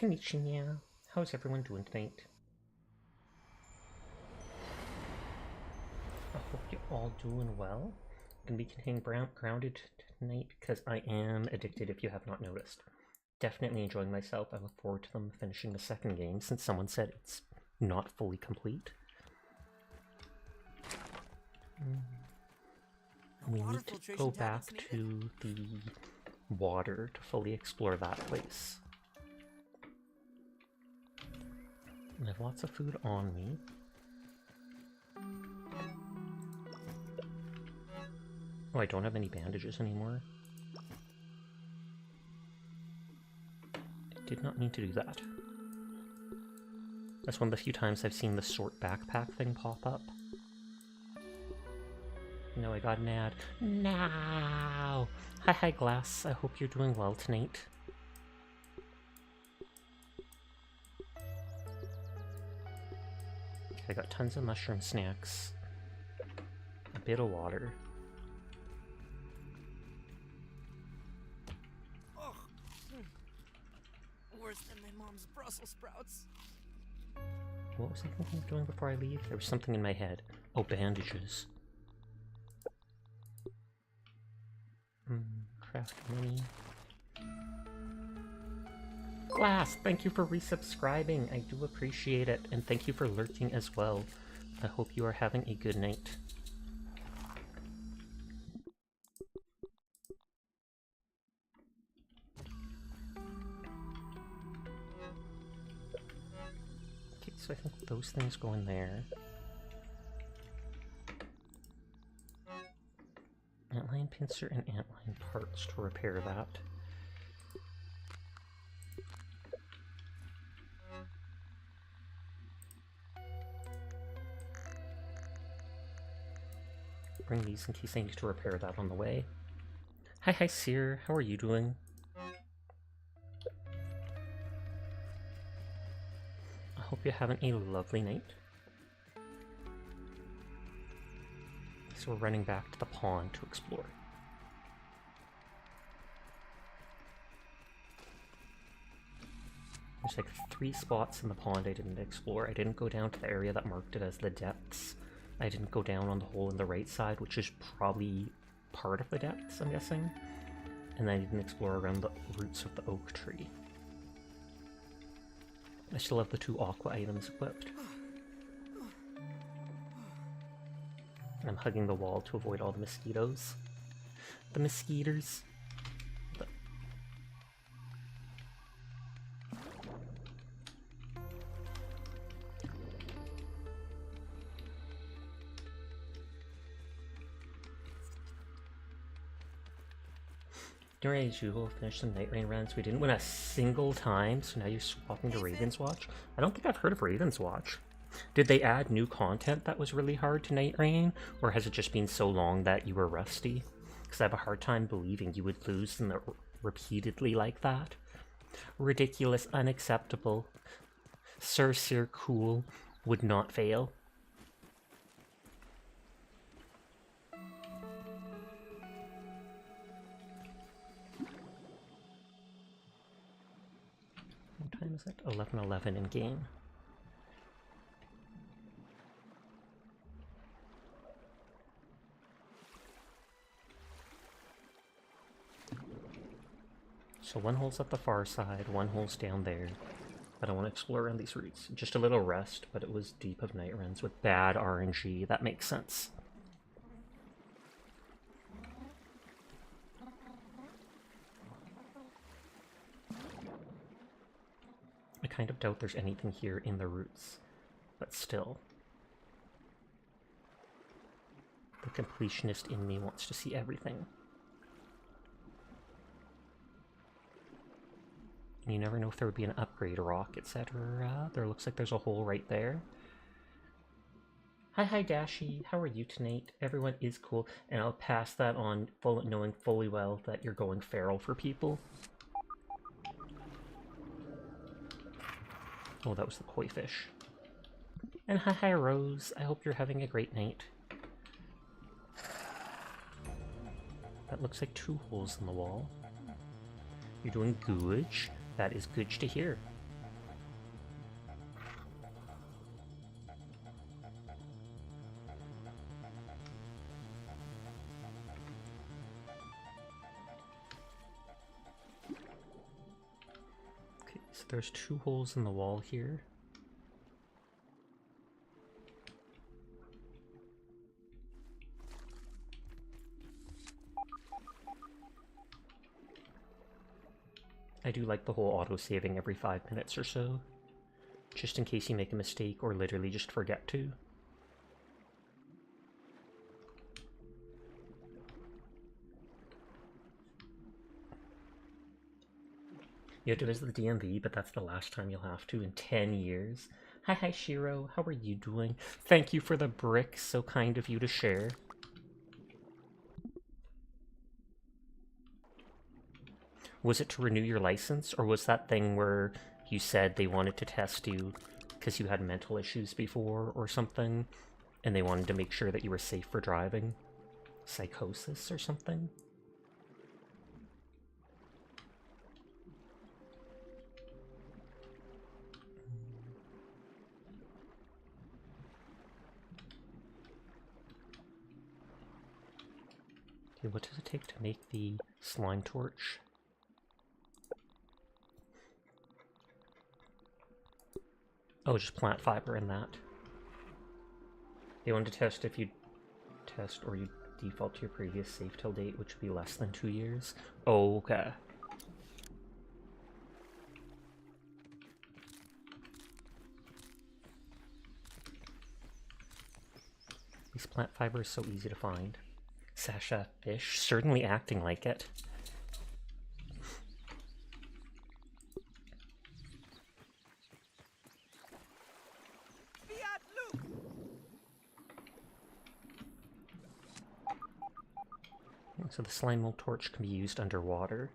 Konnichiwa. How's everyone doing tonight? I hope you're all doing well. Gonna be getting grounded tonight because I am addicted if you have not noticed. Definitely enjoying myself. I look forward to them finishing the second game since someone said it's not fully complete. We need to go back to the water to fully explore that place. I have lots of food on me. Oh, I don't have any bandages anymore. I did not mean to do that. That's one of the few times I've seen the sort backpack thing pop up. No, I got an ad. No! Hi, Glass. I hope you're doing well tonight. Okay, I got tons of mushroom snacks. A bit of water. Oh, worse than my mom's Brussels sprouts. What was I thinking of doing before I leave? There was something in my head. Oh, bandages. Craft money. Glass, thank you for resubscribing. I do appreciate it, and thank you for lurking as well. I hope you are having a good night. Okay, so I think those things go in there. Antline pincer and antline parts to repair that. Bring these in case I need to repair that on the way. Hi, Seer. How are you doing? I hope you're having a lovely night. So we're running back to the pond to explore. There's like 3 spots in the pond I didn't explore. I didn't go down to the area that marked it as the depths. I didn't go down on the hole in the right side, which is probably part of the depths, I'm guessing. And then I didn't explore around the roots of the oak tree. I still have the 2 aqua items equipped. I'm hugging the wall to avoid all the mosquitoes. The mosquitoes. During as usual, finished some Night Rain runs. We didn't win a single time, so now you're swapping to Raven's Watch? I don't think I've heard of Raven's Watch. Did they add new content that was really hard to Night Rain, or has it just been so long that you were rusty? Because I have a hard time believing you would lose in the repeatedly like that. Ridiculous, unacceptable. Sir Cool would not fail. What time is it? 11:11 in game. So one hole's at the far side, one hole's down there. But I want to explore around these routes. Just a little rest, but it was deep of night runs with bad RNG. That makes sense. I kind of doubt there's anything here in the roots, but still. The completionist in me wants to see everything. You never know if there would be an upgrade rock, etc. There looks like there's a hole right there. Hi, Dashi. How are you tonight? Everyone is cool, and I'll pass that on, knowing fully well that you're going feral for people. Oh, that was the koi fish. And hi, Rose. I hope you're having a great night. That looks like 2 holes in the wall. You're doing good. That is good to hear. There's 2 holes in the wall here. I do like the whole auto-saving every 5 minutes or so, just in case you make a mistake or literally just forget to. You have to visit the DMV, but that's the last time you'll have to in 10 years. Hi Shiro, how are you doing? Thank you for the brick, so kind of you to share. Was it to renew your license, or was that thing where you said they wanted to test you because you had mental issues before or something, and they wanted to make sure that you were safe for driving? Psychosis or something? Okay, what does it take to make the slime torch? Oh, just plant fiber in that. They wanted to test if you test or you default to your previous save till date, which would be less than 2 years. Oh, okay. These plant fiber is so easy to find. Sasha Fish, certainly acting like it. So the slime mold torch can be used underwater.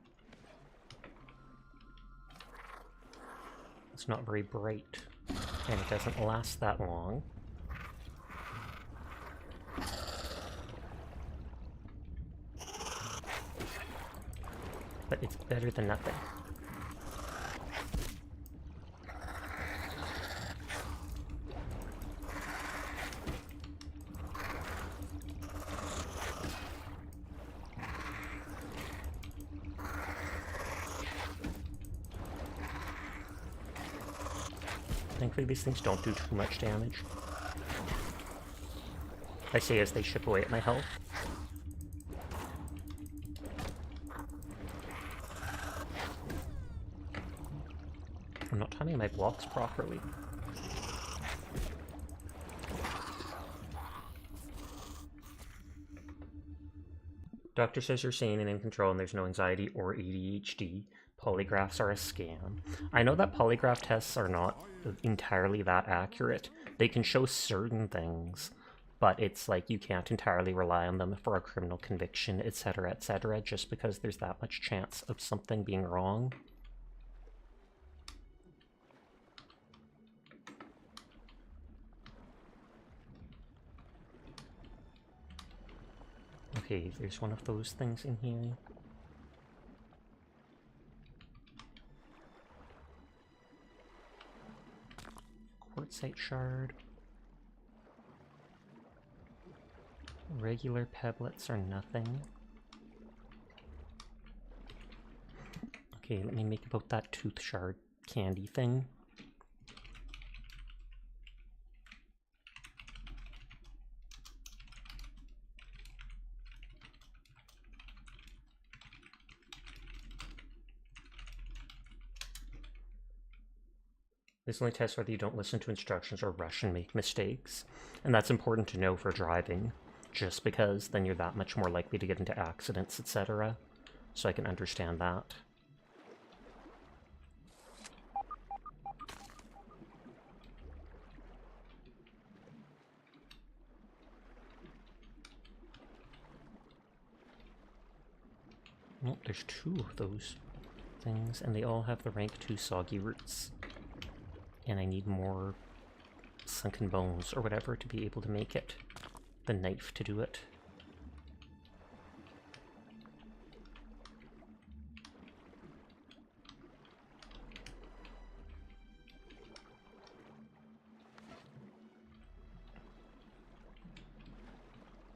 It's not very bright, and it doesn't last that long. But it's better than nothing. Thankfully these things don't do too much damage. I say as they chip away at my health. I'm not timing my blocks properly. Doctor says you're sane and in control and there's no anxiety or ADHD. Polygraphs are a scam. I know that polygraph tests are not entirely that accurate. They can show certain things, but it's like you can't entirely rely on them for a criminal conviction, etc., just because there's that much chance of something being wrong. Okay, there's one of those things in here. Quartzite shard. Regular pebblets are nothing. Okay, let me make about that tooth shard candy thing. This only tests whether you don't listen to instructions or rush and make mistakes. And that's important to know for driving, just because then you're that much more likely to get into accidents, etc. So I can understand that. Well, there's 2 of those things, and they all have the rank 2 soggy roots. And I need more sunken bones or whatever to be able to make it. The knife to do it.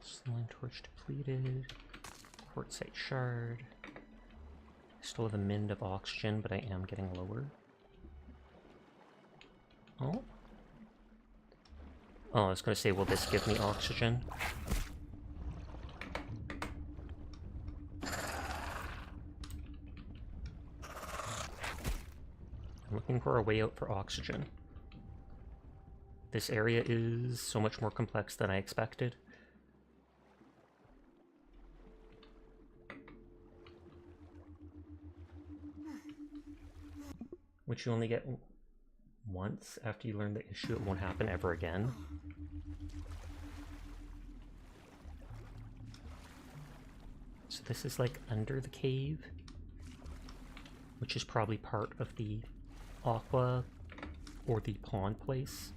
Slime torch depleted. Quartzite shard. Still have a min of oxygen, but I am getting lower. Oh. Oh, I was gonna say, will this give me oxygen? I'm looking for a way out for oxygen. This area is so much more complex than I expected. Which you only get once after you learn the issue. It won't happen ever again. So this is like under the cave, which is probably part of the aqua or the pond place.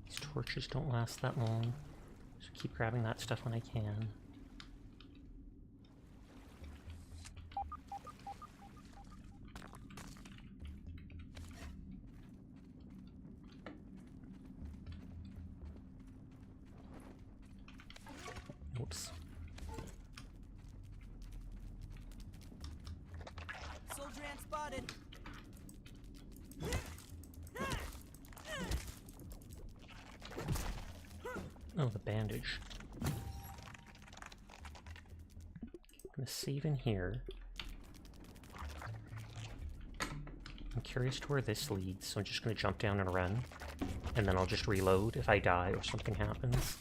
These torches don't last that long, so keep grabbing that stuff when I can. Oops. Soldier ant spotted. Oh, the bandage. I'm gonna save in here. I'm curious to where this leads, so I'm just gonna jump down and run. And then I'll just reload if I die or something happens.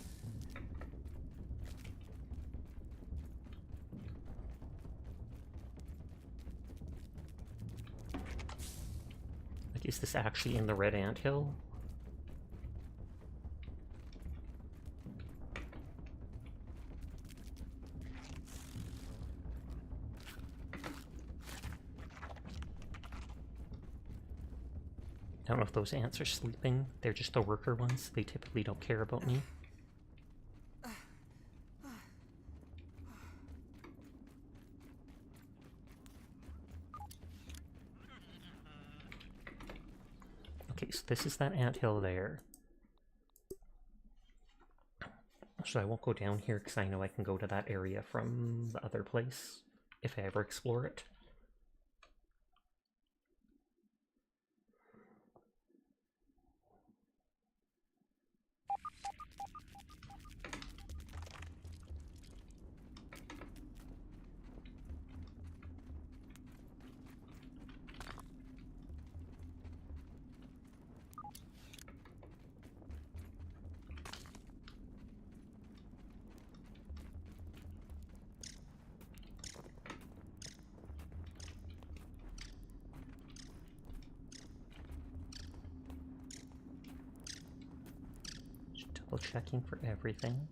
Like, is this actually in the red anthill? I don't know if those ants are sleeping. They're just the worker ones. They typically don't care about me. Okay, so this is that anthill there. So I won't go down here because I know I can go to that area from the other place if I ever explore it. Double checking for everything.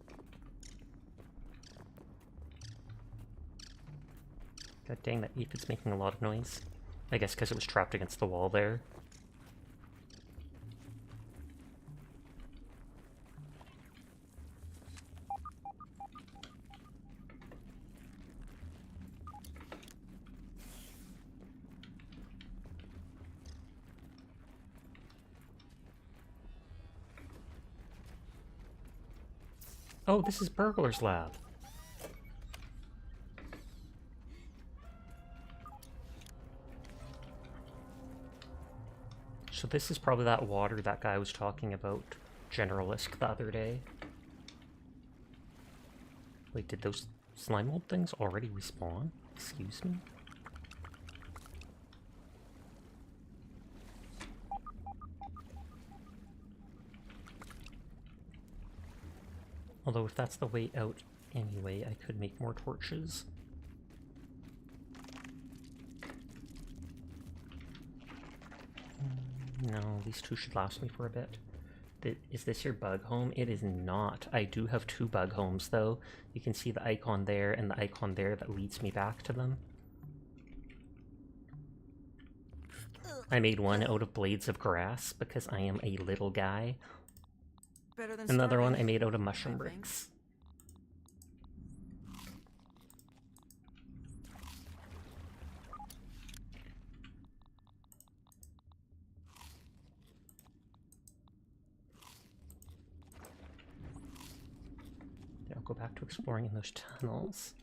God dang, that aphid's making a lot of noise. I guess because it was trapped against the wall there. Oh, this is Burglar's Lab. So this is probably that water that guy was talking about, Generalisk, the other day. Wait, did those slime mold things already respawn? Excuse me? Although if that's the way out anyway, I could make more torches. No, these two should last me for a bit. Is this your bug home? It is not. I do have two bug homes though. You can see the icon there and the icon there that leads me back to them. I made one out of blades of grass because I am a little guy. Better than Another one I starving. made out of mushroom I think. bricks. go back to exploring in those tunnels.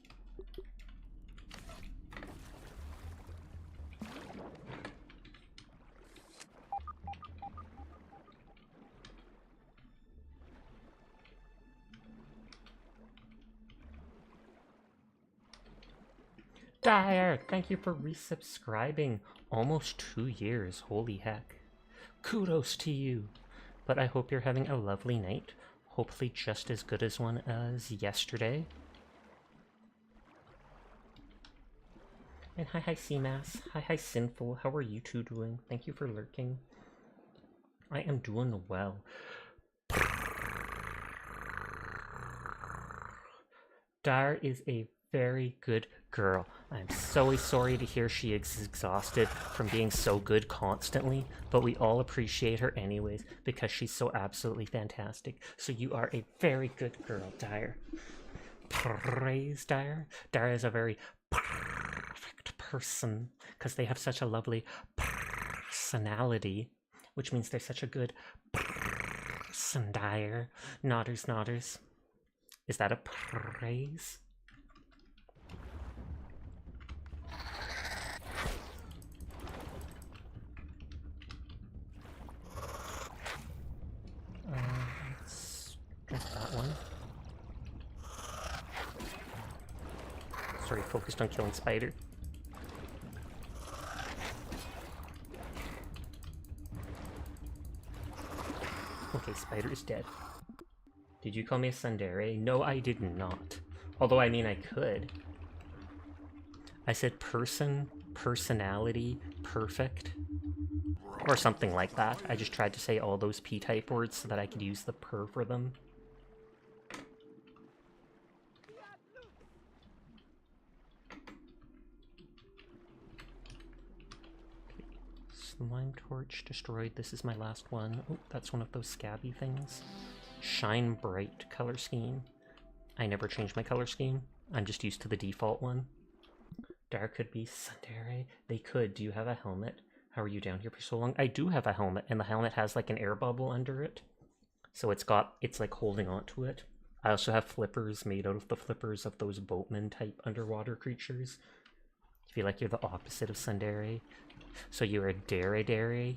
Dire, thank you for resubscribing. Almost 2 years, holy heck. Kudos to you. But I hope you're having a lovely night. Hopefully just as good as one as yesterday. And hi Seamass. Hi Sinful. How are you two doing? Thank you for lurking. I am doing well. Dar is a very good girl. I'm so sorry to hear she is exhausted from being so good constantly, but we all appreciate her anyways because she's so absolutely fantastic. So you are a very good girl, Dire. Praise Dire. Dire is a very perfect person because they have such a lovely personality, which means they're such a good person, Dire. Nodders, nodders. Is that a praise? Let's drink that one. Sorry, focused on killing Spider. Okay, Spider is dead. Did you call me a tsundere? No, I did not. Although, I mean, I could. I said person, personality, perfect. Or something like that. I just tried to say all those P-type words so that I could use the per for them. Okay. Slime torch destroyed. This is my last one. Oh, that's one of those scabby things. Shine bright color scheme. I never change my color scheme. I'm just used to the default one. Dark could be tsundere. They could. Do you have a helmet? How are you down here for so long? I do have a helmet, and the helmet has like an air bubble under it. So it's like holding onto it. I also have flippers made out of the flippers of those boatman type underwater creatures. I feel like you're the opposite of tsundere. So you're a dere.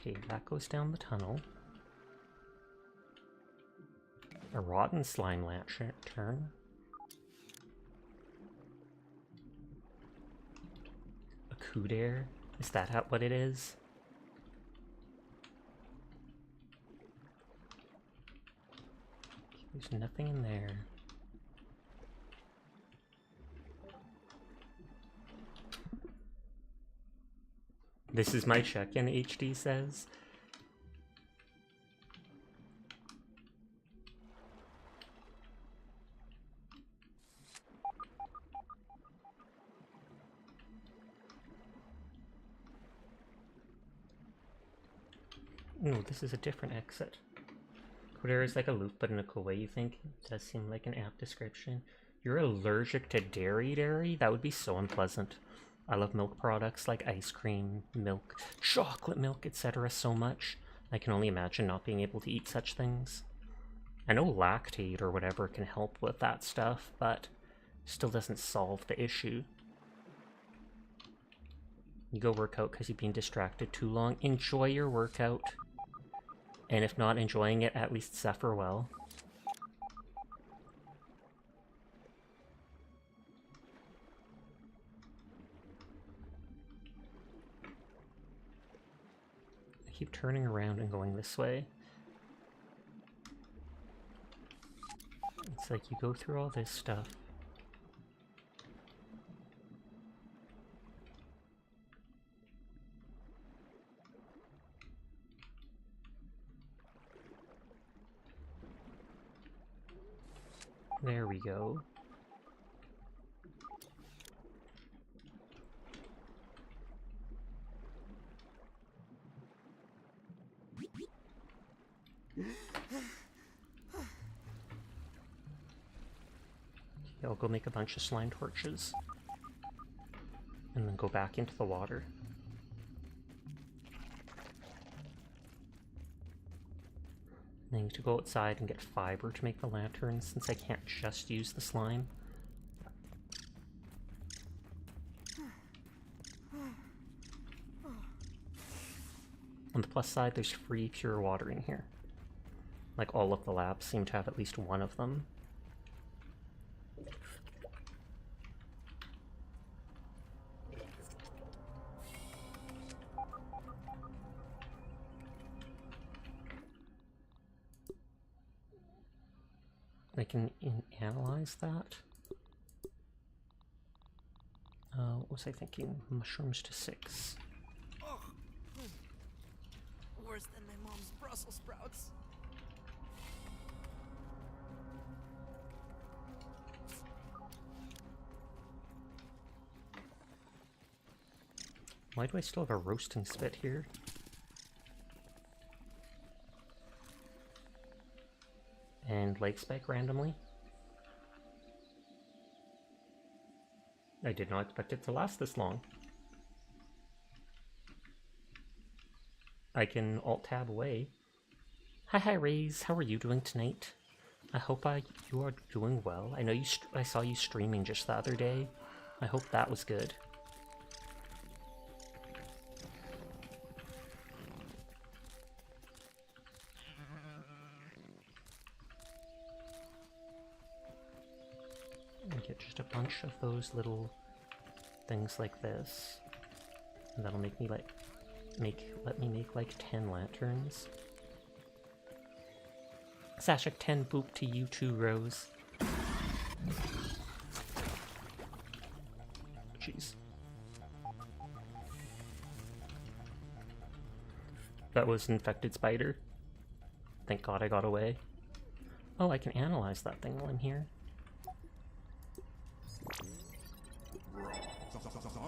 Okay, that goes down the tunnel. A rotten slime lantern. A Kudere? Is that what it is? There's nothing in there. This is my check-in, HD says. No, this is a different exit. Kudere is like a loop, but in a cool way, you think? It does seem like an apt description. You're allergic to dairy? That would be so unpleasant. I love milk products like ice cream, milk, chocolate milk, etc. so much. I can only imagine not being able to eat such things. I know lactate or whatever can help with that stuff, but still doesn't solve the issue. You go work out because you've been distracted too long. Enjoy your workout. And if not enjoying it, at least suffer well. I keep turning around and going this way. It's like you go through all this stuff. There we go. Okay, I'll go make a bunch of slime torches. and then go back into the water. I need to go outside and get fiber to make the lanterns, since I can't just use the slime. On the plus side, there's free pure water in here. Like, all of the labs seem to have at least one of them. I can analyze that. What was I thinking? Mushrooms to 6. Ugh. Worse than my mom's Brussels sprouts. Why do I still have a roasting spit here? And lake spike randomly. I did not expect it to last this long. I can alt-tab away. Hi Rays, how are you doing tonight? I hope you are doing well. I know I saw you streaming just the other day. I hope that was good. And get just a bunch of those little things like this, and that'll make me let me make like 10 lanterns. Sashik 10 boop to you too, Rose. Jeez. That was an infected spider. Thank God I got away. Oh, I can analyze that thing while I'm here.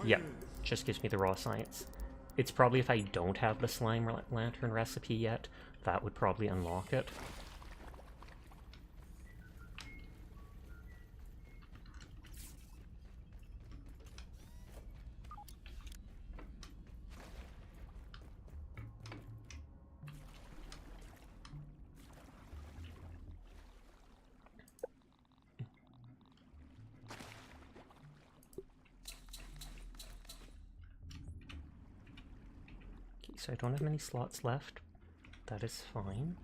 Yep, just gives me the raw science. It's probably if I don't have the slime lantern recipe yet, that would probably unlock it. So I don't have many slots left. That is fine.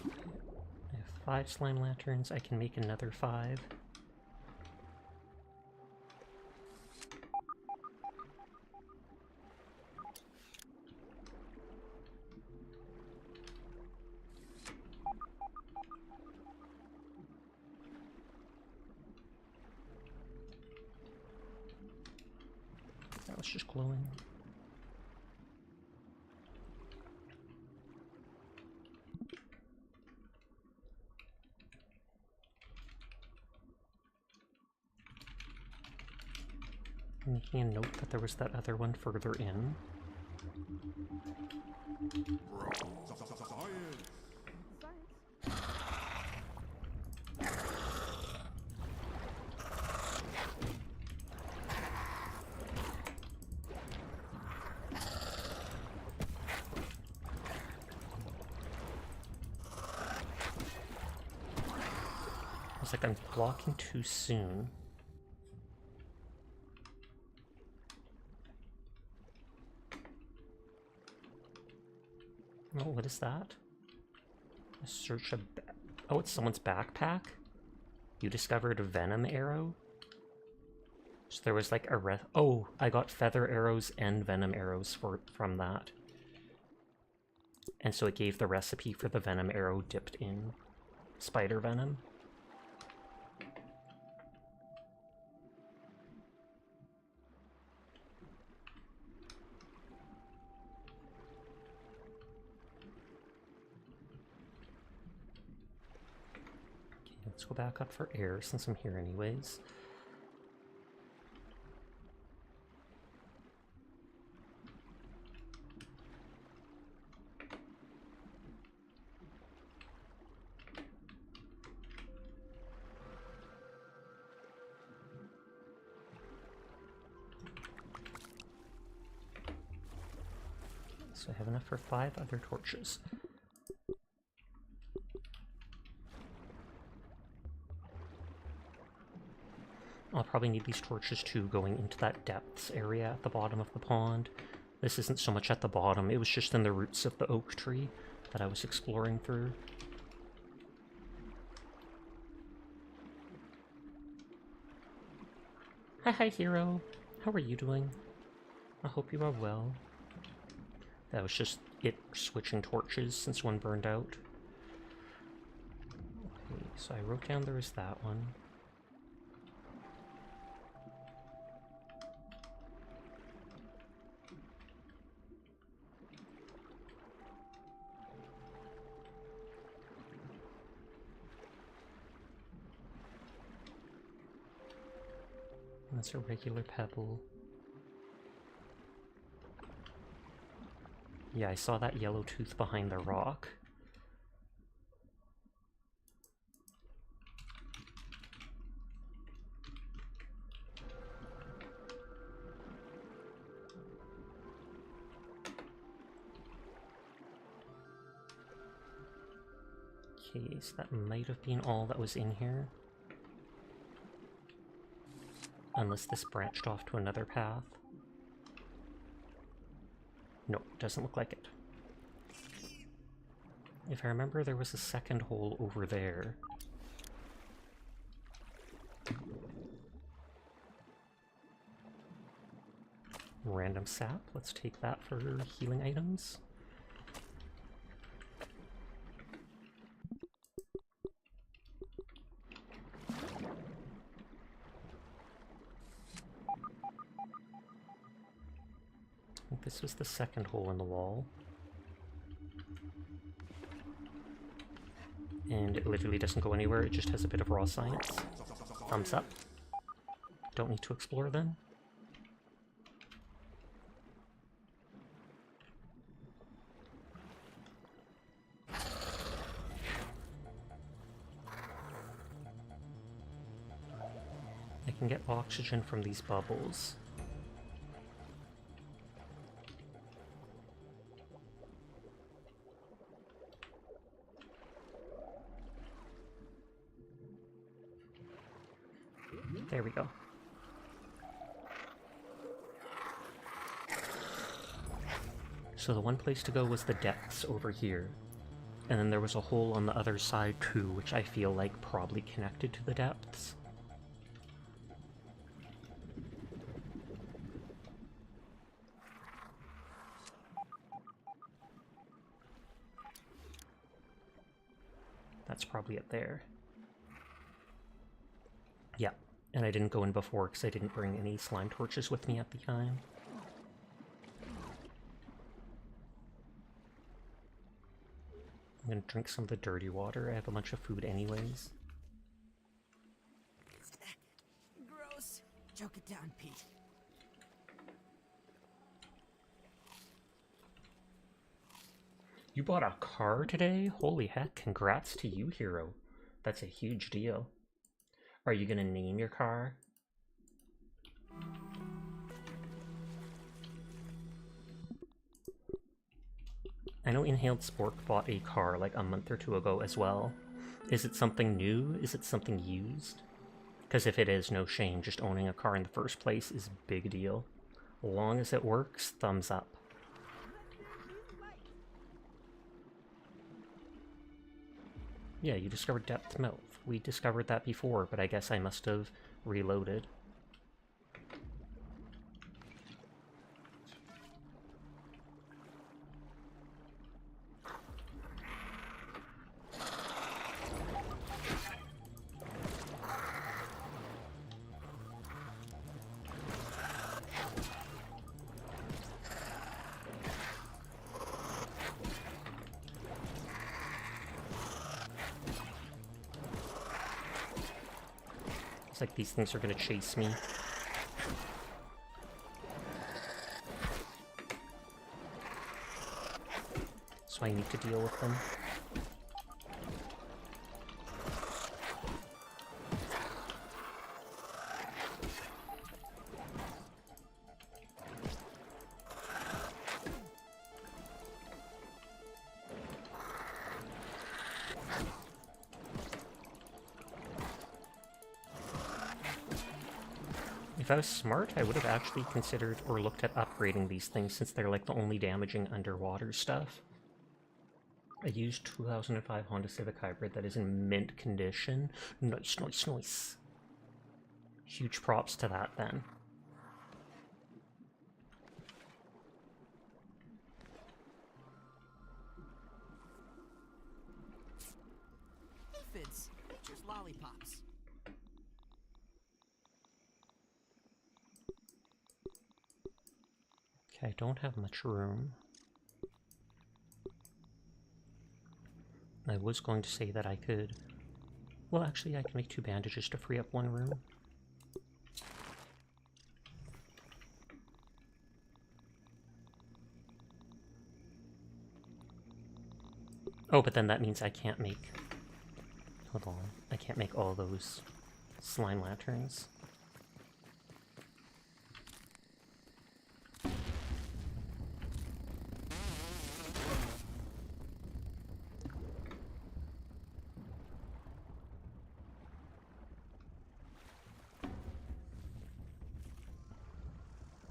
I have 5 slime lanterns. I can make another 5. That was just glowing. Making a note that there was that other one further in. I was like, I'm blocking too soon. Oh, what is that? A search of... Oh, it's someone's backpack? You discovered a venom arrow? So there was like a oh, I got feather arrows and venom arrows from that. And so it gave the recipe for the venom arrow dipped in spider venom. Let's go back up for air since I'm here anyways. so I have enough for 5 other torches. I'll probably need these torches too going into that depths area at the bottom of the pond. This isn't so much at the bottom, it was just in the roots of the oak tree that I was exploring through. Hi, hero. How are you doing? I hope you are well. That was just it switching torches since one burned out. Okay, so I wrote down there was that one. That's a regular pebble. Yeah, I saw that yellow tooth behind the rock. Okay, so that might have been all that was in here. Unless this branched off to another path. No, doesn't look like it. If I remember, there was a second hole over there. Random sap, let's take that for healing items. I think this was the second hole in the wall. And it literally doesn't go anywhere, it just has a bit of raw science. Thumbs up. Don't need to explore then. I can get oxygen from these bubbles. There we go. So the one place to go was the depths over here. And then there was a hole on the other side too, which I feel like probably connected to the depths. That's probably it there. Yeah, and I didn't go in before because I didn't bring any slime torches with me at the time. I'm gonna drink some of the dirty water. I have a bunch of food anyways. Gross. Choke it down, Pete. You bought a car today? Holy heck, congrats to you, hero. That's a huge deal. Are you gonna name your car? I know Inhaled Spork bought a car like a month or 2 ago as well. Is it something new? Is it something used? Because if it is, no shame. Just owning a car in the first place is a big deal. As long as it works, thumbs up. Yeah, you discovered Depth Mouth. We discovered that before, but I guess I must have reloaded. It's like these things are gonna chase me. So I need to deal with them. If I was smart, I would have actually considered or looked at upgrading these things since they're like the only damaging underwater stuff. I used 2005 Honda Civic Hybrid that is in mint condition. Nice, nice, nice. Huge props to that then. Aphids, nature's lollipops. Okay, I don't have much room. I was going to say that I could... Well, actually, I can make 2 bandages to free up 1 room. Oh, but then that means I can't make... Hold on. I can't make all those slime lanterns.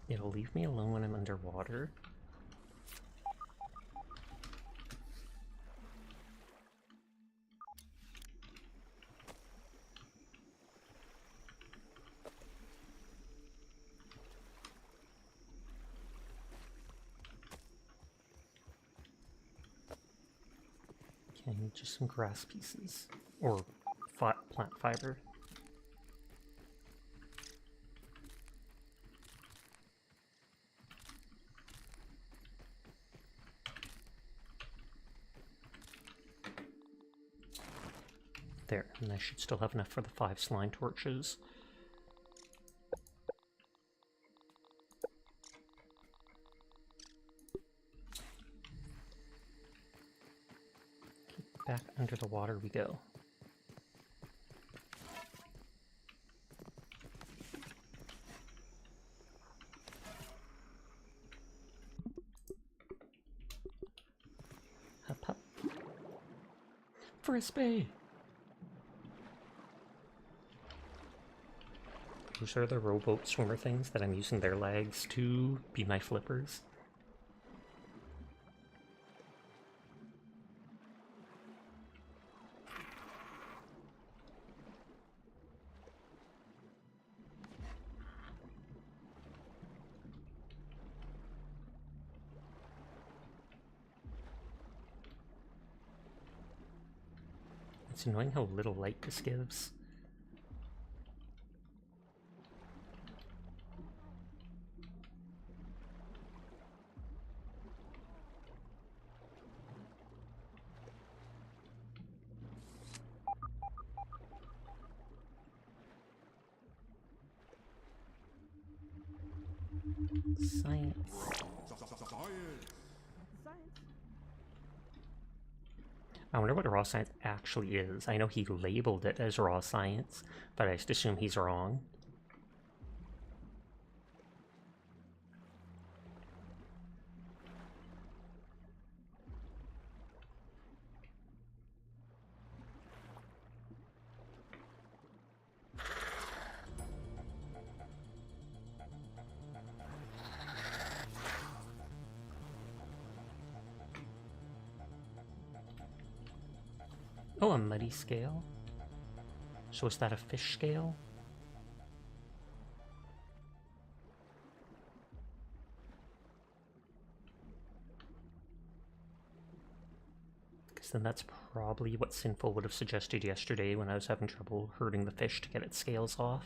It'll leave me alone when I'm underwater. Okay, I need just some grass pieces. Or plant fiber. There, and I should still have enough for the 5 slime torches. Back under the water we go. Hup hup. Frisbee! Those are the rowboat swimmer things that I'm using their legs to be my flippers. It's annoying how little light this gives. Science. I wonder what raw science actually is. I know he labeled it as raw science, but I just assume he's wrong. Oh, a muddy scale? So is that a fish scale? Because then that's probably what Sinful would have suggested yesterday when I was having trouble hurting the fish to get its scales off.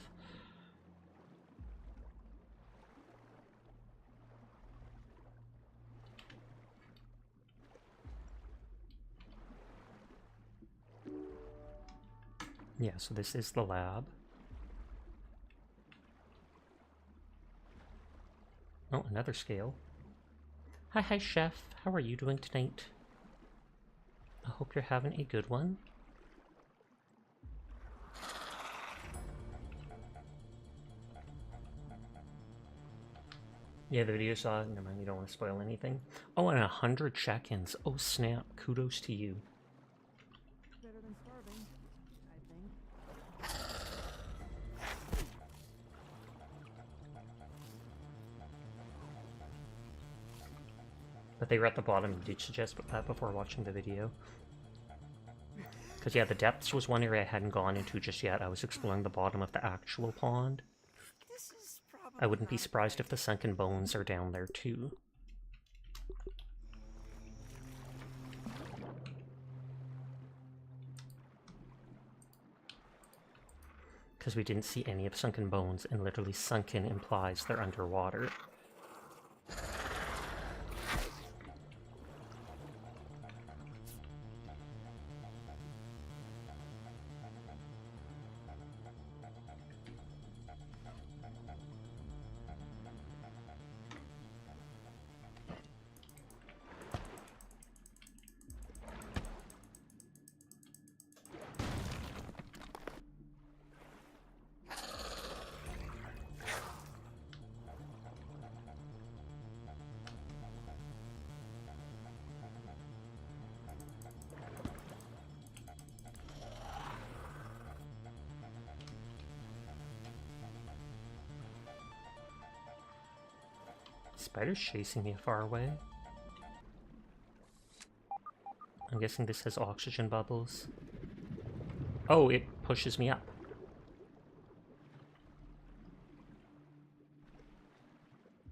Yeah, so this is the lab. Oh, another scale. Hi, chef. How are you doing tonight? I hope you're having a good one. Yeah, the video saw it. Never mind, you don't want to spoil anything. Oh, and 100 check-ins. Oh, snap. Kudos to you. better than starving, I think. But they were at the bottom. You did suggest that before watching the video. Because, yeah, the depths was one area I hadn't gone into just yet. I was exploring the bottom of the actual pond. This is probably I wouldn't be not a surprised good if the sunken bones are down there, too. Because we didn't see any of sunken bones, and literally sunken implies they're underwater. Spider's chasing me far away. I'm guessing this has oxygen bubbles. Oh, it pushes me up.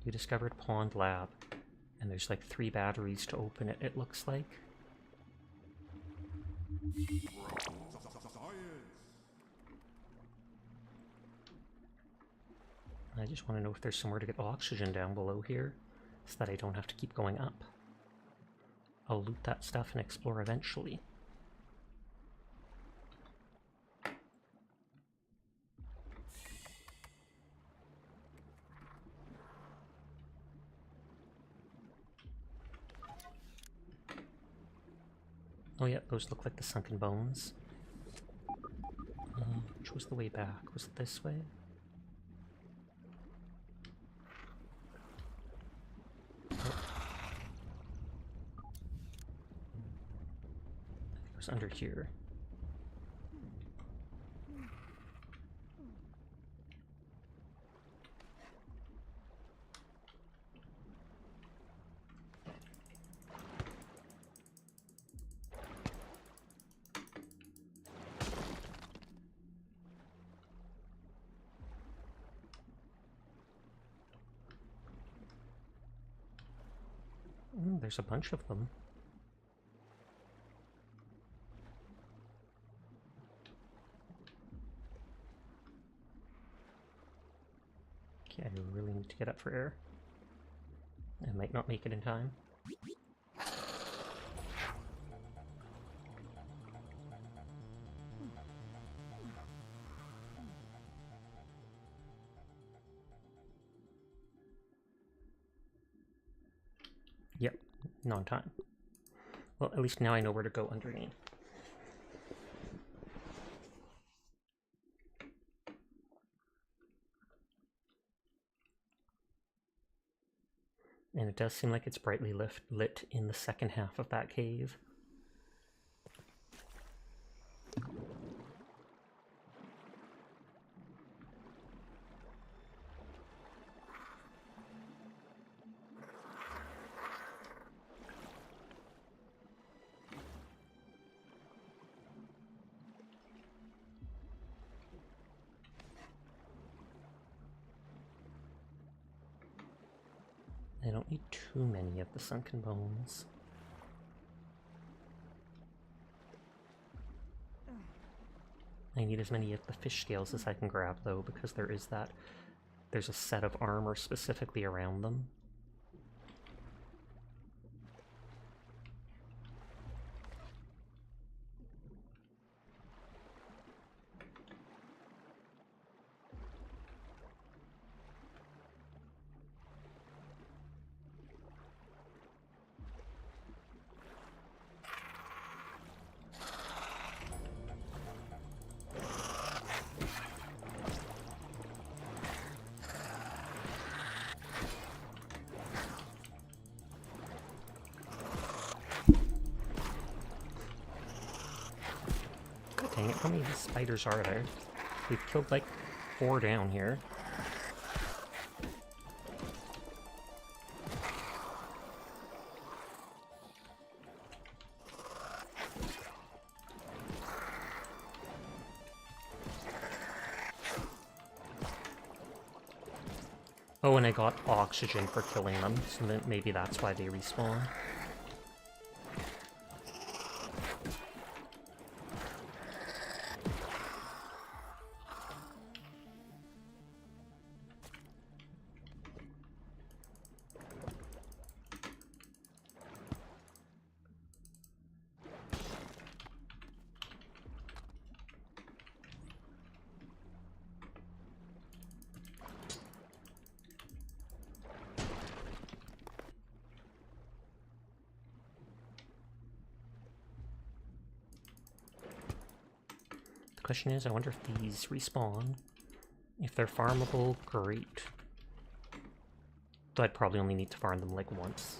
You discovered Pond Lab. And there's like 3 batteries to open it, it looks like. I just want to know if there's somewhere to get oxygen down below here, so that I don't have to keep going up. I'll loot that stuff and explore eventually. Oh yeah, those look like the sunken bones. Which was the way back? Was it this way? It was under here. There's a bunch of them. Okay, I really need to get up for air. I might not make it in time. Yep, not time. Well, at least now I know where to go underneath. And it does seem like it's brightly lit in the second half of that cave. I don't need too many of the sunken bones. I need as many of the fish scales as I can grab, though, because there's a set of armor specifically around them. Dang it, how many of these spiders are there? We've killed like 4 down here. Oh, and I got oxygen for killing them, so then maybe that's why they respawn. The question is, I wonder if these respawn. If they're farmable, great. Though I'd probably only need to farm them like once.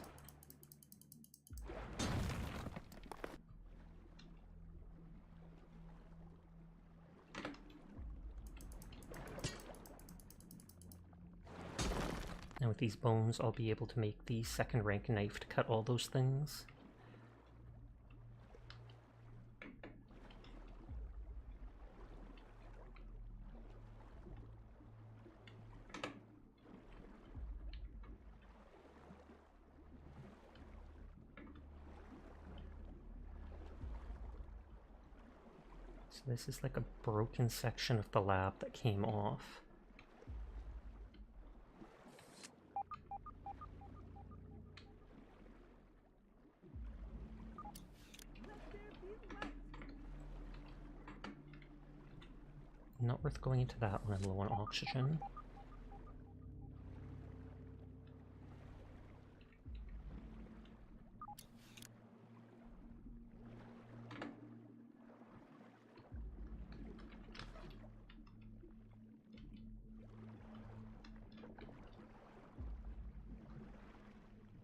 And with these bones, I'll be able to make the second rank knife to cut all those things. So this is like a broken section of the lab that came off. Not worth going into that when I'm low on oxygen.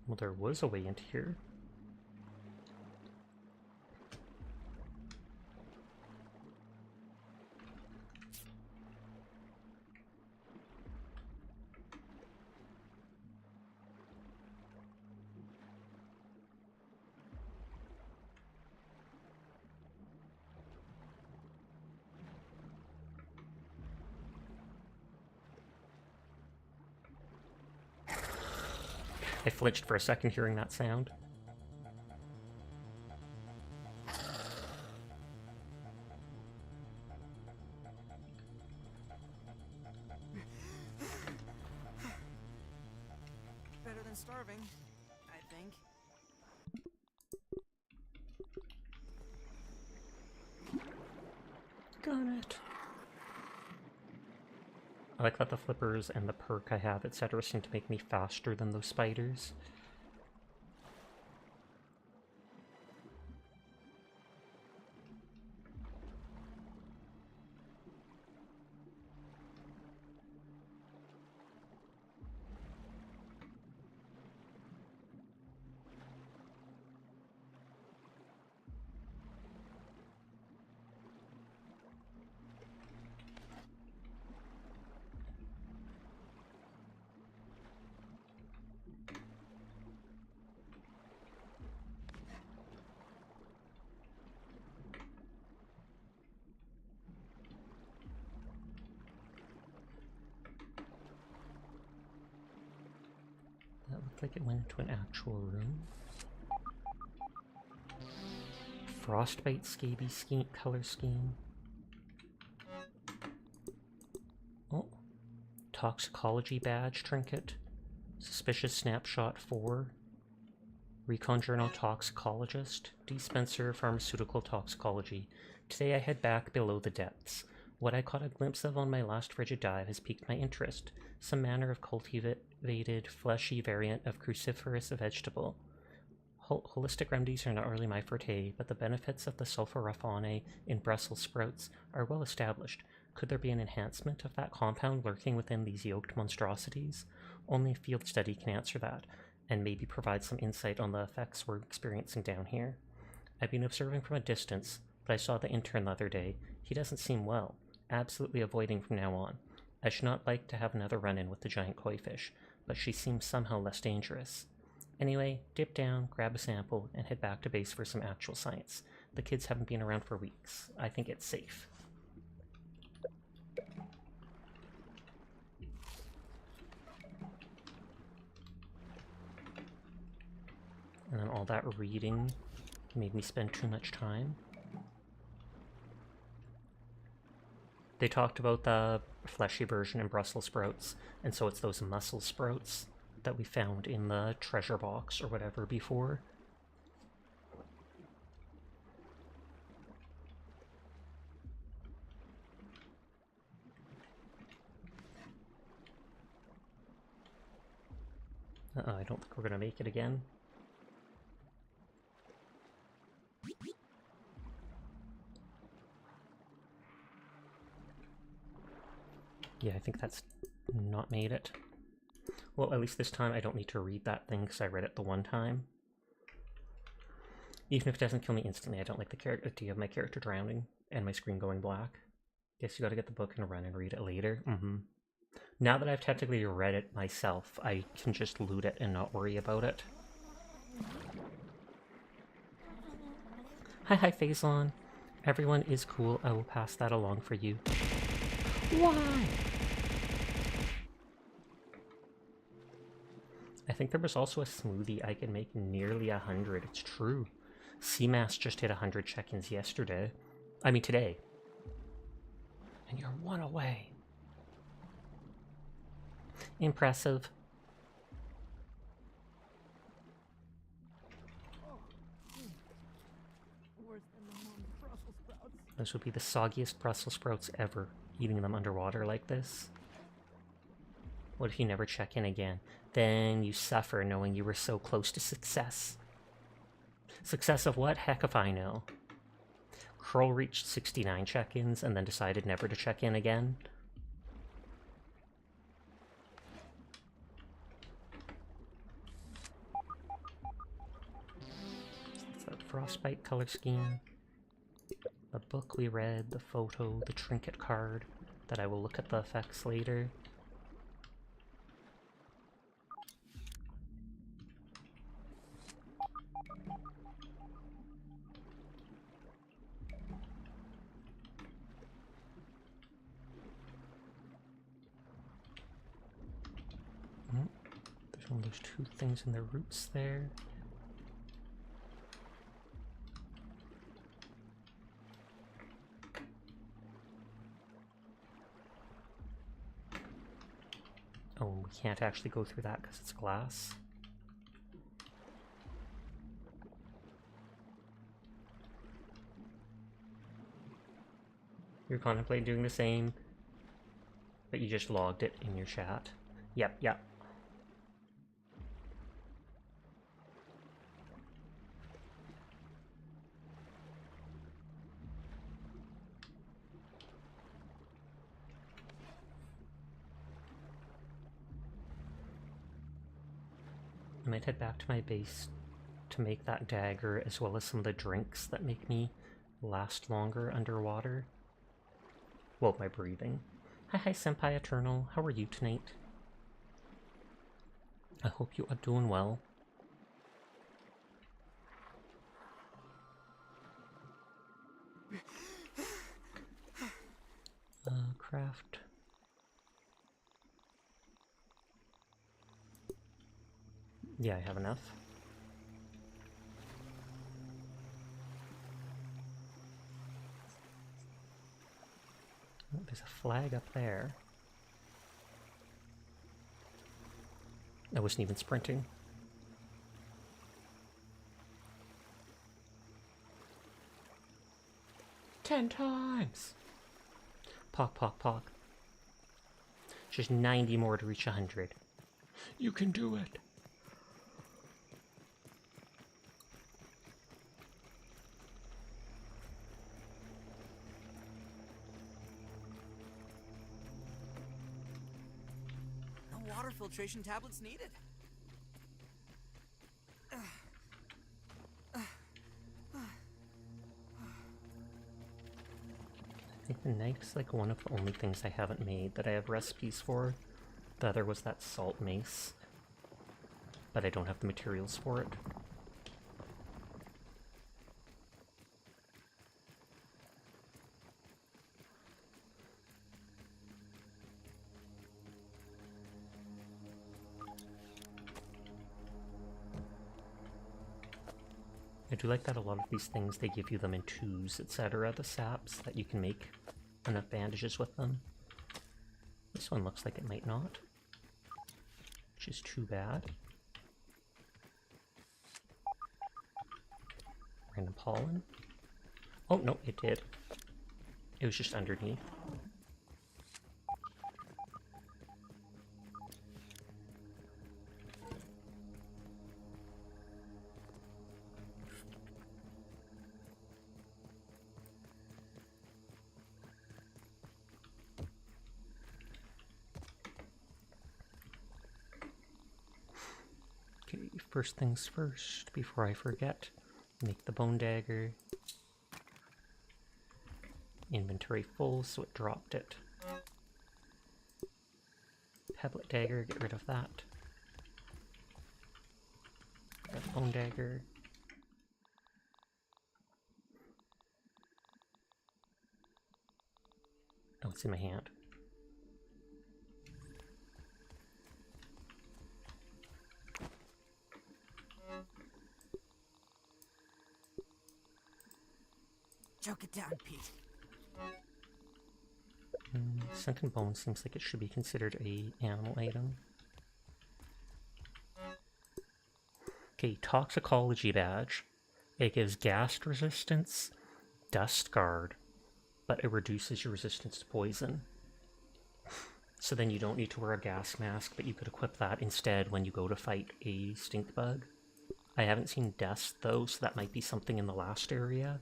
Well, there was a way into here. I flinched for a second hearing that sound. Better than starving, I think. Got it. I like that the flippers and the perk I have, etc., seem to make me faster than those spiders. That looked like it went into an actual room. Frostbite scaby color scheme. Oh. Toxicology badge trinket. Suspicious snapshot 4. Recon Journal Toxicologist. Dispenser Pharmaceutical Toxicology. Today I head back below the depths. What I caught a glimpse of on my last frigid dive has piqued my interest. Some manner of cultivated, fleshy variant of cruciferous vegetable. Holistic remedies are not really my forte, but the benefits of the sulforaphane in Brussels sprouts are well established. Could there be an enhancement of that compound lurking within these yoked monstrosities? Only a field study can answer that, and maybe provide some insight on the effects we're experiencing down here. I've been observing from a distance, but I saw the intern the other day. He doesn't seem well. Absolutely avoiding from now on. I should not like to have another run-in with the giant koi fish, but she seems somehow less dangerous. Anyway, dip down, grab a sample, and head back to base for some actual science. The kids haven't been around for weeks. I think it's safe. And then all that reading made me spend too much time. They talked about the fleshy version in Brussels sprouts, and so it's those mussel sprouts that we found in the treasure box or whatever before. Uh-oh, I don't think we're gonna make it again. Yeah, I think that's not made it. Well, at least this time I don't need to read that thing because I read it the one time. Even if it doesn't kill me instantly, I don't like the idea of my character drowning and my screen going black. Guess you gotta get the book and run and read it later. Now that I've technically read it myself, I can just loot it and not worry about it. Hi, Phazon. Everyone is cool. I will pass that along for you. Why? I think there was also a smoothie I could make nearly 100. It's true. CMAS just hit 100 check-ins yesterday. I mean today. And you're one away. Impressive. This would be the soggiest Brussels sprouts ever, eating them underwater like this. What if you never check in again? Then you suffer knowing you were so close to success. Success of what? Heck if I know. Curl reached 69 check-ins and then decided never to check in again. It's that frostbite color scheme. The book we read, the photo, the trinket card, that I will look at the effects later. There's one of those two things in the roots there. Oh, we can't actually go through that because it's glass. You're contemplating doing the same, but you just logged it in your chat. Yep. I might head back to my base to make that dagger, as well as some of the drinks that make me last longer underwater. Well, my breathing. Hi, Senpai Eternal. How are you tonight? I hope you are doing well. Craft. Yeah, I have enough. Oh, there's a flag up there. I wasn't even sprinting. "10 times! Pock. Just 90 more to reach 100. You can do it! Water filtration tablets needed. think the knife's like one of the only things I haven't made that I have recipes for. The other was that salt mace, but I don't have the materials for it. I do like that a lot of these things, they give you them in twos, etc., the saps, that you can make enough bandages with them. This one looks like it might not, which is too bad. Random pollen. Oh, no, it did. It was just underneath. Okay, first things first, before I forget, make the bone dagger. Inventory full, so it dropped it. Pebblet dagger, get rid of that. That bone dagger. Oh, it's in my hand. Choke it down, Pete. Sunken bone seems like it should be considered a animal item. Okay, toxicology badge. It gives gas resistance, dust guard, but it reduces your resistance to poison. So then you don't need to wear a gas mask, but you could equip that instead when you go to fight a stink bug. I haven't seen dust though, so that might be something in the last area.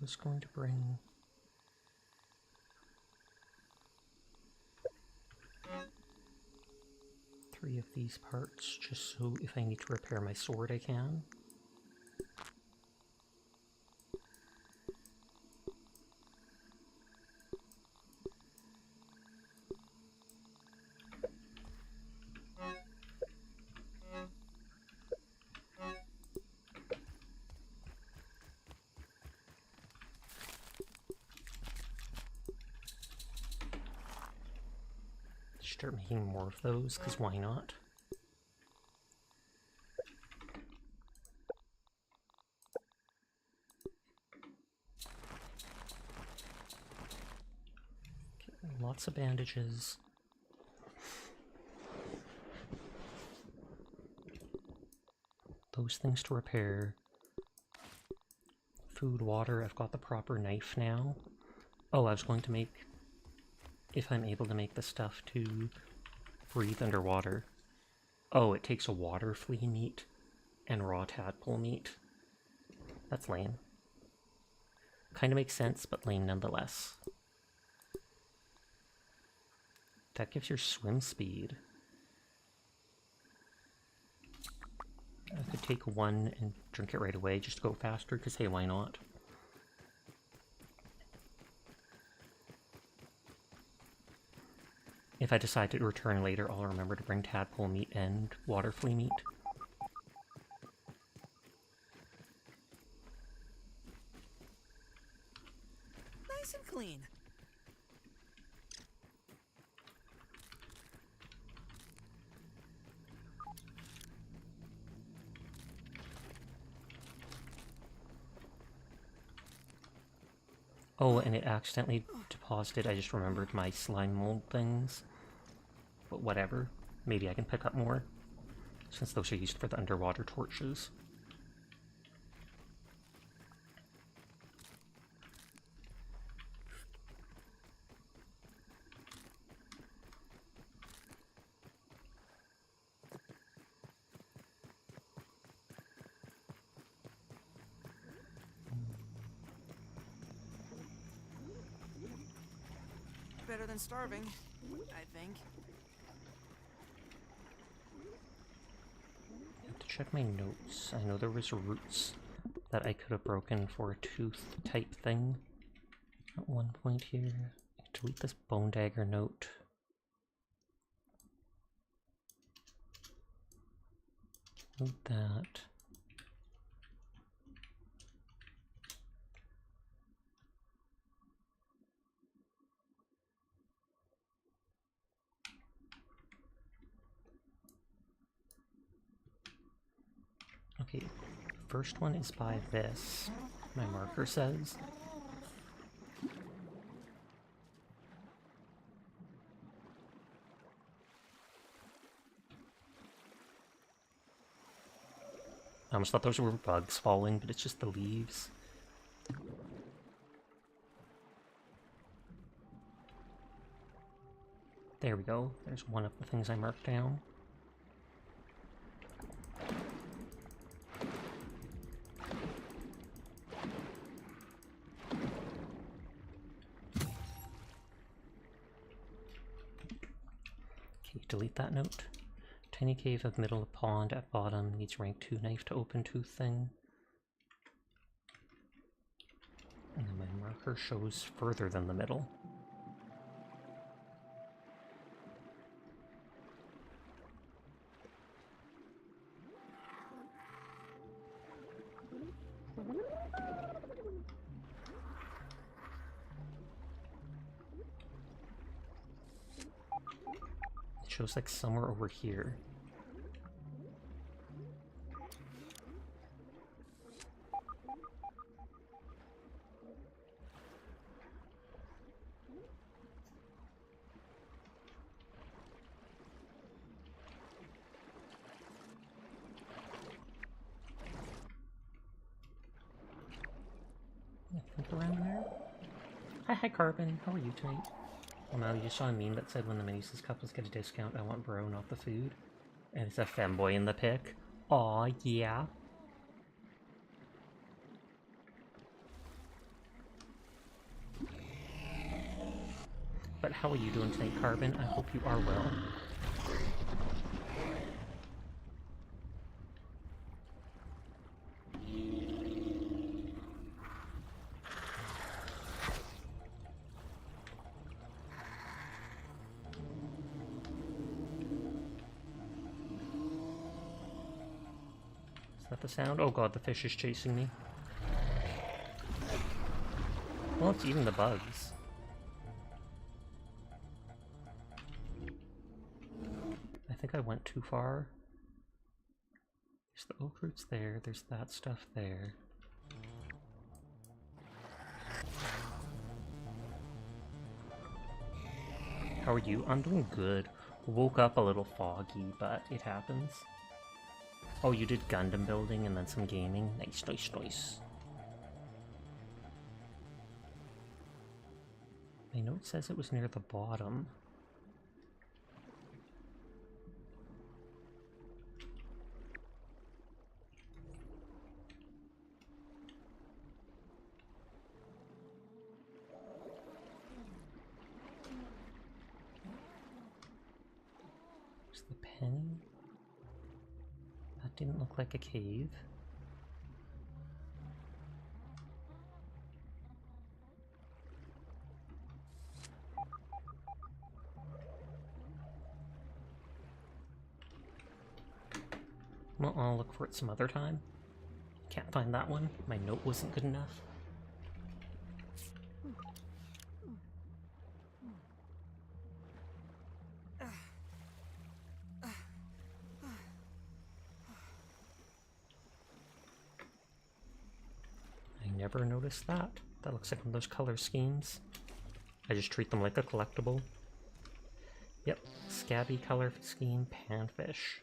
I was going to bring... three of these parts, just so if I need to repair my sword I can. Start making more of those, because why not? Okay, lots of bandages. Those things to repair. Food, water, I've got the proper knife now. Oh, I was going to make... if I'm able to make the stuff to breathe underwater. Oh, it takes a water flea meat and raw tadpole meat. That's lame. Kind of makes sense, but lame nonetheless. That gives your swim speed. I could take one and drink it right away just to go faster, because hey, why not? If I decide to return later, I'll remember to bring tadpole meat and water flea meat. Nice and clean. Oh, and it accidentally deposited, I just remembered, my slime mold things. But whatever. Maybe I can pick up more, since those are used for the underwater torches. better than starving, I think. I have to check my notes. I know there was roots that I could have broken for a tooth type thing at one point here. Delete this bone dagger note. Note that. Okay, first one is by this, my marker says. I almost thought those were bugs falling, but it's just the leaves. There we go. There's one of the things I marked down. Okay, delete that note. Tiny cave of middle of pond at bottom needs rank 2 knife to open tooth thing. And then my marker shows further than the middle. It shows like somewhere over here. I think around there. Hi Carbon, how are you tonight? Oh no, you just saw a meme that said when the Minisus couples get a discount, I want bro, not the food. And it's a femboy in the pic. Aw, yeah. But how are you doing tonight, Carbon? I hope you are well. Is that the sound? Oh god, the fish is chasing me. Well, it's eating the bugs. I think I went too far. There's the oak roots there, there's that stuff there. How are you? I'm doing good. Woke up a little foggy, but it happens. Oh, you did Gundam building and then some gaming? Nice, nice, nice. My note says it was near the bottom. There's the penny. That didn't look like a cave. Well, I'll look for it some other time. Can't find that one. My note wasn't good enough. I never noticed that. That looks like one of those color schemes. I just treat them like a collectible. Yep, scabby color scheme panfish.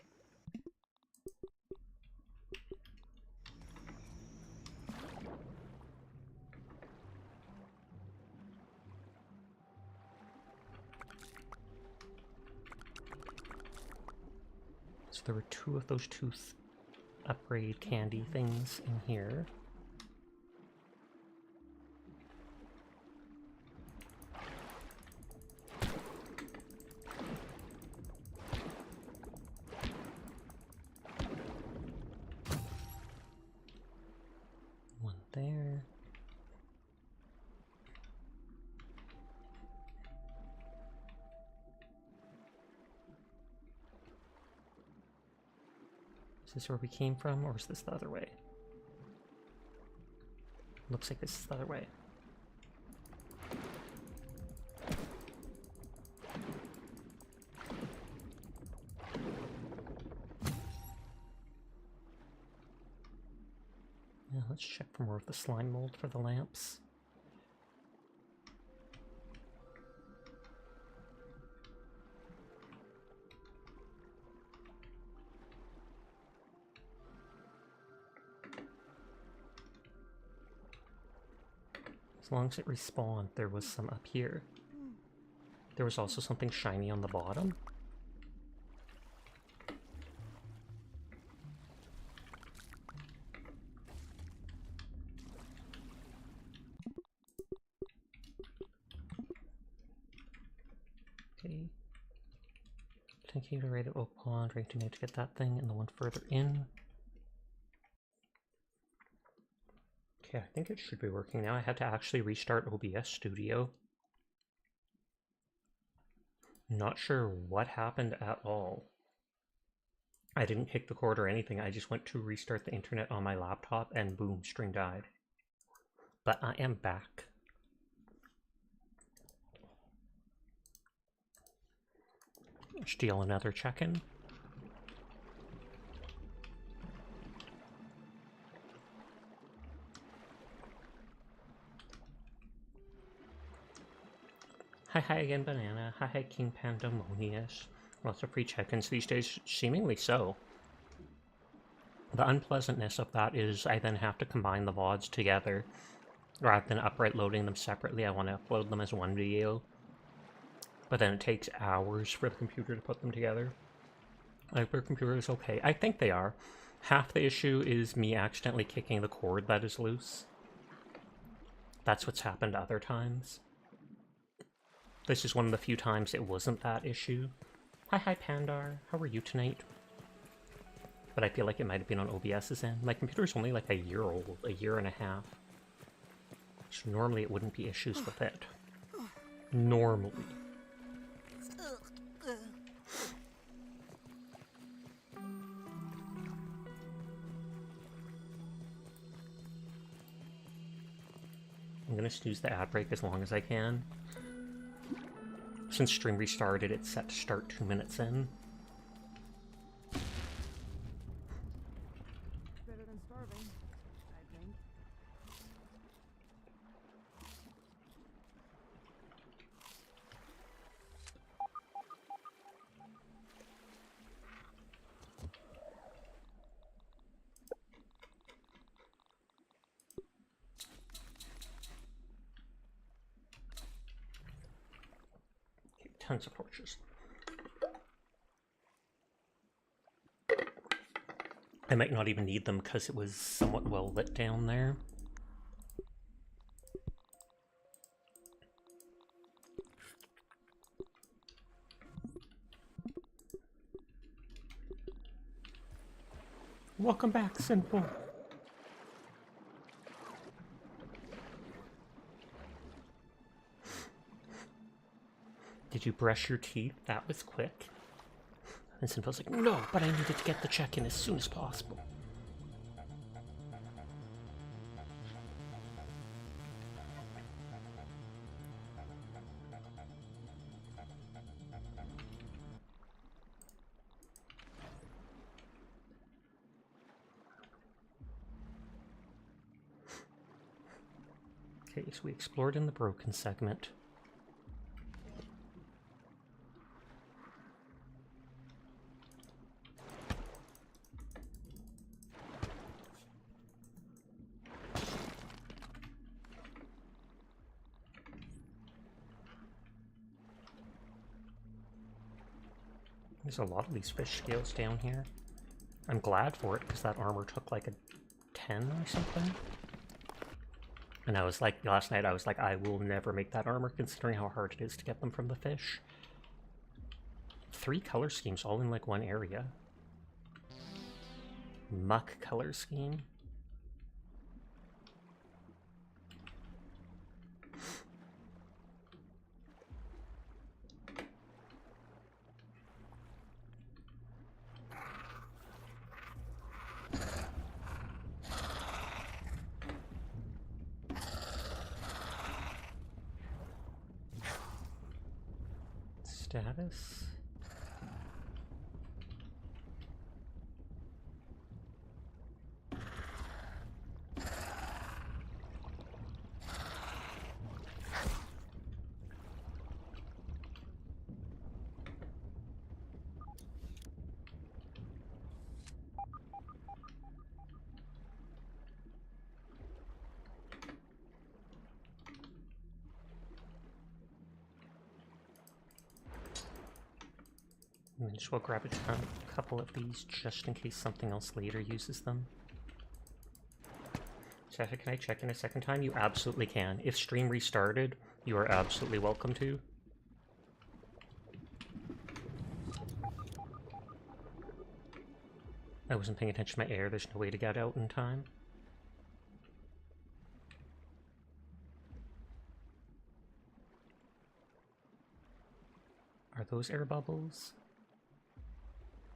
So there were 2 of those tooth upgrade candy things in here. this where we came from, or is this the other way? Looks like this is the other way. Yeah, let's check for more of the slime mold for the lamps. As long as it respawned, there was some up here. There was also something shiny on the bottom. Okay. Continue to raid at Oak Pond, right to need to get that thing, and the one further in. Okay, I think it should be working now. I had to actually restart OBS Studio. Not sure what happened at all. I didn't kick the cord or anything. I just went to restart the internet on my laptop and boom, stream died. But I am back. Steal another check-in. Hi again, Banana. Hi King Pandemonious. Lots of free check-ins these days, seemingly so. The unpleasantness of that is I then have to combine the VODs together, rather than upright loading them separately. I want to upload them as one video, but then it takes hours for the computer to put them together. Like, their computer is okay. I think they are. Half the issue is me accidentally kicking the cord that is loose. That's what's happened other times. This is one of the few times it wasn't that issue. Hi Pandar, how are you tonight? But I feel like it might have been on OBS's end. My computer's only like a year old, a year and a half. So normally it wouldn't be issues with it. Normally. I'm gonna snooze the ad break as long as I can. Since stream restarted, it's set to start 2 minutes in. Better than starving, I think. Okay, tons of torches. I might not even need them because it was somewhat well lit down there. Welcome back, Sinful. Did you brush your teeth? That was quick. And Sinful's like, no, but I needed to get the check-in as soon as possible. Okay, so we explored in the broken segment. There's a lot of these fish scales down here. I'm glad for it, because that armor took like a 10 or something. And I was like, last night I was like, I will never make that armor considering how hard it is to get them from the fish. 3 color schemes all in like one area. Muck color scheme. Status. Might as well grab a couple of these just in case something else later uses them. Sasha, can I check in a second time? You absolutely can. If stream restarted, you are absolutely welcome to. I wasn't paying attention to my air. There's no way to get out in time. Are those air bubbles?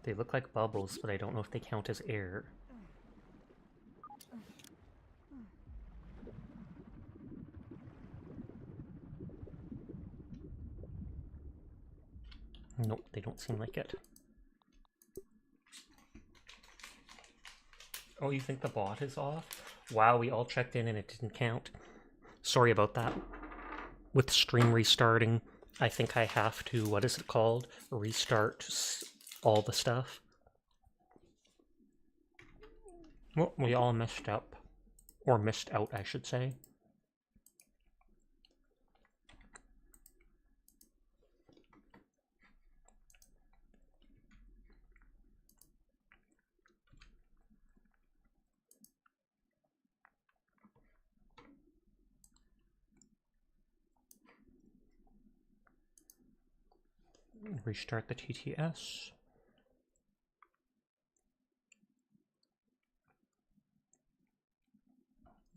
They look like bubbles, but I don't know if they count as air. Nope, they don't seem like it. Oh, you think the bot is off? Wow, we all checked in and it didn't count. Sorry about that. With stream restarting, I think I have to, what is it called? Restart all the stuff. Well, we all messed up. Or missed out, I should say. Restart the TTS.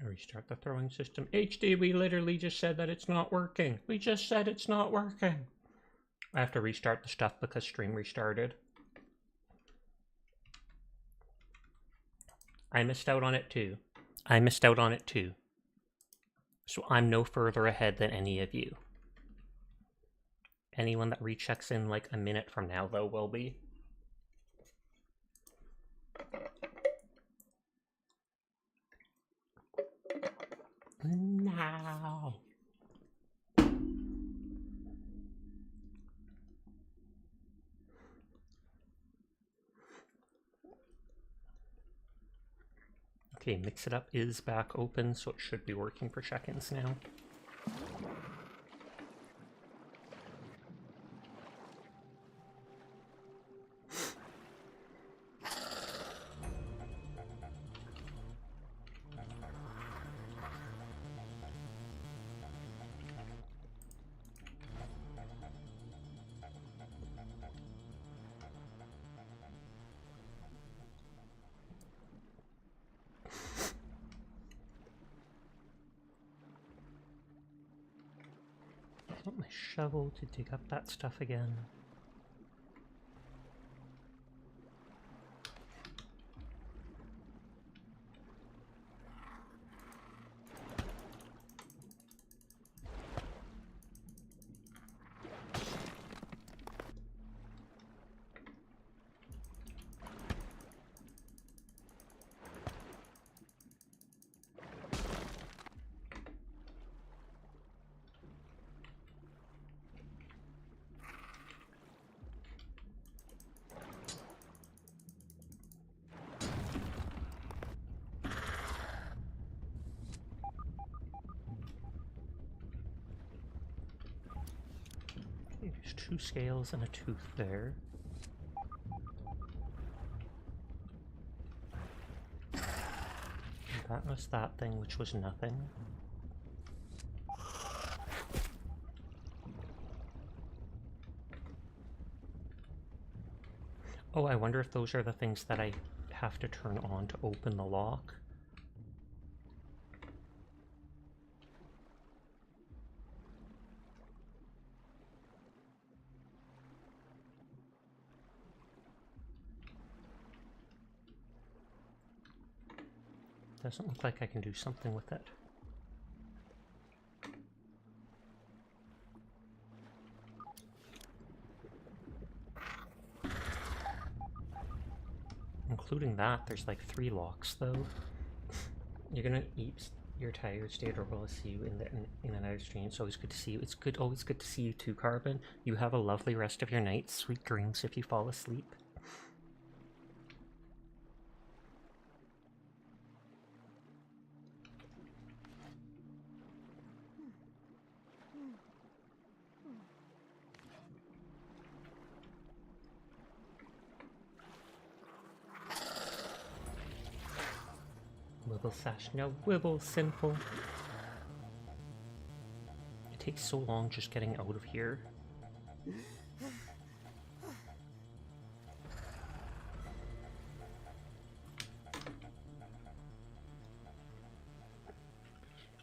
Restart the throwing system. HD, we literally just said that it's not working. We just said it's not working. I have to restart the stuff because stream restarted. I missed out on it too. I missed out on it too. So I'm no further ahead than any of you. Anyone that rechecks in like a minute from now, though, will be. No. Okay, Mix It Up is back open, so it should be working for check-ins now. I want my shovel to dig up that stuff again. There's 2 scales and a tooth there. And that was that thing, which was nothing. Oh, I wonder if those are the things that I have to turn on to open the lock. Doesn't look like I can do something with it. including that, there's like 3 locks though. You're gonna eat your tired state, or will I see you in another stream? It's always good to see you. It's always good to see you too, Carbon. You have a lovely rest of your night. Sweet dreams if you fall asleep. Wibble sash, no wibble, simple. It takes so long just getting out of here.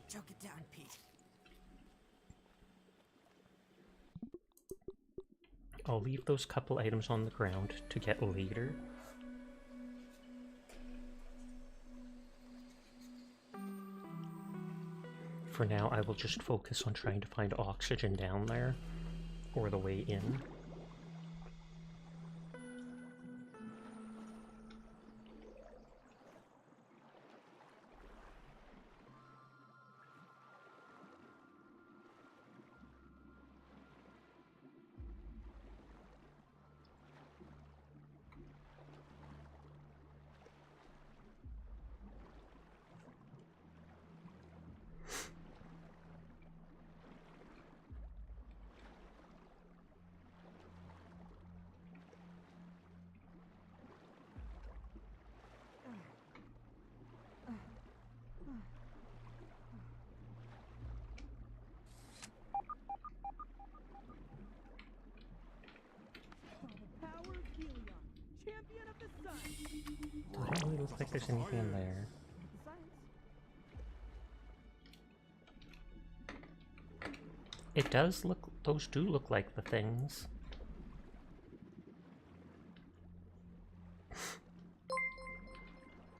Choke it down, Pete. I'll leave those couple items on the ground to get later. For now, I will just focus on trying to find oxygen down there, or the way in. Doesn't really look like there's anything in there. It does look, those do look like the things.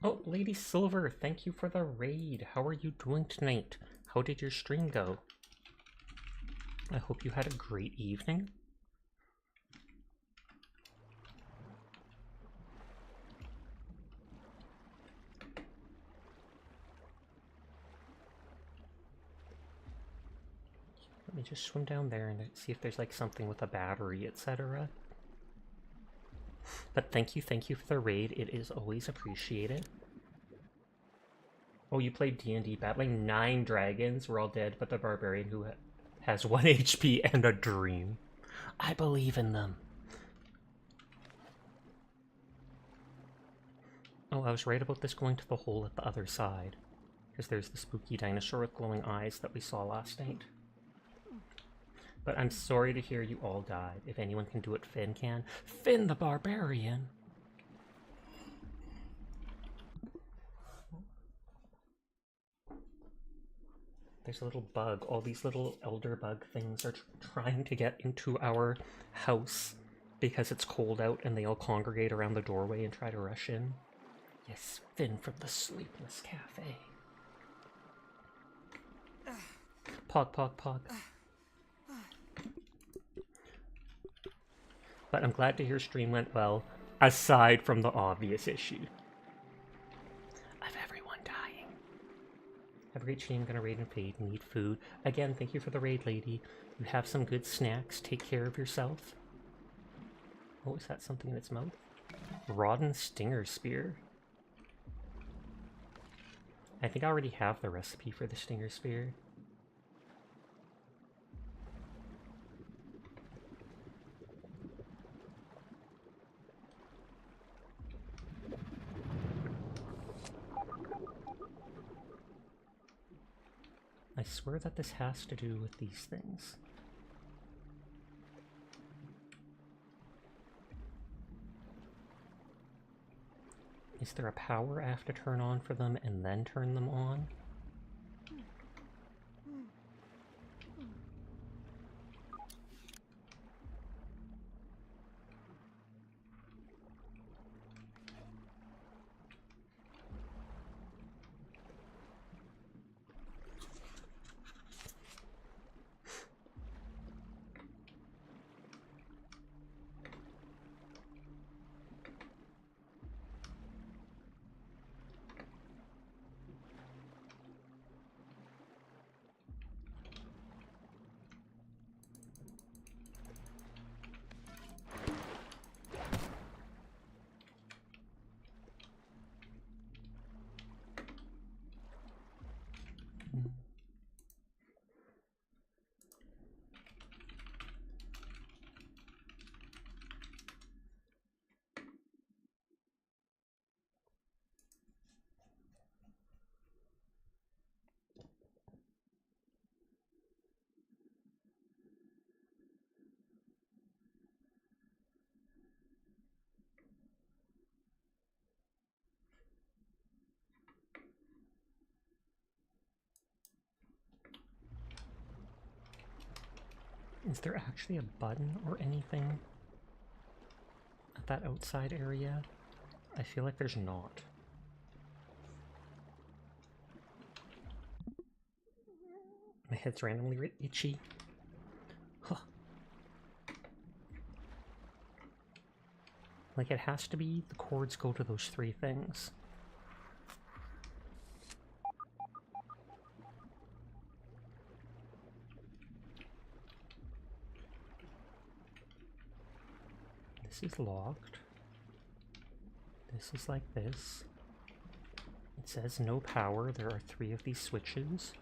Oh, Lady Silver, thank you for the raid. How are you doing tonight? How did your stream go? I hope you had a great evening. Let me just swim down there and see if there's like something with a battery, etc. But thank you for the raid. It is always appreciated. Oh, you played D&D battling 9 dragons. We're all dead, but the barbarian who has 1 HP and a dream. I believe in them. Oh, I was right about this going to the hole at the other side. Because there's the spooky dinosaur with glowing eyes that we saw last night. But I'm sorry to hear you all died. If anyone can do it, Finn can. Finn the Barbarian! There's a little bug. All these little elder bug things are trying to get into our house because it's cold out and they all congregate around the doorway and try to rush in. Yes, Finn from the Sleepless Cafe. Pog, pog, pog. But I'm glad to hear stream went well, aside from the obvious issue of everyone dying. Have a great stream, gonna raid and fade, need food. Again, thank you for the raid, lady. You have some good snacks, take care of yourself. Oh, is that something in its mouth? Rodden Stinger Spear. I think I already have the recipe for the Stinger Spear. I swear that this has to do with these things. Is there a power I have to turn on for them and then turn them on? Is there actually a button or anything at that outside area? I feel like there's not. My head's randomly itchy. Huh. Like, it has to be the cords go to those 3 things. This is locked. This is like this. It says no power. There are 3 of these switches.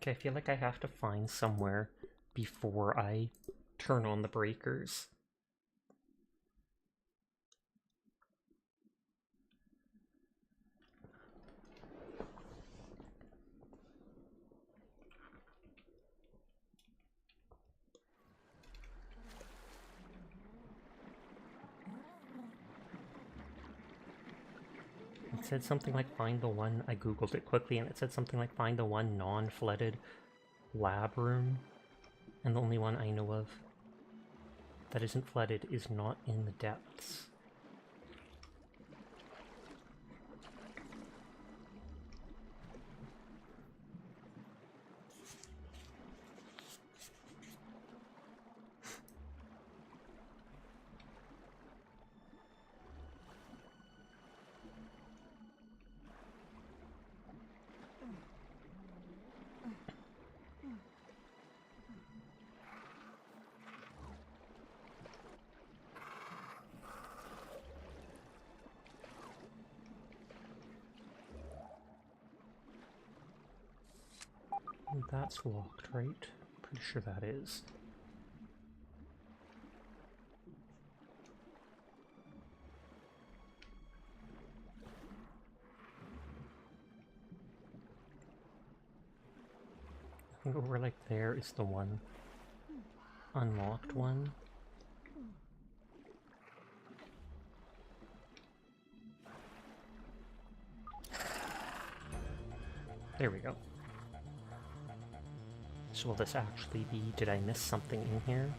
Okay, I feel like I have to find somewhere before I turn on the breakers. It said something like find the one, I googled it quickly, and it said something like find the one non-flooded lab room. And the only one I know of that isn't flooded is not in the depths. That's locked, right? Pretty sure that is. I think over like there is the one unlocked one. There we go. So will this actually be... Did I miss something in here?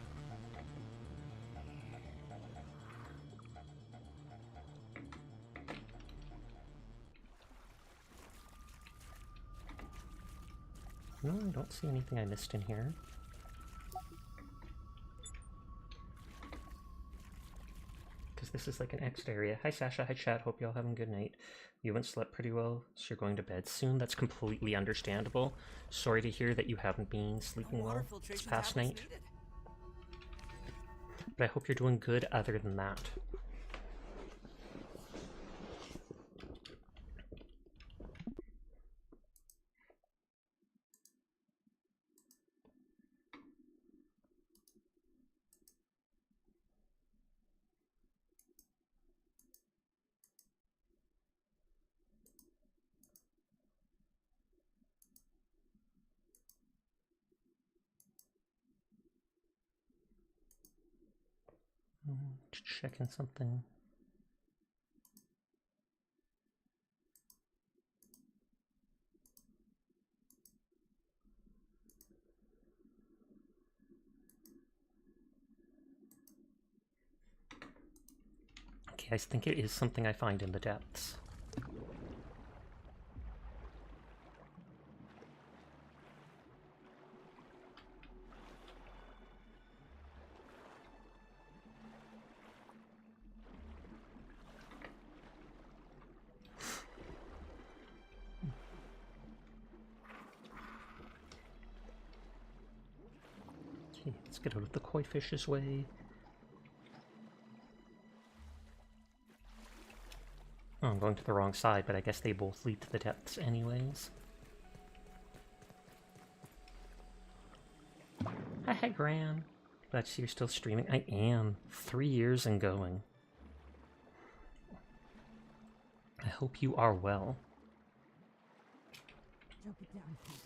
No, I don't see anything I missed in here. Because this is like an X area. Hi Sasha, hi chat, hope y'all having a good night. You haven't slept pretty well, so you're going to bed soon. That's completely understandable. Sorry to hear that you haven't been sleeping well this past night. But I hope you're doing good other than that. Just checking something. Okay, I think it is something I find in the depths. Let's get out of the koi fish's way. Oh, I'm going to the wrong side, but I guess they both lead to the depths anyways. Hi, Gran. Glad to see you're still streaming. I am. 3 years and going. I hope you are well. Choke it down, Pete.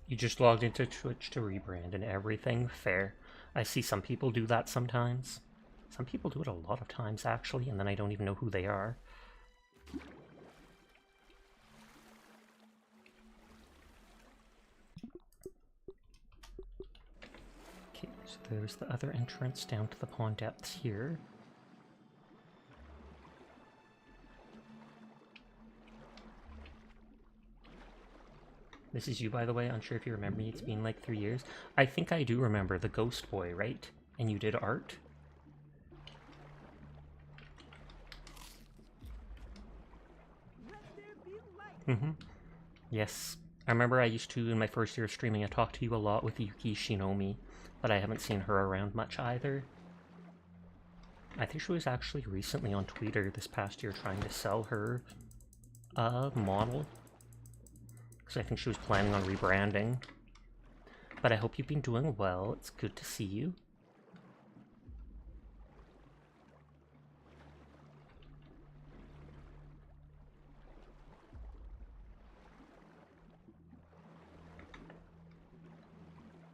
You just logged into Twitch to rebrand and everything? Fair. I see some people do that sometimes. Some people do it a lot of times, actually, and then I don't even know who they are. Okay, so there's the other entrance down to the pond depths here. This is you, by the way. Unsure if you remember me. It's been like 3 years. I think I do remember the Ghost Boy, right? And you did art? Mm-hmm. Yes. I remember I used to, in my first year of streaming, I talked to you a lot with Yuki Shinomi, but I haven't seen her around much either. I think she was actually recently on Twitter this past year trying to sell her model. Because I think she was planning on rebranding. But I hope you've been doing well. It's good to see you.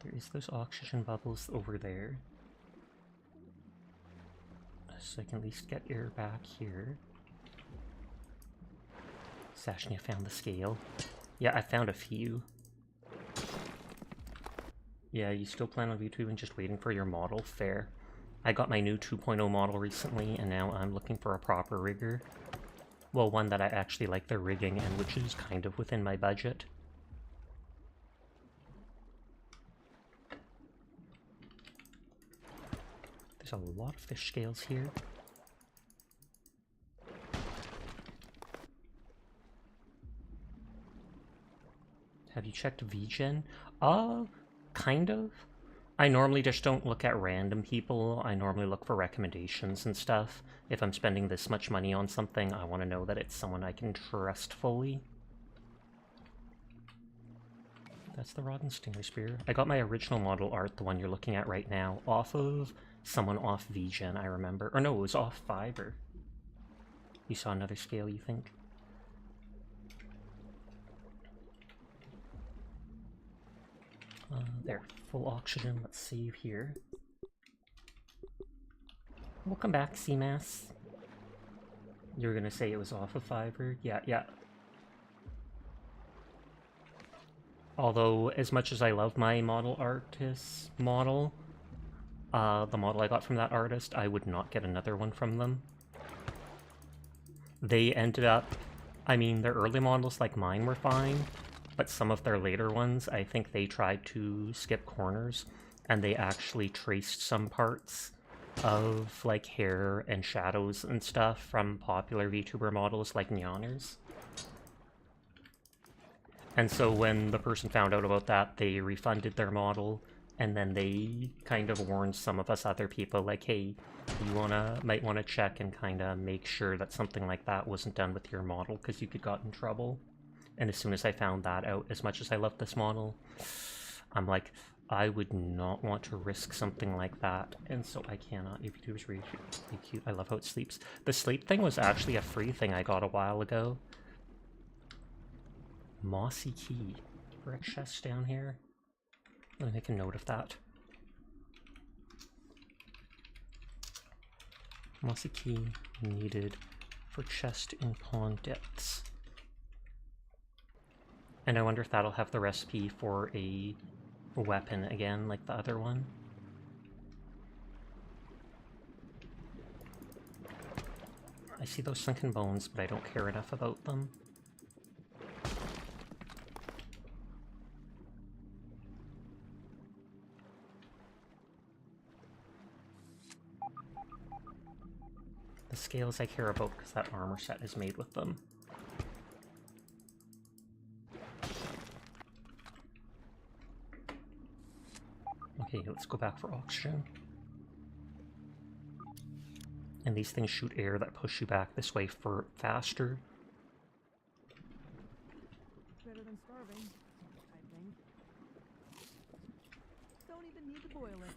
There is those oxygen bubbles over there. So I can at least get air back here. Sashnia found the scale. Yeah, I found a few. Yeah, you still plan on YouTube and just waiting for your model? Fair. I got my new 2.0 model recently, and now I'm looking for a proper rigger. Well, one that I actually like the rigging and which is kind of within my budget. There's a lot of fish scales here. Have you checked VGen? Kind of. I normally just don't look at random people. I normally look for recommendations and stuff. If I'm spending this much money on something, I want to know that it's someone I can trust fully. That's the Rod and Stinger Spear. I got my original model art, the one you're looking at right now, off of someone off VGen, I remember. Or no, it was off Fiverr. You saw another scale, you think? There, full oxygen. Let's save here. Welcome back, CMAS. You were gonna say it was off of Fiverr? Yeah. Although, as much as I love my model artist model, the model I got from that artist, I would not get another one from them. They ended up... I mean, their early models like mine were fine, but some of their later ones, I think they tried to skip corners, and they actually traced some parts of, like, hair and shadows and stuff from popular VTuber models like Nyaners. And so when the person found out about that, they refunded their model, and then they kind of warned some of us other people, like, hey, you might wanna check and kinda make sure that something like that wasn't done with your model, because you could get in trouble. And as soon as I found that out, as much as I love this model, I'm like, I would not want to risk something like that. And so I cannot. YouTube's really cute. I love how it sleeps. The sleep thing was actually a free thing I got a while ago. Mossy key. For a chest down here. Let me make a note of that. Mossy key needed for chest in pond depths. And I wonder if that'll have the recipe for a weapon again, like the other one. I see those sunken bones, but I don't care enough about them. The scales I care about because that armor set is made with them. Okay, let's go back for oxygen. And these things shoot air that push you back this way for faster. Better than starving, I think. Don't even need to boil it.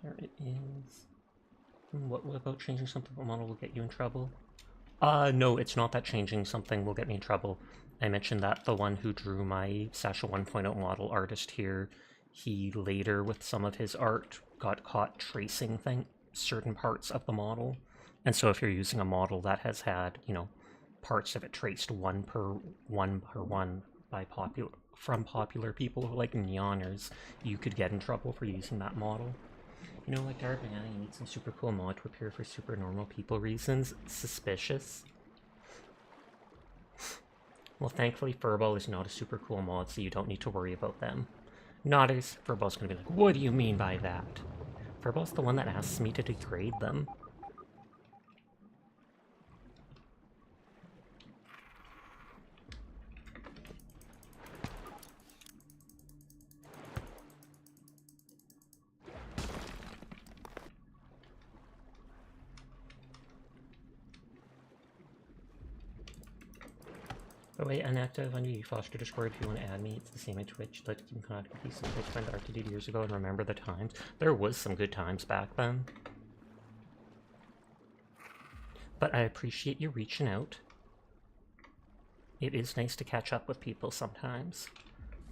There it is. What about changing something about model will get you in trouble? No, it's not that changing something will get me in trouble. I mentioned that the one who drew my Sasha 1.0 model artist here, he later, with some of his art, got caught tracing certain parts of the model. And so if you're using a model that has had, you know, parts of it traced one per one by from popular people like neoners, you could get in trouble for using that model. You know, like Dark Banana, you need some super cool mod to appear for super normal people reasons. Suspicious. Well, thankfully Furball is not a super cool mod, so you don't need to worry about them. Nodders, Furball's gonna be like, what do you mean by that? Furball's the one that asks me to degrade them. By the way, inactive on your Foster Discord if you want to add me. It's the same at Twitch. Like, you can connect with these Twitch friend art did years ago and remember the times. There was some good times back then. But I appreciate you reaching out. It is nice to catch up with people sometimes.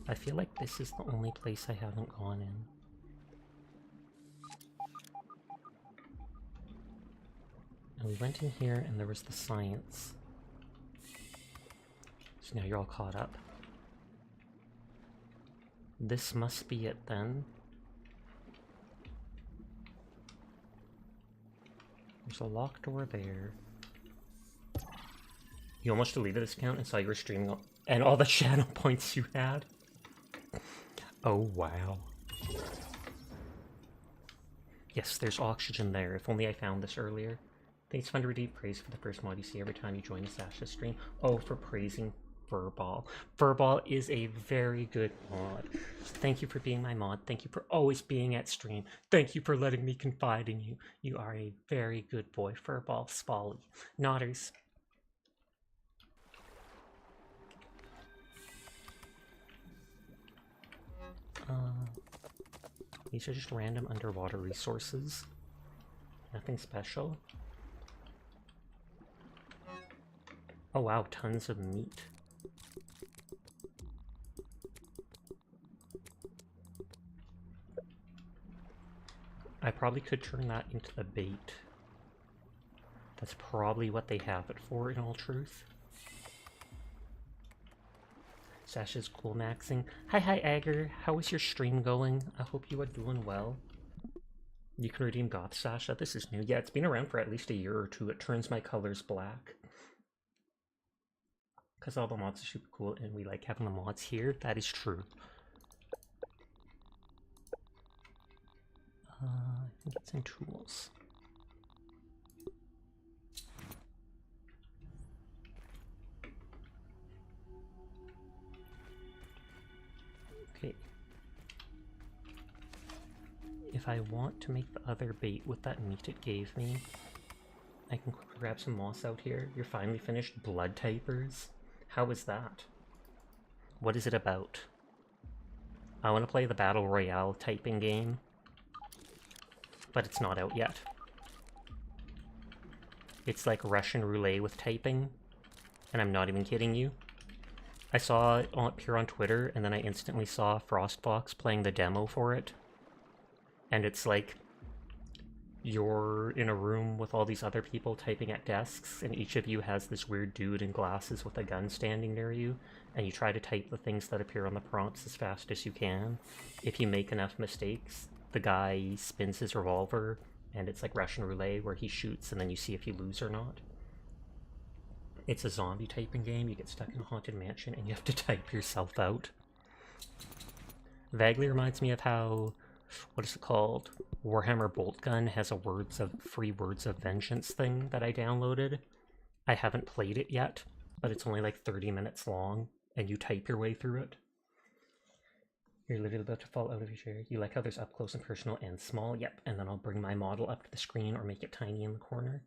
I feel like this is the only place I haven't gone in. And we went in here and there was the science. So now you're all caught up. This must be it then. There's a locked door there. You almost deleted this account and saw you were streaming and all the channel points you had. Oh wow. Yes, there's oxygen there. If only I found this earlier. I think it's fun to redeem praise for the first mod you see every time you join a Sasha stream. Oh, for praising Furball. Furball is a very good mod. Thank you for being my mod. Thank you for always being at stream. Thank you for letting me confide in you. You are a very good boy, Furball Spally. Nodders. These are just random underwater resources. Nothing special. Oh wow, tons of meat. I probably could turn that into the bait. That's probably what they have it for, in all truth. Sasha's cool maxing. Hi Agar, how is your stream going? I hope you are doing well. You can redeem Goth Sasha. This is new. Yeah, it's been around for at least a year or two. It turns my colors black. Because all the mods are super cool and we like having the mods here. That is true. I think it's in tools. Okay. If I want to make the other bait with that meat it gave me, I can quickly grab some moss out here. You're finally finished Blood Typers? How is that? What is it about? I want to play the Battle Royale typing game, but it's not out yet. It's like Russian roulette with typing, and I'm not even kidding you. I saw it appear on Twitter, and then I instantly saw Frostfox playing the demo for it. And it's like, you're in a room with all these other people typing at desks, and each of you has this weird dude in glasses with a gun standing near you, and you try to type the things that appear on the prompts as fast as you can. If you make enough mistakes, the guy spins his revolver, and it's like Russian roulette where he shoots and then you see if you lose or not. It's a zombie typing game. You get stuck in a haunted mansion and you have to type yourself out. Vaguely reminds me of how, what is it called? Warhammer Boltgun has a free Words of Vengeance thing that I downloaded. I haven't played it yet, but it's only like 30 minutes long, and you type your way through it. You're literally about to fall out of your chair. You like how there's up close and personal and small? Yep, and then I'll bring my model up to the screen or make it tiny in the corner.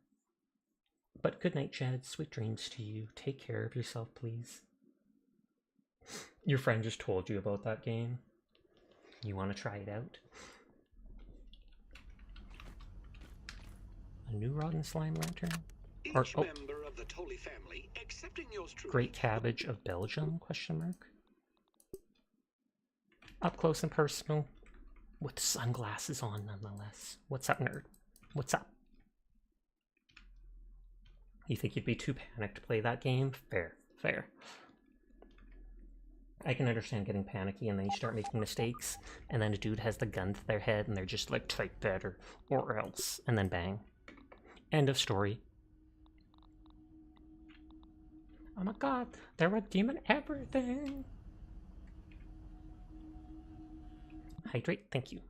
But good night, Chad. Sweet dreams to you. Take care of yourself, please. Your friend just told you about that game. You want to try it out? A new Rod and Slime Lantern? Or, Each member of the Tully family, excepting yours truly. Great Cabbage of Belgium? Question mark. Up close and personal, with sunglasses on nonetheless. What's up, nerd? What's up? You think you'd be too panicked to play that game? Fair, fair. I can understand getting panicky and then you start making mistakes, and then a dude has the gun to their head and they're just like, type better, or else, and then bang. End of story. Oh my god, they're redeeming everything! Hydrate, thank you.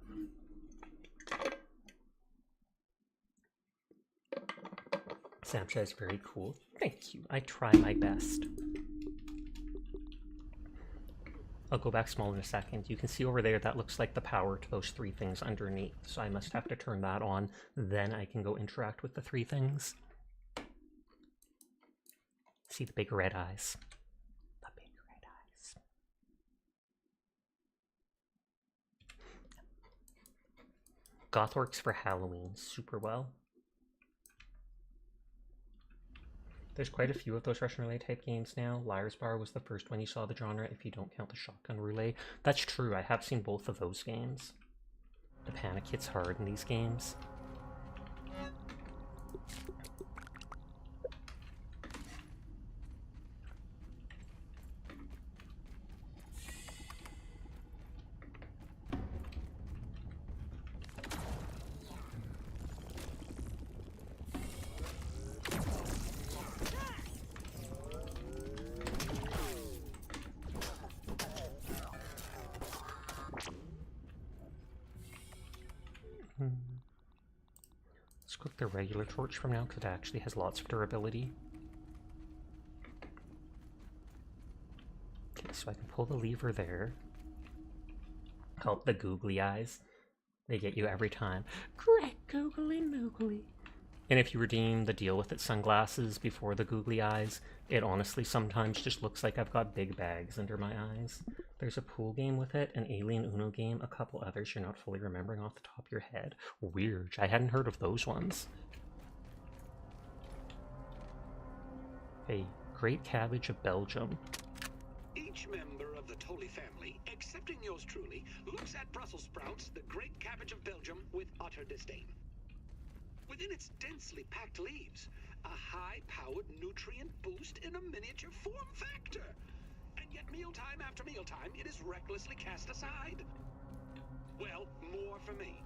Snapchat is very cool. Thank you. I try my best. I'll go back small in a second. You can see over there that looks like the power to those three things underneath. So I must have to turn that on. Then I can go interact with the three things. See the big red eyes. The big red eyes. Goth works for Halloween super well. There's quite a few of those Russian roulette type games now. Liar's Bar was the first one you saw the genre, if you don't count the Shotgun Roulette. That's true, I have seen both of those games. The panic hits hard in these games. Let's cook the regular torch from now because it actually has lots of durability. Okay, so I can pull the lever there. Help the googly eyes. They get you every time. Great googly moogly. And if you redeem the deal with it sunglasses before the googly eyes, it honestly sometimes just looks like I've got big bags under my eyes. There's a pool game with it, an Alien Uno game, a couple others you're not fully remembering off the top of your head. Weird. I hadn't heard of those ones. Hey, Great Cabbage of Belgium. Each member of the Tully family, excepting yours truly, looks at Brussels sprouts, the Great Cabbage of Belgium, with utter disdain. Within its densely packed leaves, a high-powered nutrient boost in a miniature form factor. And yet mealtime after mealtime, it is recklessly cast aside. Well, more for me.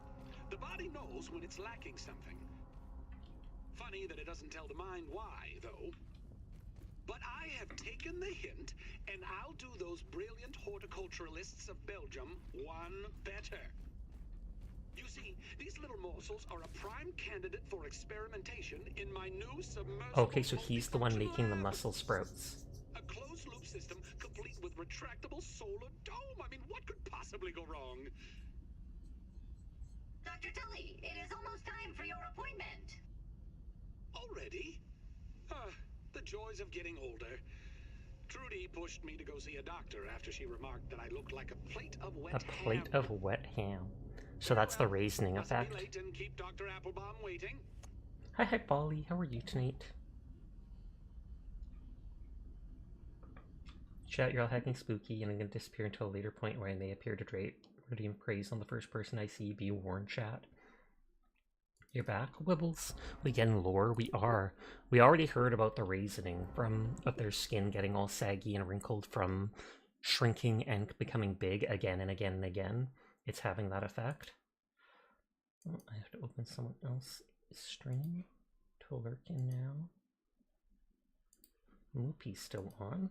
The body knows when it's lacking something. Funny that it doesn't tell the mind why, though. But I have taken the hint, and I'll do those brilliant horticulturalists of Belgium one better. You see, these little morsels are a prime candidate for experimentation in my new submersible. Okay, so he's the one making the mussel sprouts. A closed-loop system complete with retractable solar dome. I mean, what could possibly go wrong? Dr. Tully, it is almost time for your appointment. Already? The joys of getting older. Trudy pushed me to go see a doctor after she remarked that I looked like a plate of wet ham. A plate of wet ham. So that's the raisioning effect. Mustn't be late and keep Dr. Applebaum waiting. Hi, Polly. How are you tonight? Chat, you're all hacking spooky, and I'm going to disappear until a later point where I may appear to redeem praise on the first person I see. Be warned, chat. You're back, Wibbles. We getting lore? We are. We already heard about the raisioning of their skin getting all saggy and wrinkled from shrinking and becoming big again and again and again. It's having that effect. Oh, I have to open someone else's stream to alert in now. Moopy's still on.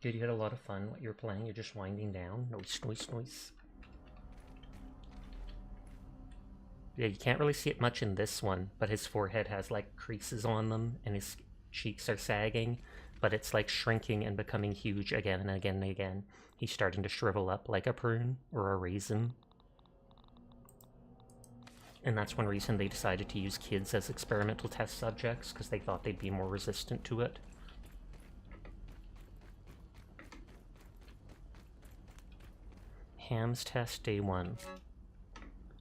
Did you had a lot of fun what you're playing? You're just winding down? Noise, noise, noise. Yeah, you can't really see it much in this one, but his forehead has like creases on them and his cheeks are sagging, but it's like shrinking and becoming huge again and again and again. He's starting to shrivel up like a prune or a raisin. And that's one reason they decided to use kids as experimental test subjects, because they thought they'd be more resistant to it. Ham's test day 1.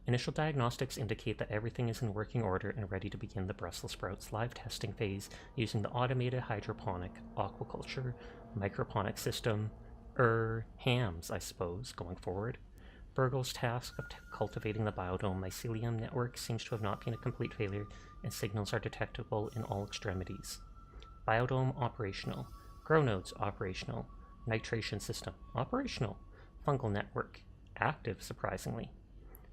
Initial diagnostics indicate that everything is in working order and ready to begin the Brussels sprouts live testing phase using the automated hydroponic aquaculture microponic system, Hams, I suppose, going forward. Burgle's task of cultivating the biodome mycelium network seems to have not been a complete failure, and signals are detectable in all extremities. Biodome operational. Grow nodes operational. Nitration system operational. Fungal network active, surprisingly.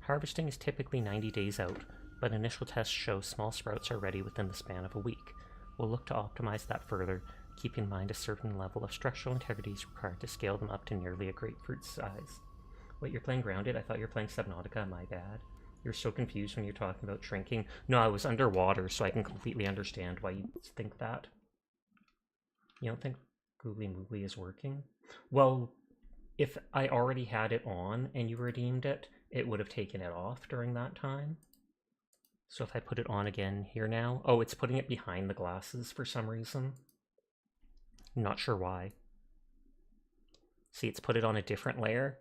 Harvesting is typically 90 days out, but initial tests show small sprouts are ready within the span of a week. We'll look to optimize that further, keep in mind a certain level of structural integrity is required to scale them up to nearly a grapefruit size. Wait, you're playing Grounded? I thought you were playing Subnautica, my bad. You're so confused when you're talking about shrinking. No, I was underwater, so I can completely understand why you think that. You don't think Googly Moogly is working? Well, if I already had it on and you redeemed it, it would have taken it off during that time. So if I put it on again here now... Oh, it's putting it behind the glasses for some reason. Not sure why. See, it's put it on a different layer.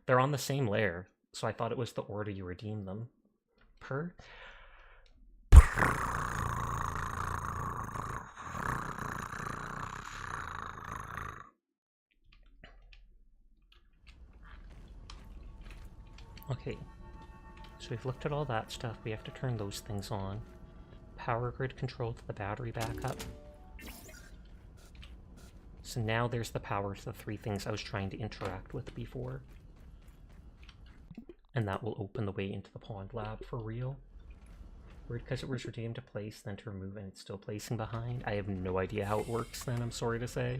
They're on the same layer, so I thought it was the order you redeemed them. Okay, so we've looked at all that stuff. We have to turn those things on. Power grid control to the battery backup. So now there's the power to the 3 things I was trying to interact with before. And that will open the way into the pond lab for real. Weird, because it was redeemed to place, then to remove, and it's still placing behind. I have no idea how it works then, I'm sorry to say.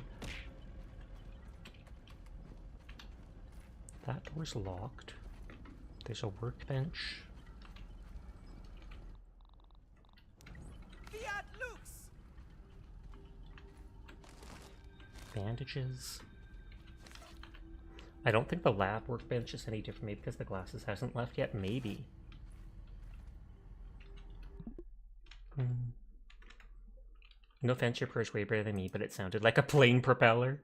That door's locked. There's a workbench. Bandages. I don't think the lab workbench is any different, maybe because the glasses hasn't left yet, maybe. No offense, your purse way better than me, but it sounded like a plane propeller.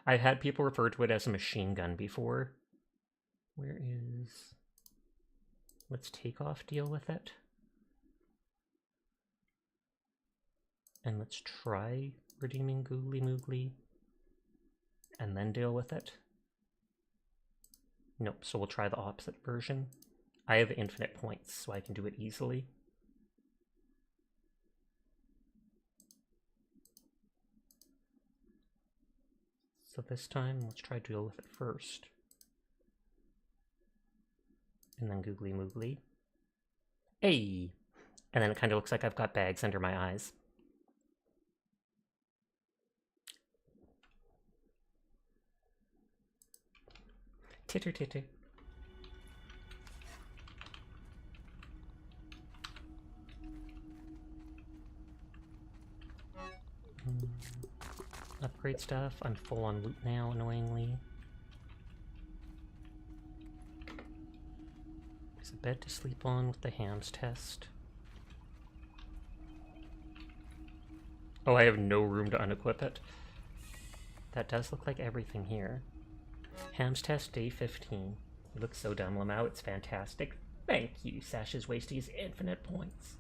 I've had people refer to it as a machine gun before. Where is... Let's take off, deal with it. And let's try redeeming Googly Moogly. And then deal with it. Nope, so we'll try the opposite version. I have infinite points, so I can do it easily. So this time, let's try to deal with it first. And then Googly Moogly. Hey! And then it kind of looks like I've got bags under my eyes. Titter titter. Upgrade stuff. I'm full on loot now, annoyingly. There's a bed to sleep on with the Ham's test. Oh, I have no room to unequip it. That does look like everything here. Ham's test, day 15. You look so dumb, Lamau. It's fantastic. Thank you. Sasha's wasting his infinite points.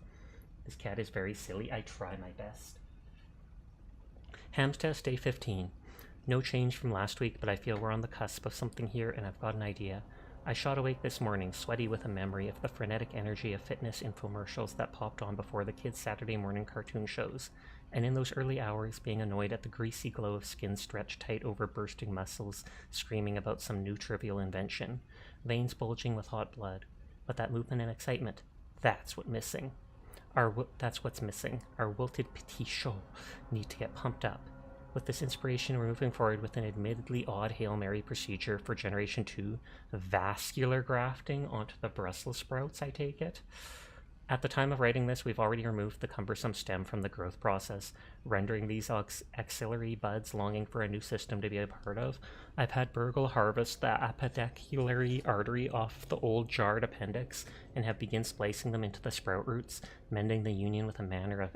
This cat is very silly. I try my best. Ham's test, day 15. No change from last week, but I feel we're on the cusp of something here, and I've got an idea. I shot awake this morning, sweaty with a memory of the frenetic energy of fitness infomercials that popped on before the kids' Saturday morning cartoon shows, and in those early hours being annoyed at the greasy glow of skin stretched tight over bursting muscles, screaming about some new trivial invention, veins bulging with hot blood. But that movement and excitement, that's what's missing. Our wilted petits chauds need to get pumped up. With this inspiration, we're moving forward with an admittedly odd Hail Mary procedure for Generation 2 vascular grafting onto the Brussels sprouts, I take it. At the time of writing this, we've already removed the cumbersome stem from the growth process, rendering these axillary buds longing for a new system to be a part of. I've had Burgle harvest the appendiculary artery off the old jarred appendix and have begun splicing them into the sprout roots, mending the union with a manner of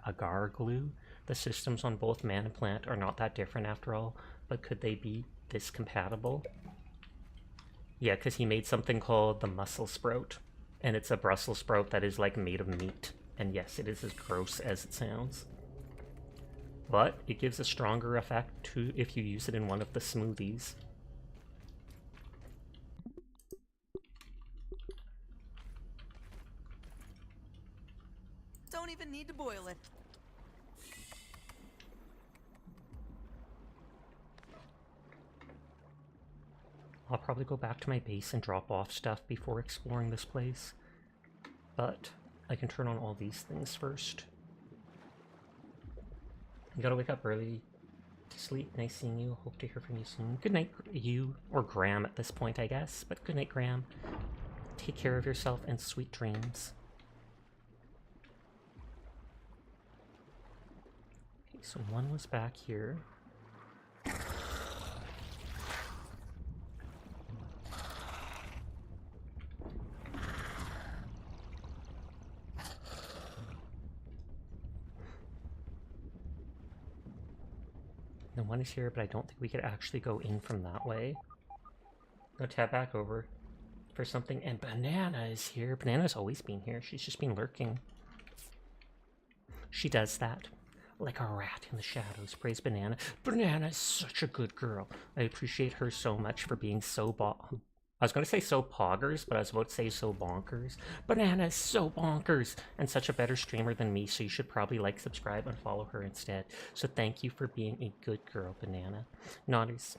agar glue. The systems on both man and plant are not that different after all, but could they be this compatible? Yeah, because he made something called the muscle sprout. And it's a Brussels sprout that is like made of meat. And yes, it is as gross as it sounds. But it gives a stronger effect too if you use it in one of the smoothies. Don't even need to boil it. I'll probably go back to my base and drop off stuff before exploring this place. But I can turn on all these things first. You gotta wake up early to sleep. Nice seeing you. Hope to hear from you soon. Good night, you. Or Graham at this point, I guess. But good night, Graham. Take care of yourself and sweet dreams. Okay, so one was back here. And one is here, but I don't think we could actually go in from that way. Go tab back over for something. And Banana is here. Banana's always been here. She's just been lurking. She does that. Like a rat in the shadows. Praise Banana. Banana's such a good girl. I appreciate her so much for being so I was going to say so poggers, but I was about to say so bonkers. Banana is so bonkers and such a better streamer than me, so you should probably like, subscribe, and follow her instead. So thank you for being a good girl, Banana. Nodders.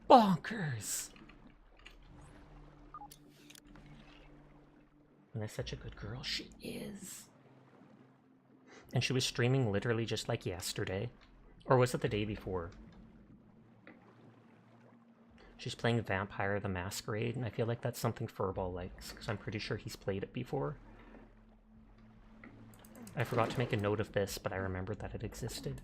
Bonkers! Banana's such a good girl. She is. And she was streaming literally just like yesterday. Or was it the day before? She's playing Vampire the Masquerade, and I feel like that's something Furball likes, because I'm pretty sure he's played it before. I forgot to make a note of this, but I remembered that it existed.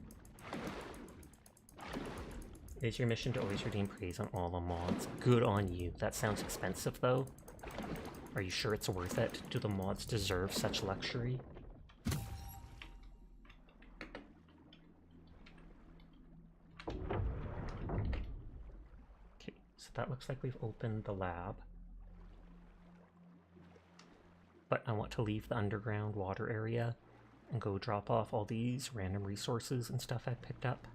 It is your mission to always redeem praise on all the mods. Good on you. That sounds expensive, though. Are you sure it's worth it? Do the mods deserve such luxury? That looks like we've opened the lab. But I want to leave the underground water area and go drop off all these random resources and stuff I've picked up.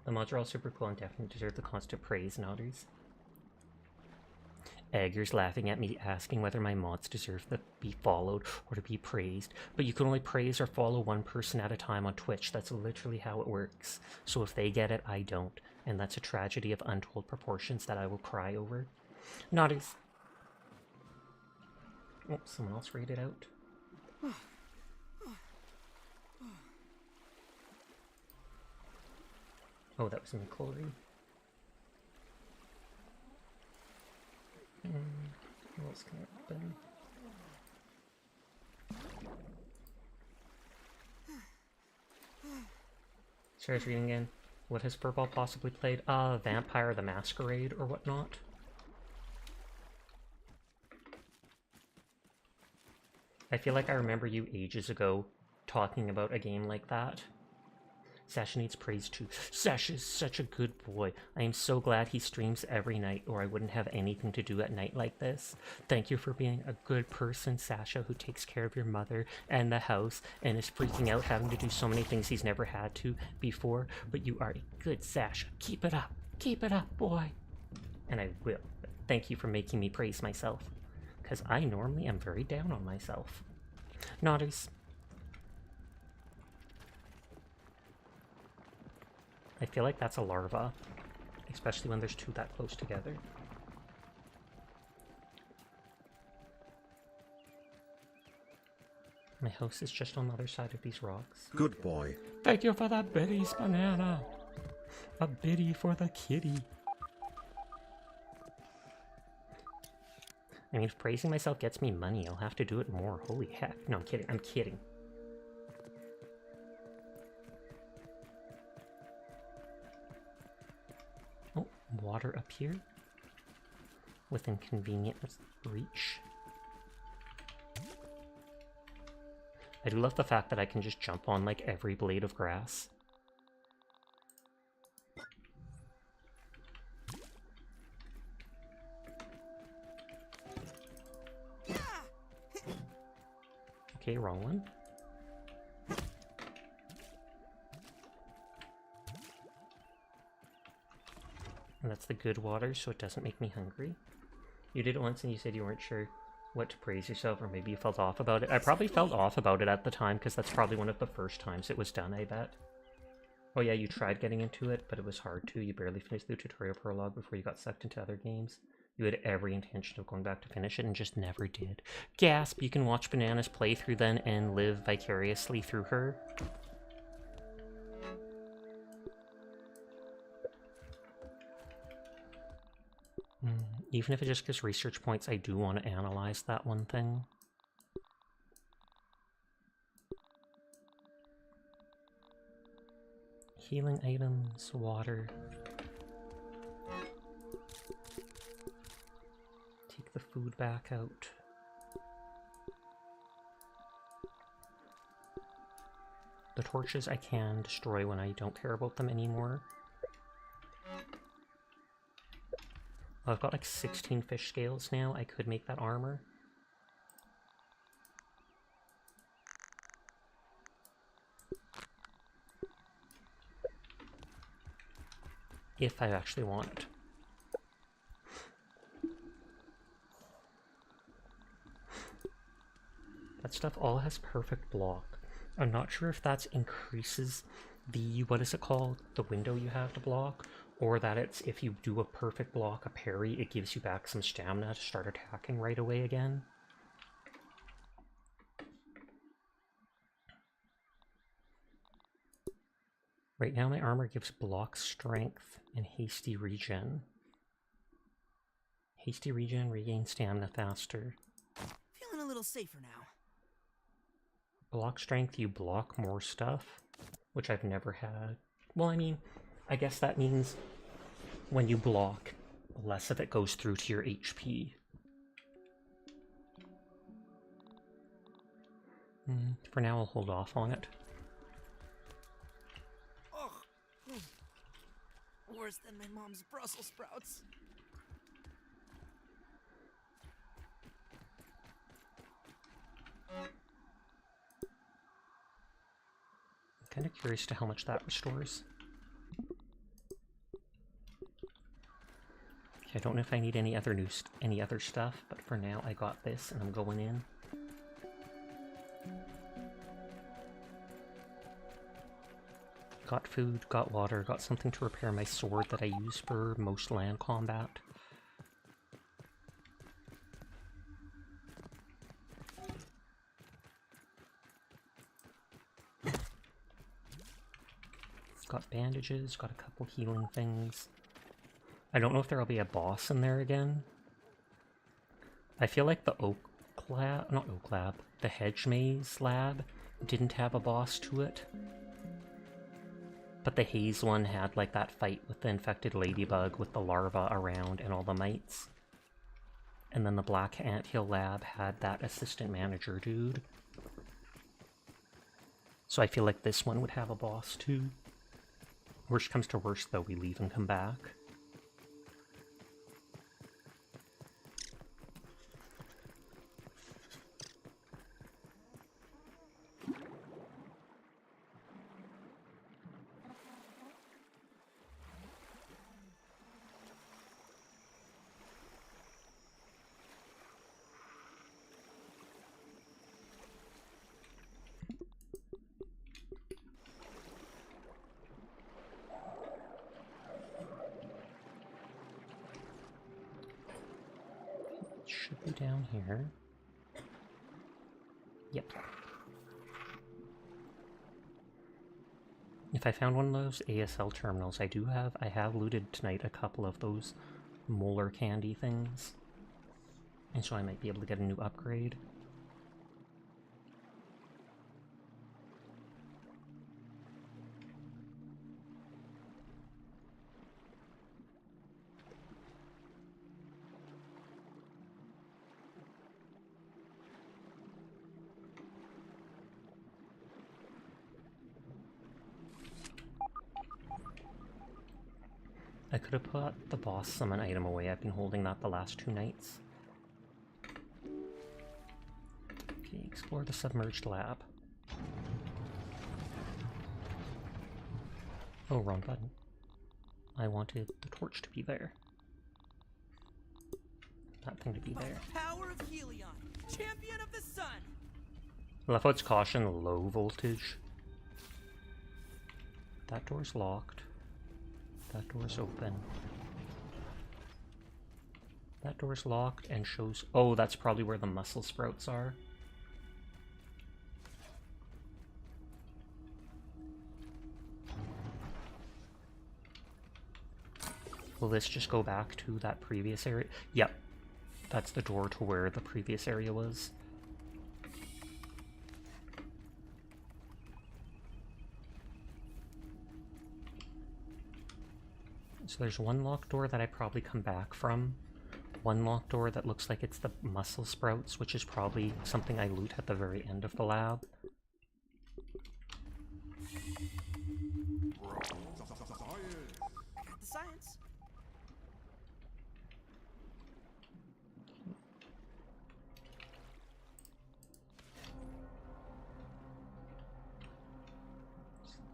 The mods are all super cool and definitely deserve the constant praise and others. Egger's laughing at me, asking whether my mods deserve to be followed or to be praised. But you can only praise or follow one person at a time on Twitch. That's literally how it works. So if they get it, I don't. And that's a tragedy of untold proportions that I will cry over. Naughties. Oh, someone else read it out. Oh, that was me, Chloe. What else can I open? Sorry, I was reading again. What has Furball possibly played? Vampire the Masquerade or whatnot. I feel like I remember you ages ago talking about a game like that. Sasha needs praise too. Sasha's such a good boy. I am so glad he streams every night, or I wouldn't have anything to do at night like this. Thank you for being a good person, Sasha, who takes care of your mother and the house, and is freaking out having to do so many things he's never had to before. But you are a good Sasha. Keep it up. Keep it up, boy. And I will. Thank you for making me praise myself, because I normally am very down on myself. Nodders. I feel like that's a larva. especially when there's two that close together. My house is just on the other side of these rocks. Good boy. Thank you for the biddies, banana. A biddy for the kitty. I mean, if praising myself gets me money, I'll have to do it more. Holy heck. No, I'm kidding. I'm kidding. Oh, water up here. Within convenient reach. I do love the fact that I can just jump on, like, every blade of grass. Okay, wrong one. And that's the good water, so it doesn't make me hungry. You did it once and you said you weren't sure what to praise yourself, or maybe you felt off about it. I probably felt off about it at the time, because that's probably one of the first times it was done, I bet. Oh yeah, you tried getting into it, but it was hard to. You barely finished the tutorial prologue before you got sucked into other games. You had every intention of going back to finish it and just never did. Gasp! You can watch Banana's playthrough then and live vicariously through her. Even if it just gives research points, I do want to analyze that one thing. Healing items, water. Take the food back out. The torches I can destroy when I don't care about them anymore. I've got like 16 fish scales now. I could make that armor. If I actually want it. That stuff all has perfect block. I'm not sure if that increases the, what is it called? The window you have to block, or that it's, if you do a perfect block, a parry, it gives you back some stamina to start attacking right away again. Right now my armor gives block strength and hasty regen. Hasty regen, regain stamina faster. Feeling a little safer now. Block strength, you block more stuff, which I've never had. Well, I mean, I guess that means when you block, less of it goes through to your HP. For now, I'll hold off on it. Ugh. Worse than my mom's Brussels sprouts. I'm kind of curious to how much that restores. I don't know if I need any other stuff, but for now I got this and I'm going in. Got food, got water, got something to repair my sword that I use for most land combat. Got bandages, got a couple healing things. I don't know if there'll be a boss in there again. I feel like the the hedge maze lab didn't have a boss to it. But the haze one had like that fight with the infected ladybug with the larva around and all the mites. And then the black anthill lab had that assistant manager dude. So I feel like this one would have a boss too. Worst comes to worst though, we leave and come back. should be down here. Yep. If I found one of those ASL terminals, I have looted tonight a couple of those molar candy things. And so I might be able to get a new upgrade. I could have put the boss summon item away. I've been holding that the last 2 nights. Okay, explore the submerged lab. Oh, wrong button. I wanted the torch to be there. That thing to be there. Power of Helion, champion of the sun. I love how it's caution low voltage. That door's locked. That door's open. That door's locked and shows... Oh, that's probably where the muscle sprouts are. Will this just go back to that previous area? Yep. That's the door to where the previous area was. So there's one locked door that I probably come back from. One locked door that looks like it's the muscle sprouts, which is probably something I loot at the very end of the lab. Got the science.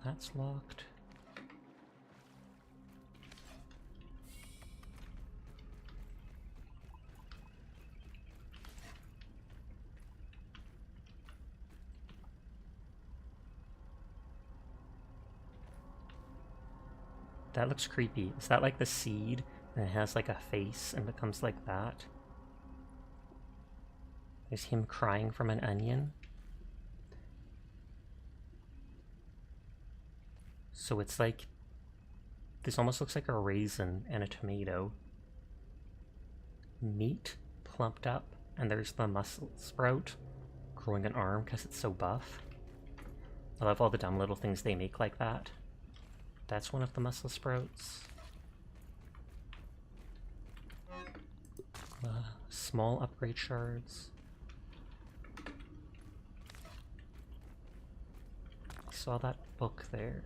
That's locked. That looks creepy. Is that like the seed? And it has like a face and becomes like that? Is him crying from an onion? So it's like... This almost looks like a raisin and a tomato. Meat plumped up, and there's the muscle sprout growing an arm because it's so buff. I love all the dumb little things they make like that. That's one of the muscle sprouts. Small upgrade shards. Saw that book there.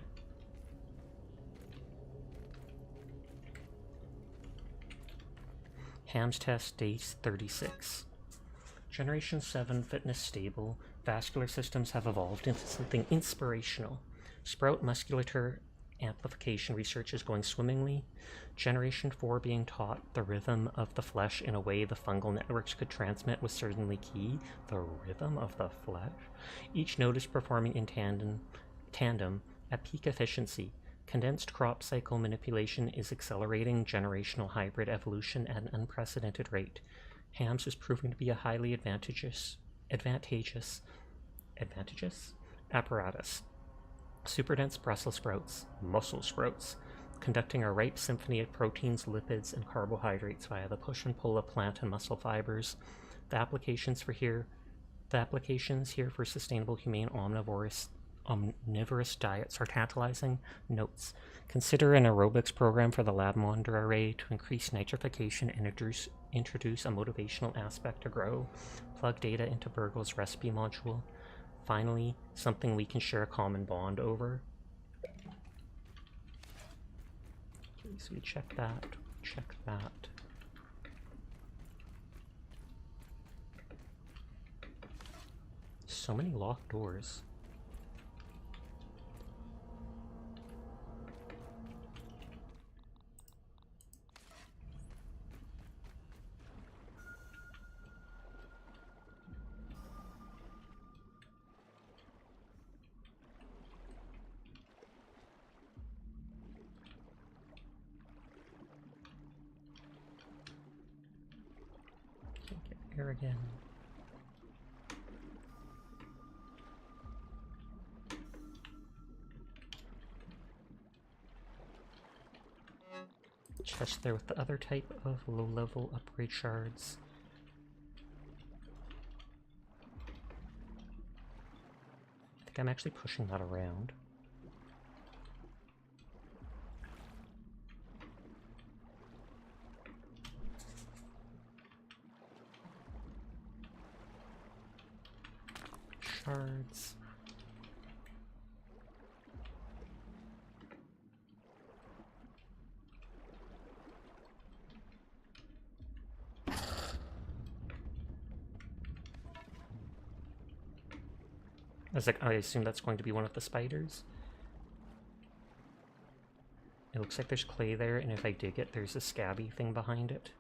Ham's test, day 36. Generation 7 fitness stable. Vascular systems have evolved into something inspirational. Sprout musculature amplification research is going swimmingly. Generation 4 being taught the rhythm of the flesh in a way the fungal networks could transmit was certainly key. The rhythm of the flesh? Each node is performing in tandem at peak efficiency. Condensed crop cycle manipulation is accelerating generational hybrid evolution at an unprecedented rate. Hams is proving to be a highly advantageous apparatus. Superdense Brussels sprouts, muscle sprouts, conducting a ripe symphony of proteins, lipids, and carbohydrates via the push and pull of plant and muscle fibers. The applications here for sustainable humane omnivorous diets are tantalizing. Notes. Consider an aerobics program for the lab monitor array to increase nitrification and introduce a motivational aspect to grow. Plug data into Burgle's recipe module. Finally, something we can share a common bond over. Okay, so we check that, check that. So many locked doors. Can't get Here again. Chest there with the other type of low-level upgrade shards. I think I'm actually pushing that around. Shards. I assume that's going to be one of the spiders. It looks like there's clay there, and if I dig it, there's a scabby thing behind it.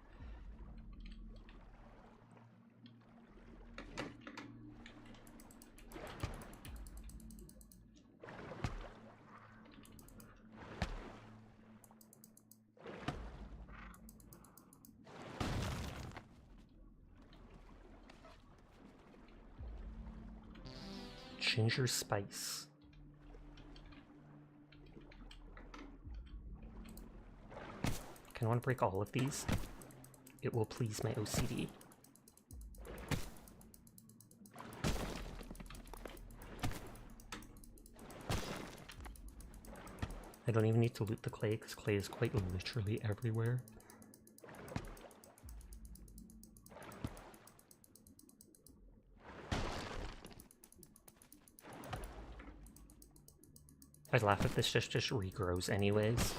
Ginger spice. Kind of want to break all of these. It will please my OCD. I don't even need to loot the clay because clay is quite literally everywhere. I'd laugh if this just regrows anyways.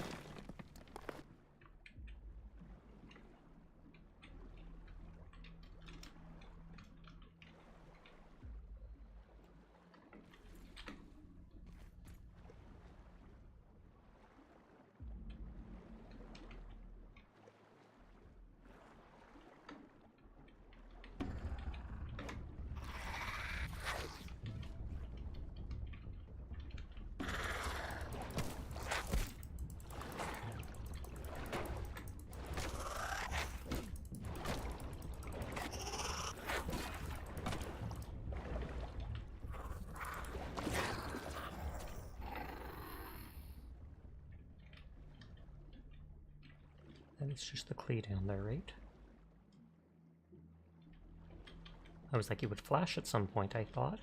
And it's just the clay down there, right? I was like, it would flash at some point, I thought.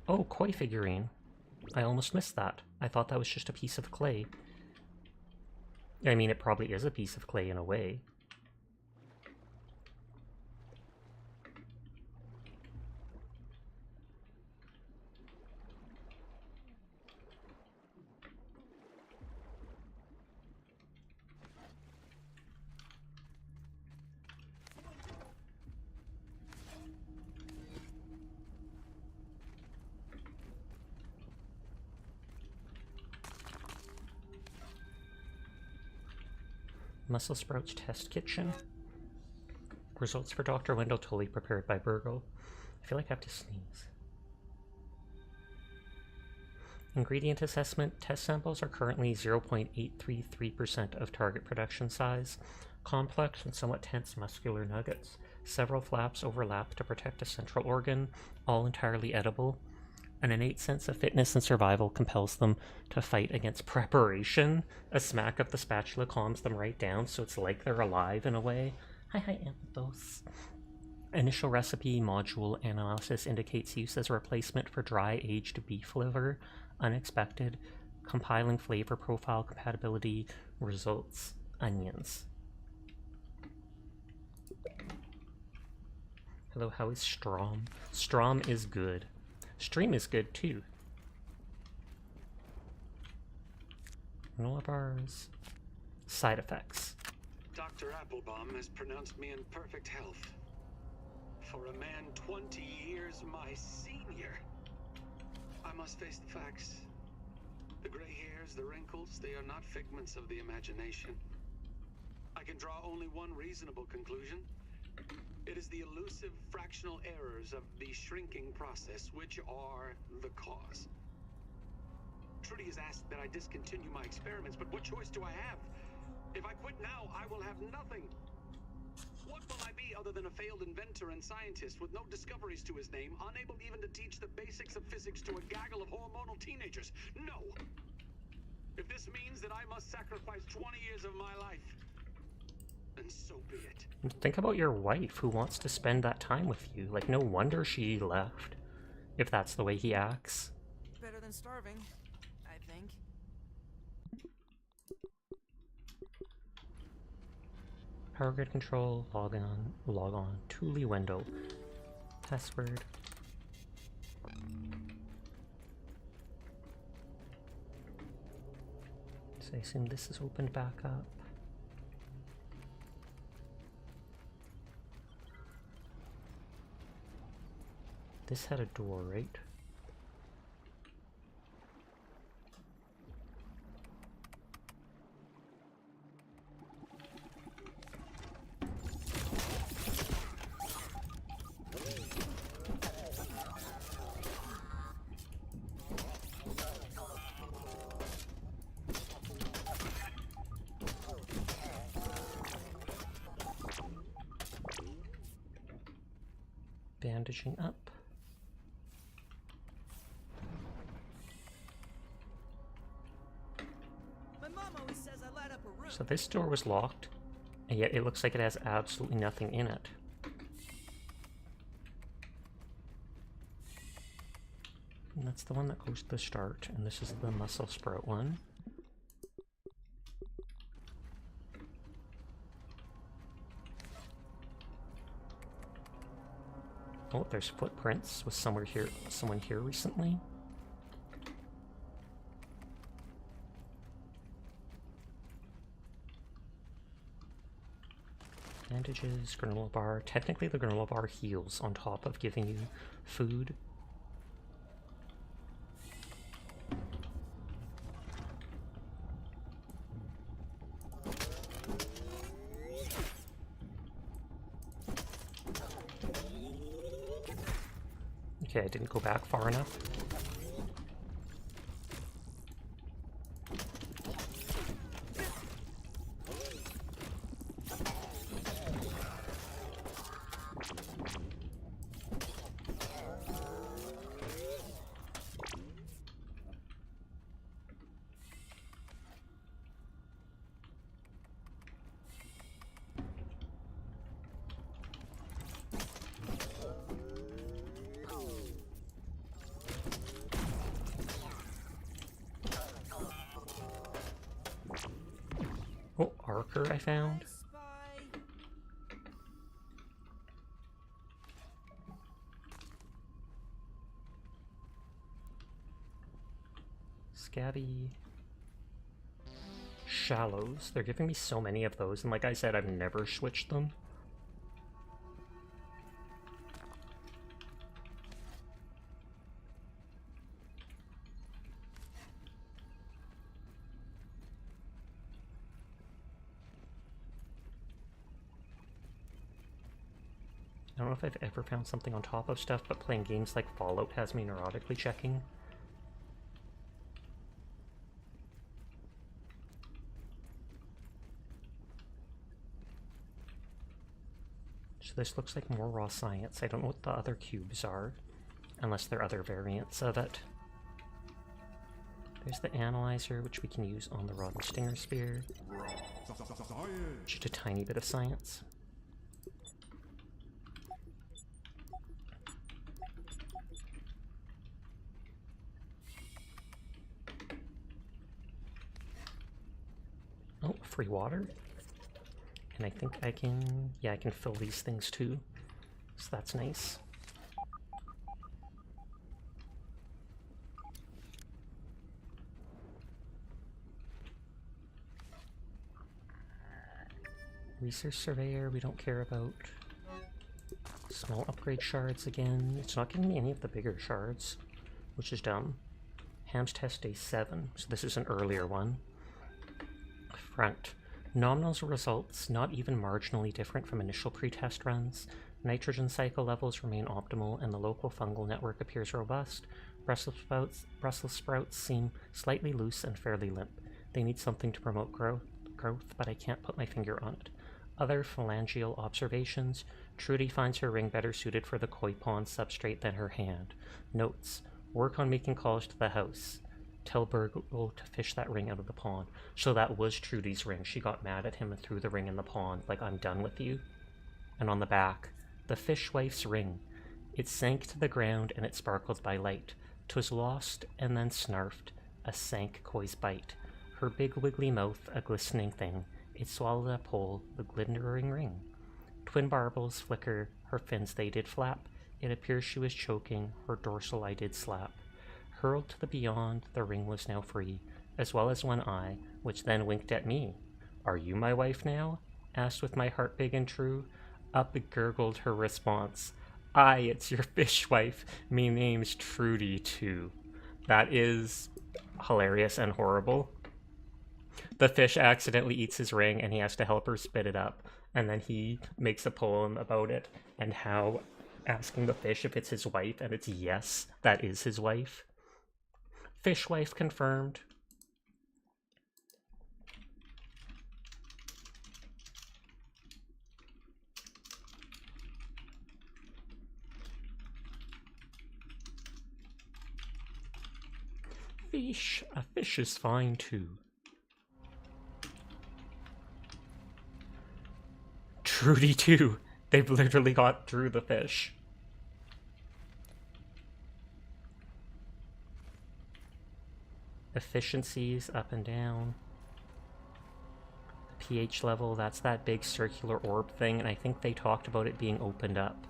Oh, koi figurine. I almost missed that. I thought that was just a piece of clay. I mean, it probably is a piece of clay in a way. Muscle Sprouts Test Kitchen. Results for Dr. Wendell Tully prepared by Burgle. I feel like I have to sneeze. Ingredient assessment. Test samples are currently 0.833% of target production size. Complex and somewhat tense muscular nuggets. Several flaps overlap to protect a central organ, all entirely edible. An innate sense of fitness and survival compels them to fight against preparation. A smack of the spatula calms them right down, so it's like they're alive in a way. Hi, Anthos. Initial recipe module analysis indicates use as a replacement for dry aged beef liver. Unexpected. Compiling flavor profile compatibility results. Onions. Hello, how is Strom? Strom is good. Stream is good too. Granola bars. Side effects. Dr. Applebaum has pronounced me in perfect health. For a man 20 years my senior. I must face the facts. The gray hairs, the wrinkles, they are not figments of the imagination. I can draw only one reasonable conclusion. It is the elusive fractional errors of the shrinking process which are the cause. Trudy has asked that I discontinue my experiments, but what choice do I have? If I quit now, I will have nothing. What will I be other than a failed inventor and scientist with no discoveries to his name, unable even to teach the basics of physics to a gaggle of hormonal teenagers? No! If this means that I must sacrifice 20 years of my life, then so be it. Think about your wife who wants to spend that time with you. Like, no wonder she left, if that's the way he acts. Better than starving, I think. Power grid control, log on, Thule window. Password. So I assume this is opened back up. This had a door, right? Bandaging up. My mom always says I light up a room. So this door was locked, and yet it looks like it has absolutely nothing in it. And that's the one that goes to the start, and this is the muscle sprout one. Oh, there's footprints. Was someone here recently? Bandages, granola bar. Technically the granola bar heals on top of giving you food. Okay, I didn't go back far enough. Oh, Archer I found. Spy. Scabby. Shallows. They're giving me so many of those, and like I said, I've never switched them. I don't know if I've ever found something on top of stuff, but playing games like Fallout has me neurotically checking. So this looks like more raw science. I don't know what the other cubes are, unless they're other variants of it. There's the analyzer, which we can use on the Rod and Stinger Spear. Just a tiny bit of science. Oh, free water. And I think I can, yeah, I can fill these things too. So that's nice. Research Surveyor, we don't care about. Small upgrade shards again. It's not giving me any of the bigger shards, which is dumb. Ham's test day 7, so this is an earlier one. Front. Nominal results not even marginally different from initial pre-test runs. Nitrogen cycle levels remain optimal and the local fungal network appears robust. Brussels sprouts seem slightly loose and fairly limp. They need something to promote growth, but I can't put my finger on it. Other phalangeal observations. Trudy finds her ring better suited for the koi pond substrate than her hand. Notes. Work on making calls to the house. Tell Burgle to fish that ring out of the pond. So that was Trudy's ring. She got mad at him and threw the ring in the pond, like, I'm done with you. And on the back, the fishwife's ring. It sank to the ground and it sparkled by light. 'Twas lost and then snarfed, a sank koi's bite. Her big wiggly mouth, a glistening thing. It swallowed up whole the glittering ring. Twin barbels flicker, her fins they did flap. It appears she was choking, her dorsal eye did slap. Hurled to the beyond, the ring was now free, as well as one eye, which then winked at me. Are you my wife now? Asked with my heart big and true. Up gurgled her response. Aye, it's your fishwife. Me name's Trudy too. That is hilarious and horrible. The fish accidentally eats his ring and he has to help her spit it up. And then he makes a poem about it and how asking the fish if it's his wife, and it's yes, that is his wife. Fishwife confirmed. Fish. A fish is fine too. Trudy too. They've literally got through the fish. Efficiencies up and down. The pH level, that's that big circular orb thing, and I think they talked about it being opened up.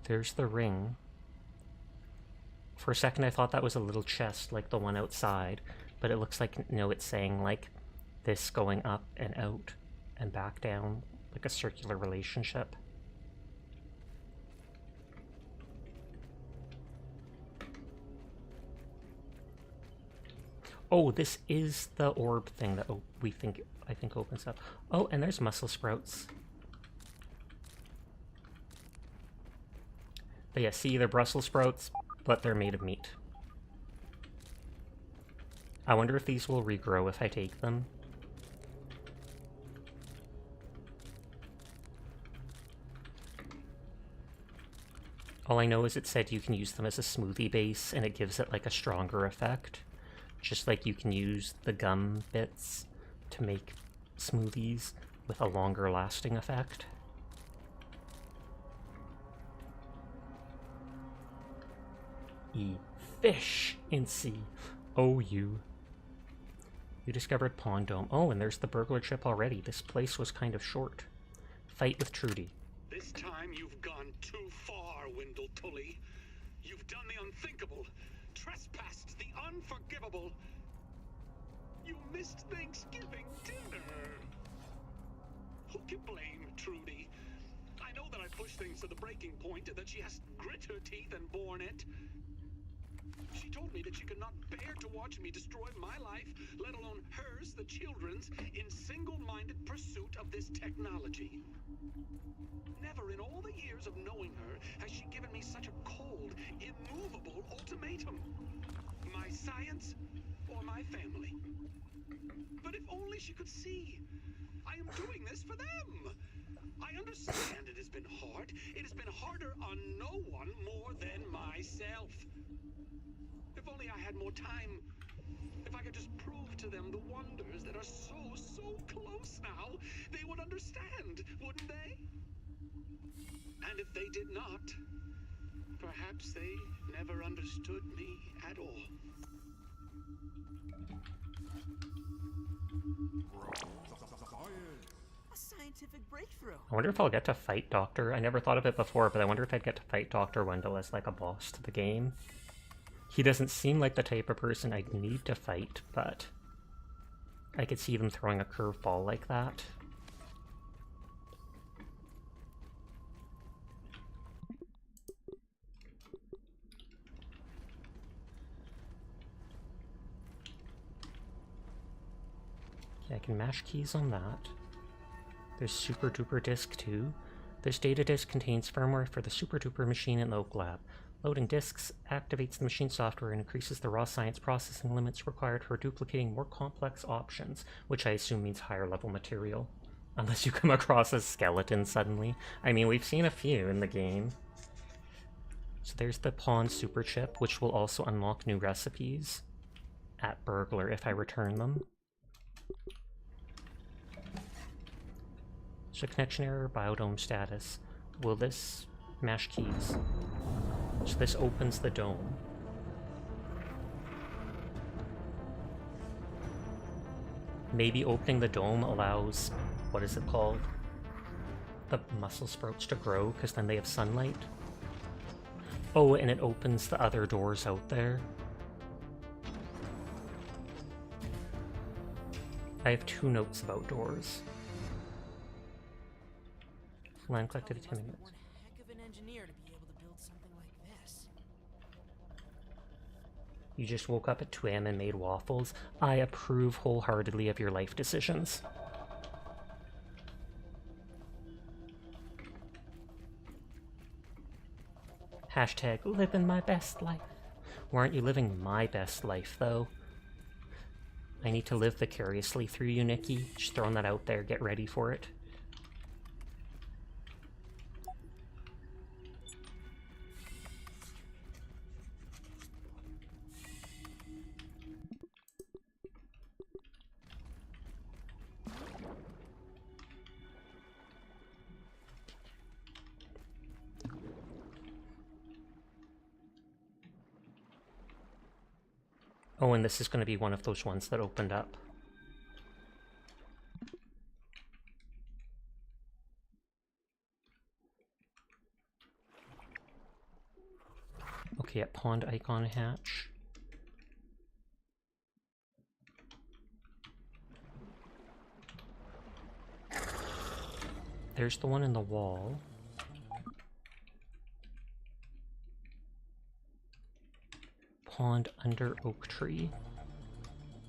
There's the ring. For a second I thought that was a little chest like the one outside, but it looks like, no, it's saying like this going up and out and back down, like a circular relationship. Oh, this is the orb thing that I think opens up. Oh, and there's muscle sprouts. But yeah, see, they're Brussels sprouts, but they're made of meat. I wonder if these will regrow if I take them. All I know is it said you can use them as a smoothie base, and it gives it like a stronger effect. Just like you can use the gum bits to make smoothies with a longer lasting effect. Fish in sea. Oh, you. You discovered Pond Dome. Oh, and there's the burglar chip already. This place was kind of short. Fight with Trudy. This time you've gone too far, Wendell Tully. You've done the unthinkable, trespassed the unforgivable. You missed Thanksgiving dinner. Who can blame Trudy? I know that I pushed things to the breaking point, that she has grit her teeth and borne it. She told me that she could not bear to watch me destroy my life, let alone hers, the children's, in single-minded pursuit of this technology. Never in all the years of knowing her has she given me such a cold, immovable ultimatum. My science or my family. But if only she could see. I am doing this for them. I understand it has been hard. It has been harder on no one more than myself. If only I had more time. If I could just prove to them the wonders that are so close now, they would understand, wouldn't they? And if they did not, perhaps they never understood me at all. A scientific breakthrough. I wonder if I'll get to fight Doctor. I never thought of it before, but I wonder if I'd get to fight Dr. Wendell as like a boss to the game. He doesn't seem like the type of person I'd need to fight, but I could see them throwing a curveball like that. Yeah, I can mash keys on that. There's Super Duper Disk 2. This data disk contains firmware for the Super Duper machine in the Oak Lab. Loading disks activates the machine software and increases the raw science processing limits required for duplicating more complex options, which I assume means higher level material. Unless you come across a skeleton suddenly. I mean, we've seen a few in the game. So there's the pawn super chip, which will also unlock new recipes at Burglar if I return them. So connection error, biodome status. Will this mash keys? So this opens the dome. Maybe opening the dome allows, what is it called? The muscle sprouts to grow, because then they have sunlight. Oh, and it opens the other doors out there. I have 2 notes about doors. Land collected at 10 minutes. One heck of an engineer to be able to build something like this. You just woke up at 2 AM and made waffles. I approve wholeheartedly of your life decisions. Hashtag living my best life. Why aren't you living my best life, though? I need to live vicariously through you, Nikki. Just throwing that out there. Get ready for it. Oh, and this is going to be one of those ones that opened up. Okay, at Pond Icon Hatch. There's the one in the wall. Pond under Oak Tree.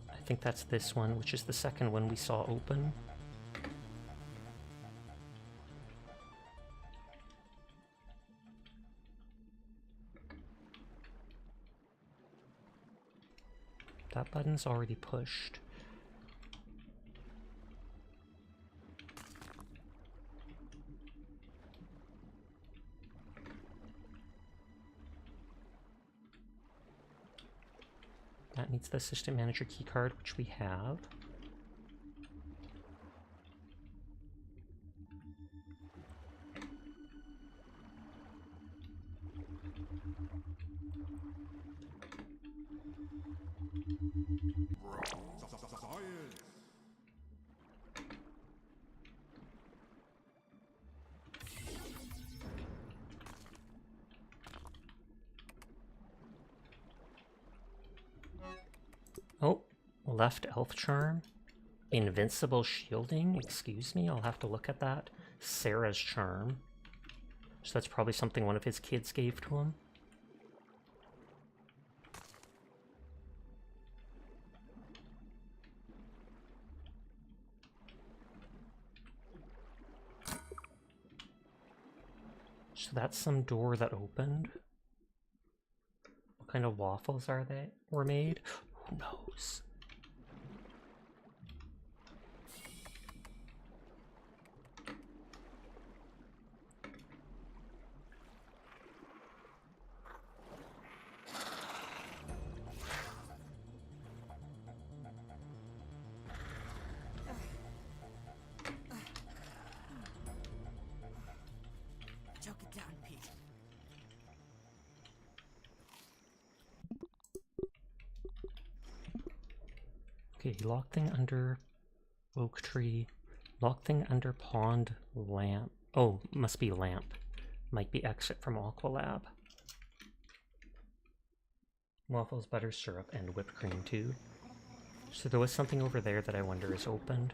I think that's this one, which is the second one we saw open. That button's already pushed. That needs the Assistant Manager keycard, which we have. Oh, left elf charm. Invincible shielding? Excuse me, I'll have to look at that. Sarah's charm. So that's probably something one of his kids gave to him. So that's some door that opened. What kind of waffles were made? Who knows? Choke it down, Pete. Okay, lock thing under oak tree. Lock thing under pond lamp. Oh, must be lamp. Might be exit from Aqua Lab. Waffles, butter, syrup, and whipped cream too. So there was something over there that I wonder is opened.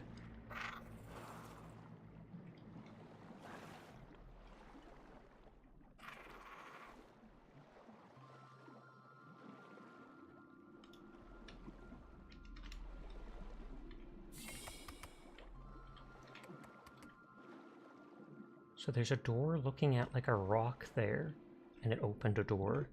So there's a door looking at like a rock there, and it opened a door.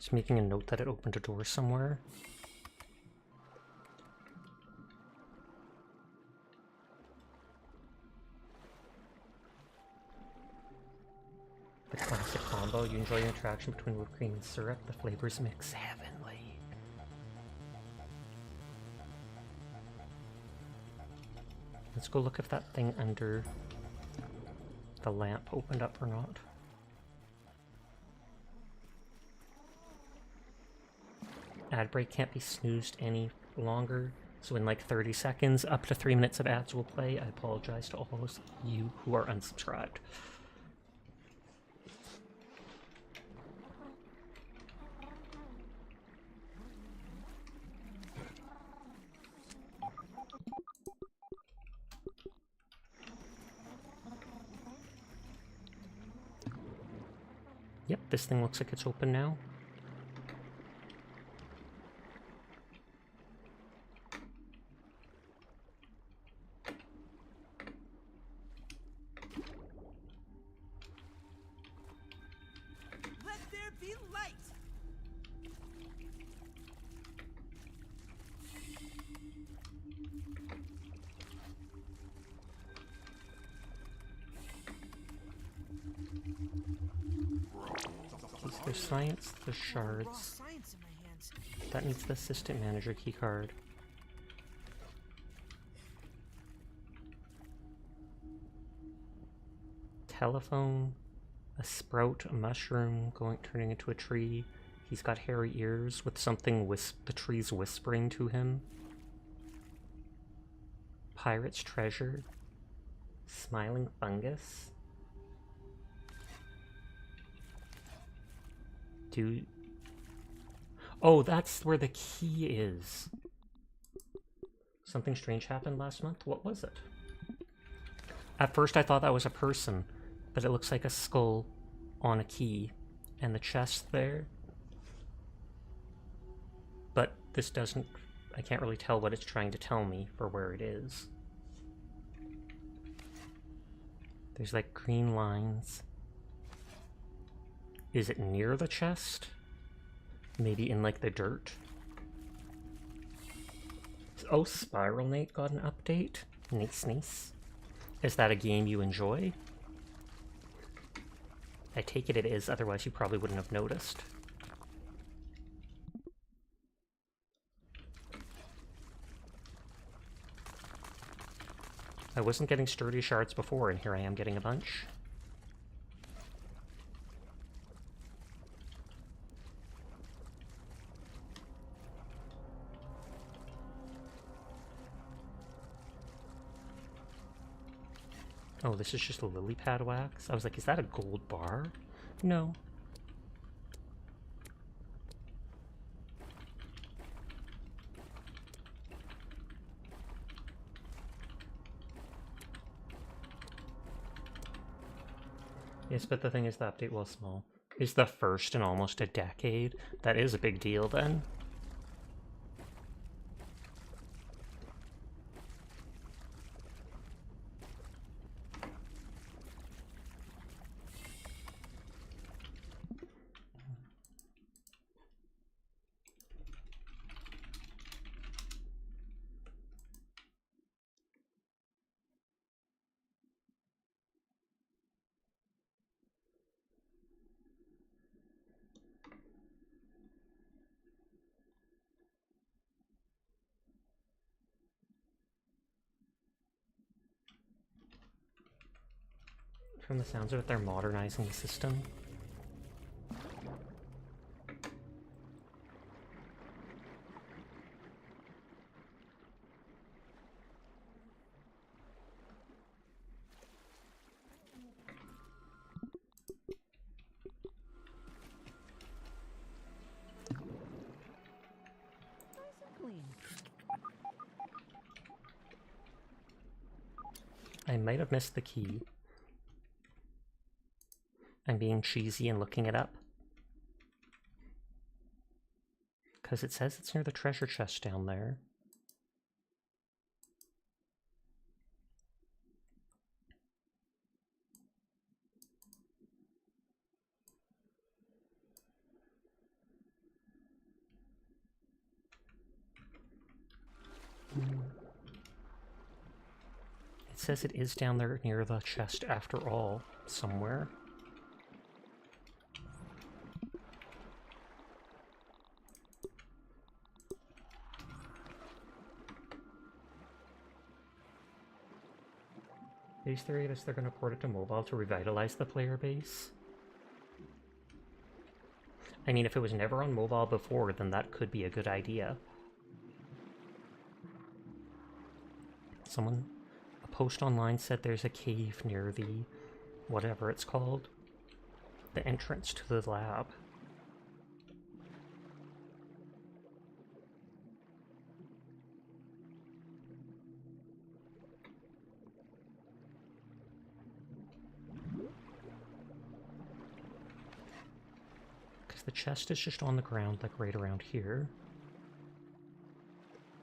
Just making a note that it opened a door somewhere. The classic combo. You enjoy the interaction between whipped cream and syrup. The flavors mix heavenly. Let's go look if that thing under the lamp opened up or not. Ad break can't be snoozed any longer, so in like 30 seconds, up to 3 minutes of ads will play. I apologize to all of you who are unsubscribed. Yep, this thing looks like it's open now. Let there be light. There's science, there's Raw shards. science in my hands. That needs the assistant manager keycard. Telephone, a sprout, a mushroom turning into a tree. He's got hairy ears with something the tree's whispering to him. Pirate's treasure. Smiling fungus. Oh, that's where the key is. Something strange happened last month? What was it? At first I thought that was a person, but it looks like a skull on a key. And the chest there. But this doesn't... I can't really tell what it's trying to tell me for where it is. There's like green lines. Is it near the chest? Maybe in like the dirt? Oh, Spiral Nate got an update. Nice. Is that a game you enjoy? I take it is, otherwise you probably wouldn't have noticed. I wasn't getting sturdy shards before, and here I am getting a bunch. Oh, this is just a lily pad wax? I was like, is that a gold bar? No. Yes, but the thing is, the update, while small, is the first in almost a decade. That is a big deal, then. From the sounds of it, they're modernizing the system. I might have missed the key. I'm being cheesy and looking it up. Because it says it's near the treasure chest down there. It says it is down there near the chest after all, somewhere. Base theory is they're going to port it to mobile to revitalize the player base. I mean, if it was never on mobile before, then that could be a good idea. A post online said there's a cave near the, whatever it's called, the entrance to the lab. The chest is just on the ground, like right around here.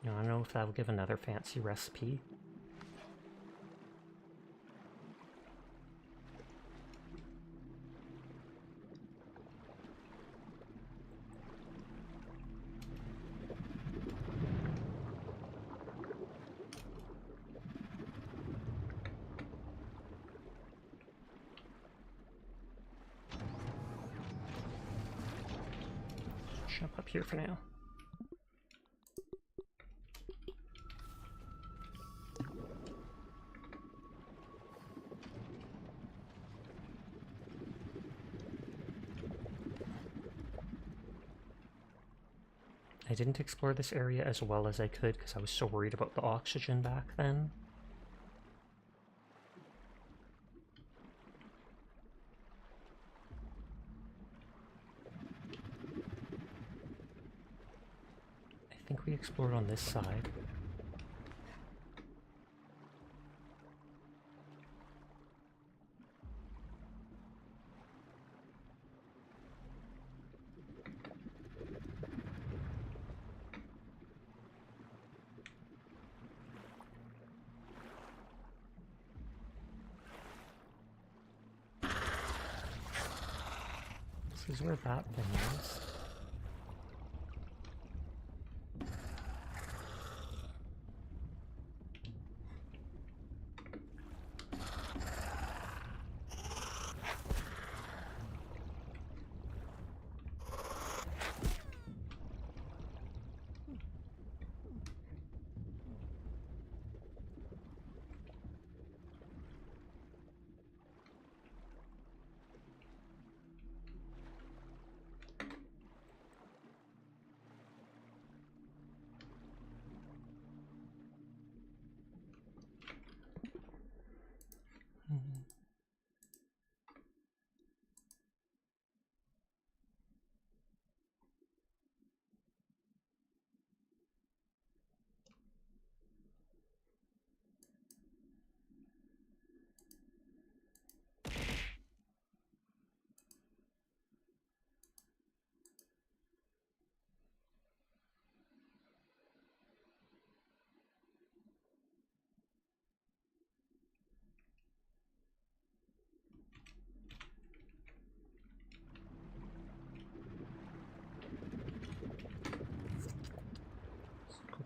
Now, I don't know if that will give another fancy recipe. Jump up here for now. I didn't explore this area as well as I could because I was so worried about the oxygen back then. I think we explored on this side. This is where that thing is.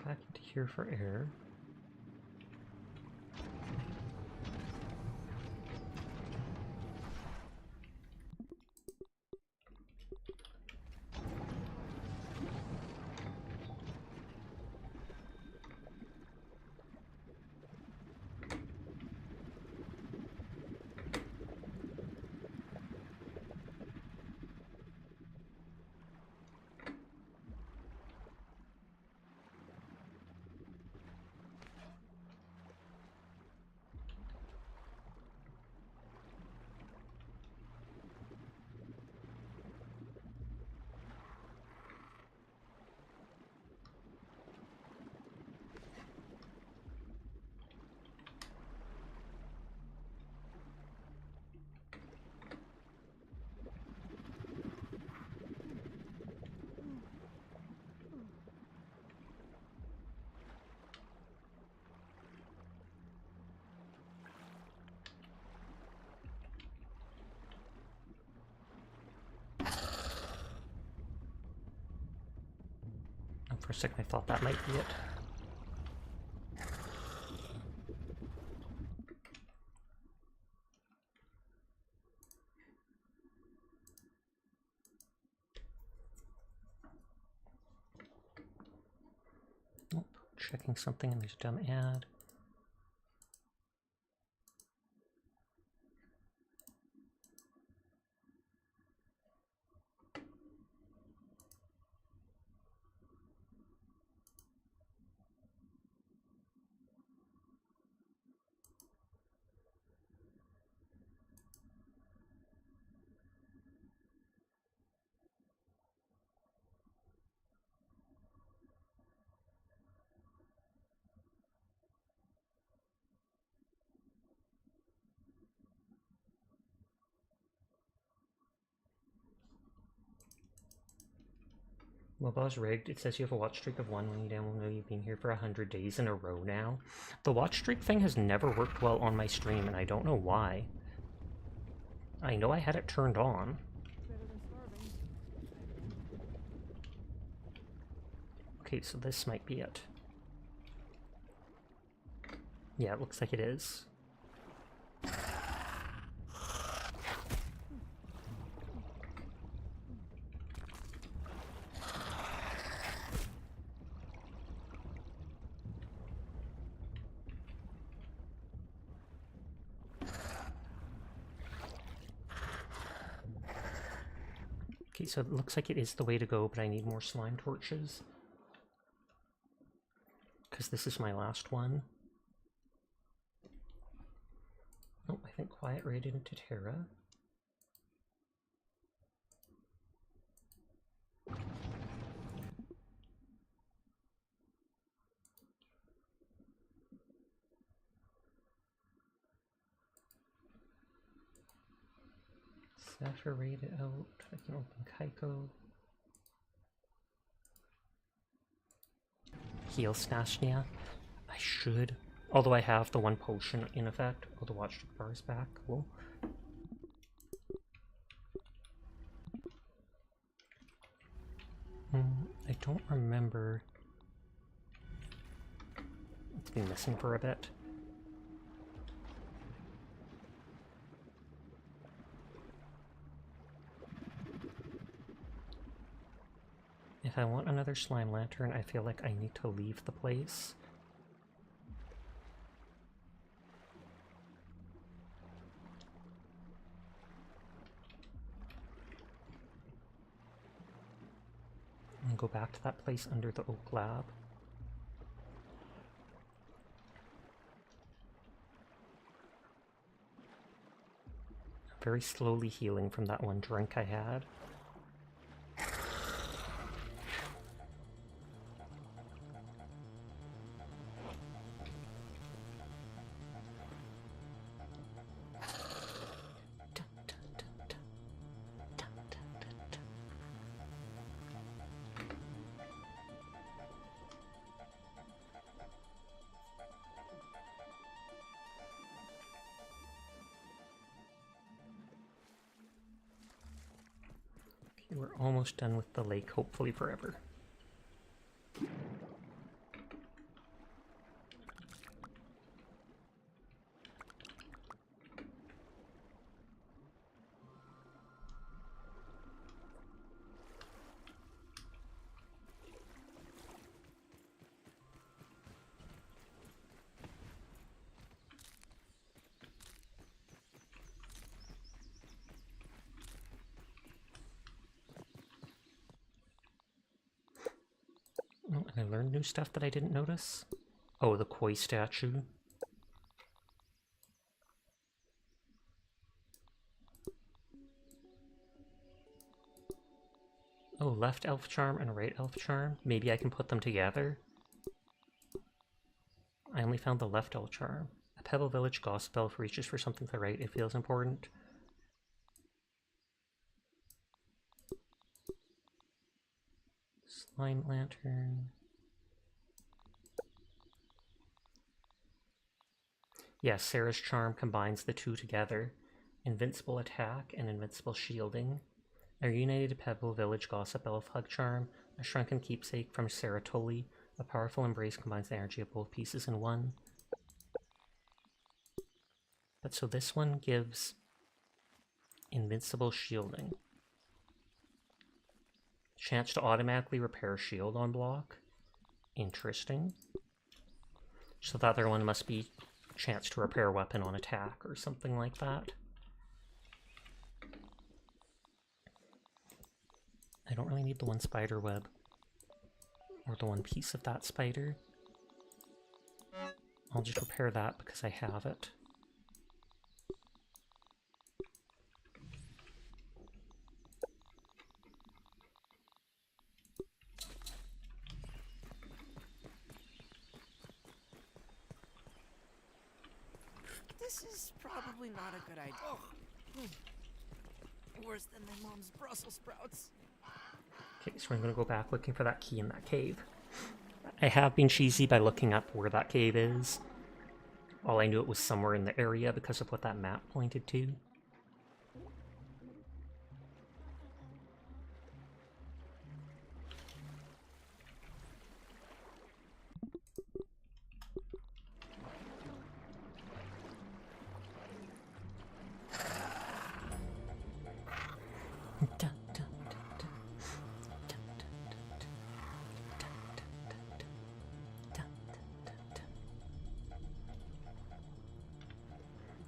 Back into here for air. For a second I thought that might be it. Checking something and there's a dumb ad. Mobile's rigged. It says you have a watch streak of 1 when you download. Know you've been here for 100 days in a row now. The watch streak thing has never worked well on my stream, and I don't know why. I know I had it turned on. Okay, so this might be it. Yeah, it looks like it is. Okay, so it looks like it is the way to go, but I need more slime torches. Because this is my last one. Oh, I think Quiet raided into Terra. Sapphire raided out. I can open Kaiko. Heal Snashnia. I should. Although I have the one potion in effect. Oh, the watch bar is back. Cool. I don't remember. It's been missing for a bit. If I want another slime lantern, I feel like I need to leave the place. And go back to that place under the oak lab. I'm very slowly healing from that one drink I had. We're almost done with the lake, hopefully forever. Oh, and I learned new stuff that I didn't notice. Oh, the koi statue. Oh, left elf charm and right elf charm. Maybe I can put them together. I only found the left elf charm. A Pebble Village gossip elf reaches for something to the right. It feels important. Slime lantern. Yes, Sarah's charm combines the two together. Invincible attack and invincible shielding. A reunited Pebble Village gossip elf hug charm. A shrunken keepsake from Sarah Tully. A powerful embrace combines the energy of both pieces in one. But so this one gives invincible shielding. Chance to automatically repair shield on block. Interesting. So the other one must be chance to repair weapon on attack or something like that. I don't really need the one spider web. Or the one piece of that spider. I'll just repair that because I have it. This is probably not a good idea. Worse than my mom's Brussels sprouts. Okay, so I'm gonna go back looking for that key in that cave. I have been cheesy by looking up where that cave is. All I knew it was somewhere in the area because of what that map pointed to.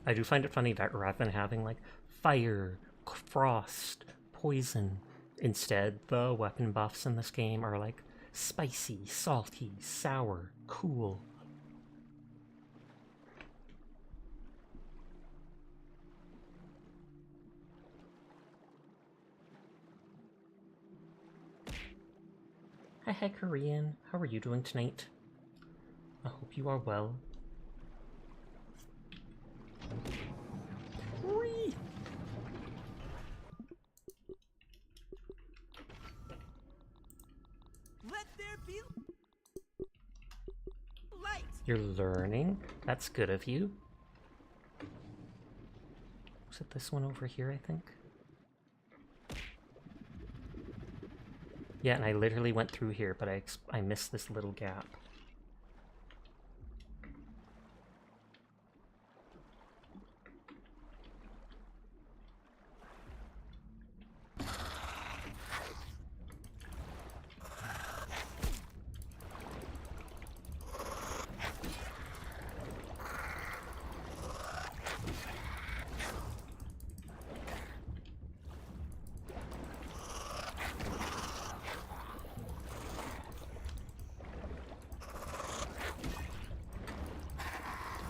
I do find it funny that rather than having like fire, frost, poison, instead the weapon buffs in this game are like spicy, salty, sour, cool. Hi, Korean. How are you doing tonight? I hope you are well. Whee! Let there be light. You're learning? That's good of you. Was it this one over here, I think? Yeah, and I literally went through here, but I missed this little gap.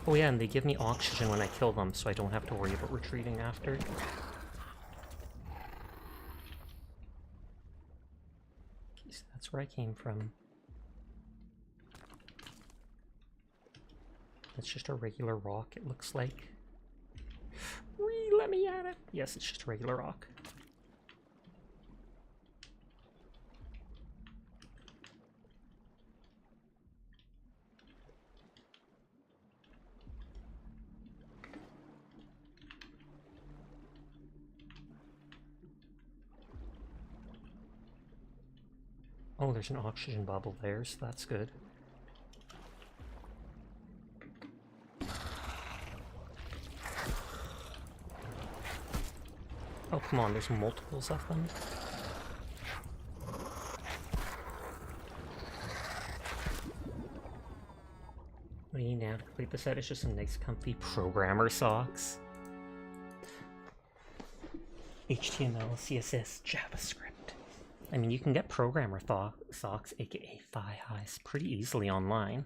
Oh yeah, and they give me oxygen when I kill them, so I don't have to worry about retreating after. Okay, so that's where I came from. It's just a regular rock, it looks like. Whee, let me at it! Yes, it's just a regular rock. Oh, there's an oxygen bubble there, so that's good. Oh, come on, there's multiples of them. What do you need now to complete the set? It's just some nice comfy programmer socks. HTML, CSS, JavaScript. I mean, you can get programmer socks, aka thigh highs, pretty easily online.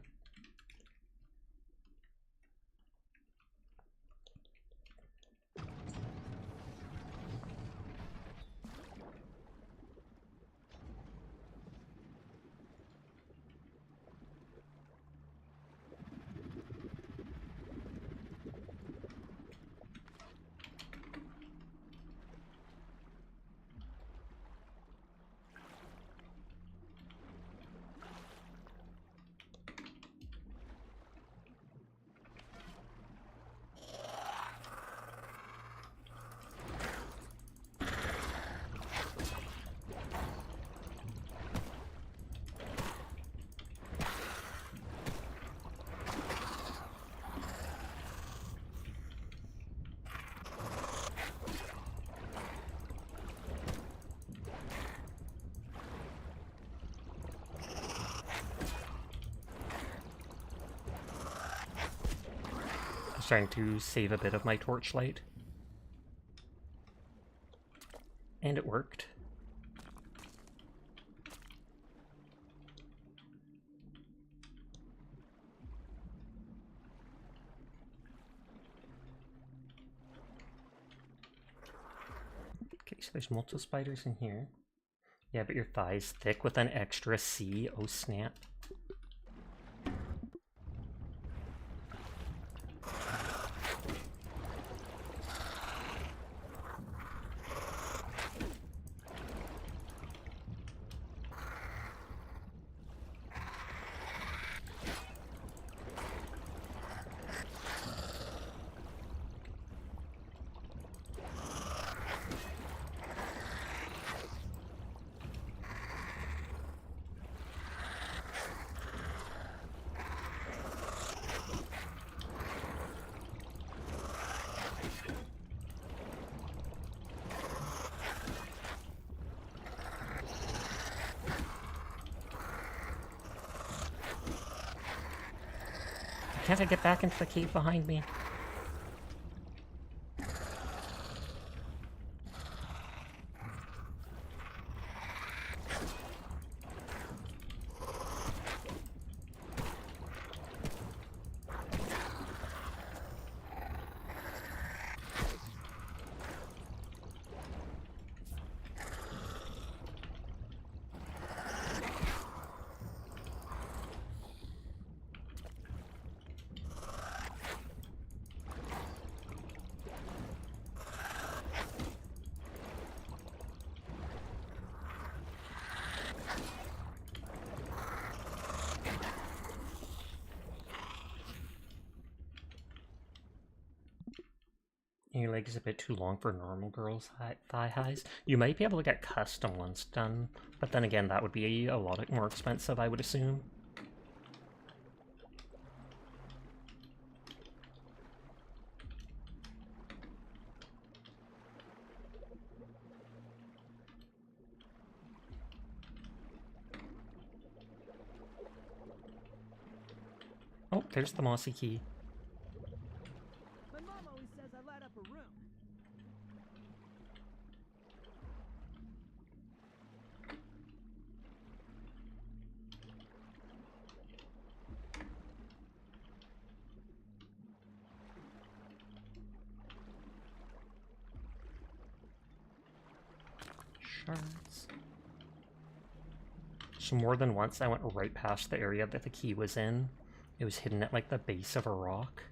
Just trying to save a bit of my torchlight. And it worked. Okay, so there's multiple spiders in here. Yeah, but your thigh's thick with an extra C. Oh snap. Can't I get back into the cave behind me? Your leg is a bit too long for normal girls' thigh highs. You might be able to get custom ones done, but then again, that would be a lot more expensive, I would assume. Oh, there's the mossy key. My mom always says I light up a room. Shards. So more than once I went right past the area that the key was in. It was hidden at like the base of a rock.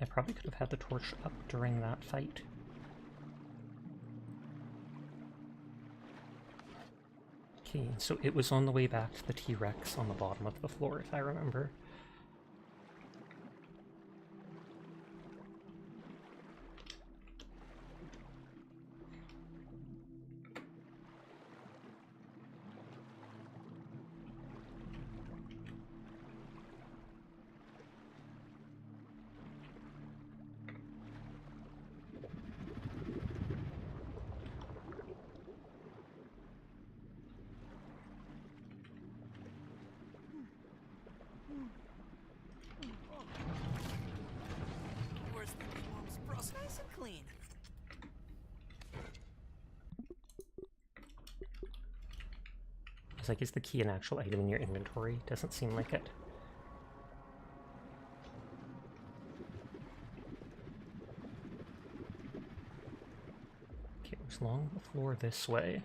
I probably could have had the torch up during that fight. Okay, so it was on the way back to the T-Rex on the bottom of the floor, if I remember. Worse than my mom's Brussels. Nice and clean. I was like, is the key an actual item in your inventory? Doesn't seem like it. Okay, it was along the floor this way.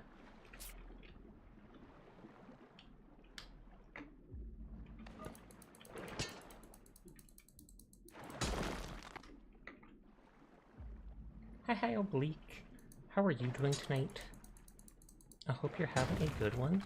Hi, Oblique. How are you doing tonight? I hope you're having a good one.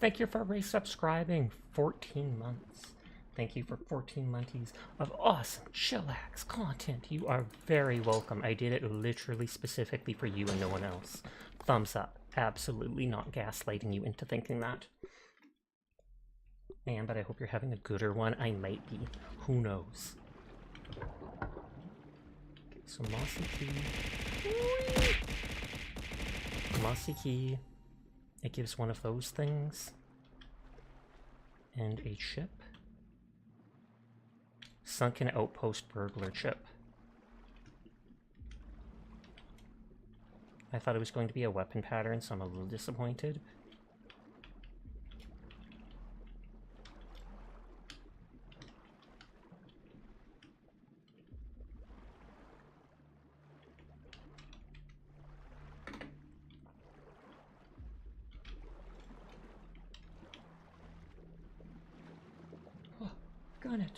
Thank you for resubscribing. 14 months. Thank you for 14 months of awesome chillax content. You are very welcome. I did it literally specifically for you and no one else. Thumbs up. Absolutely not gaslighting you into thinking that. Man, but I hope you're having a gooder one. I might be. Who knows? Okay, so Mossy Key. Mossy Key. It gives one of those things. And a chip. Sunken Outpost Burglar chip. I thought it was going to be a weapon pattern, so I'm a little disappointed. Oh, got it.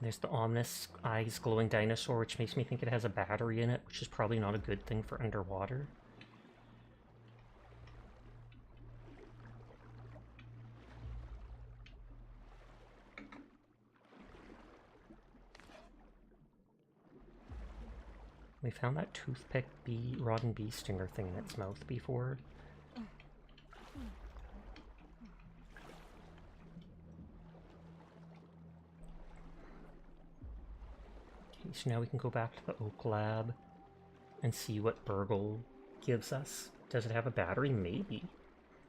There's the ominous eyes glowing dinosaur, which makes me think it has a battery in it, which is probably not a good thing for underwater. We found that toothpick rod and bee stinger thing in its mouth before. Okay, so now we can go back to the Oak Lab and see what Burgle gives us. Does it have a battery? Maybe.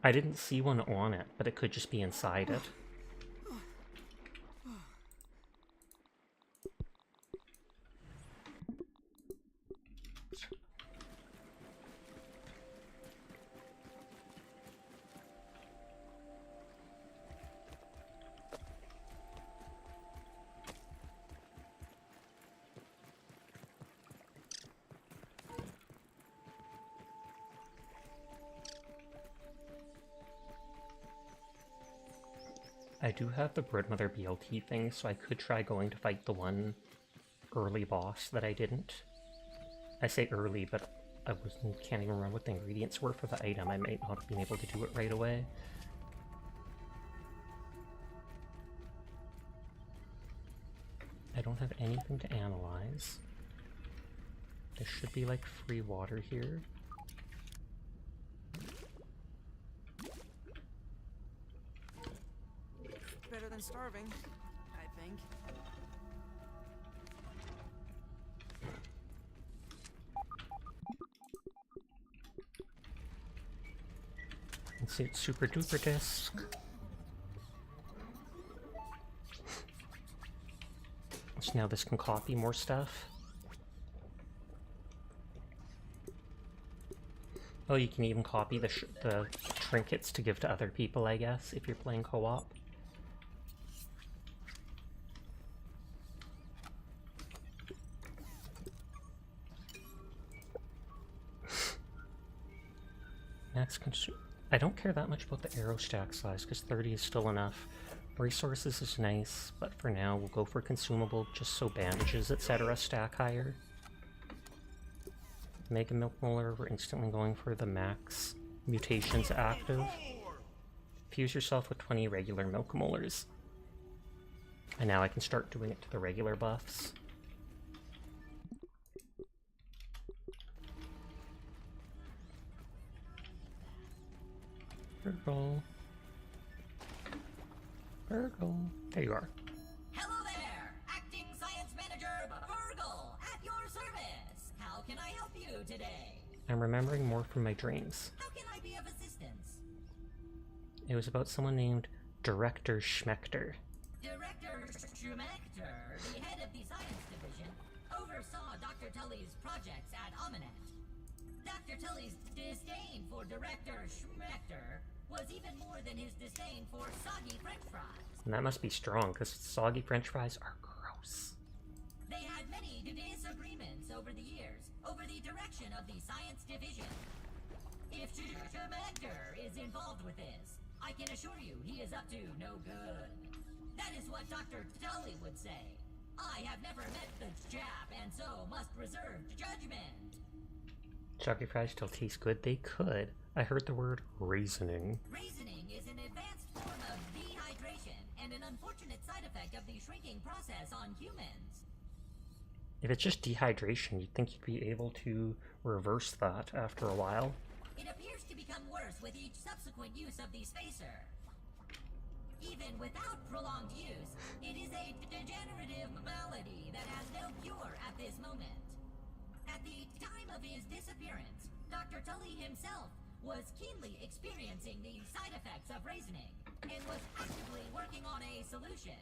I didn't see one on it, but it could just be inside it. I do have the Broodmother BLT thing, so I could try going to fight the one early boss that I didn't. I say early, but I can't even remember what the ingredients were for the item. I might not have been able to do it right away. I don't have anything to analyze. There should be like free water here. Better than starving, I think. Let's see, it's super duper disc. So now this can copy more stuff. Oh, you can even copy the trinkets to give to other people, I guess, if you're playing co-op. Max I don't care that much about the arrow stack size, because 30 is still enough. Resources is nice, but for now we'll go for consumable, just so bandages, etc. stack higher. Mega Milk Molar, we're instantly going for the max mutations active. Fuse yourself with 20 regular Milk Molars. And now I can start doing it to the regular buffs. Burgle. Burgle. There you are. Hello there! Acting Science Manager Burgle at your service! How can I help you today? I'm remembering more from my dreams. How can I be of assistance? It was about someone named Director Schmechter. Director Schumector, the head of the Science Division, oversaw Dr. Tully's projects at Ominet. Dr. Tully's disdain for Director Schumector was even more than his disdain for soggy French fries. And that must be strong, because soggy French fries are gross. They had many disagreements over the years over the direction of the Science Division. If Schumector is involved with this, I can assure you he is up to no good. That is what Dr. Tully would say. I have never met the chap and so must reserve judgment. Chalky fries still taste good. They could. I heard the word raisioning. Raisioning is an advanced form of dehydration and an unfortunate side effect of the shrinking process on humans. If it's just dehydration, you'd think you'd be able to reverse that after a while. It appears to become worse with each subsequent use of the spacer. Even without prolonged use, it is a degenerative malady that has no cure at this moment. At the time of his disappearance, Dr. Tully himself was keenly experiencing the side effects of raisioning and was actively working on a solution.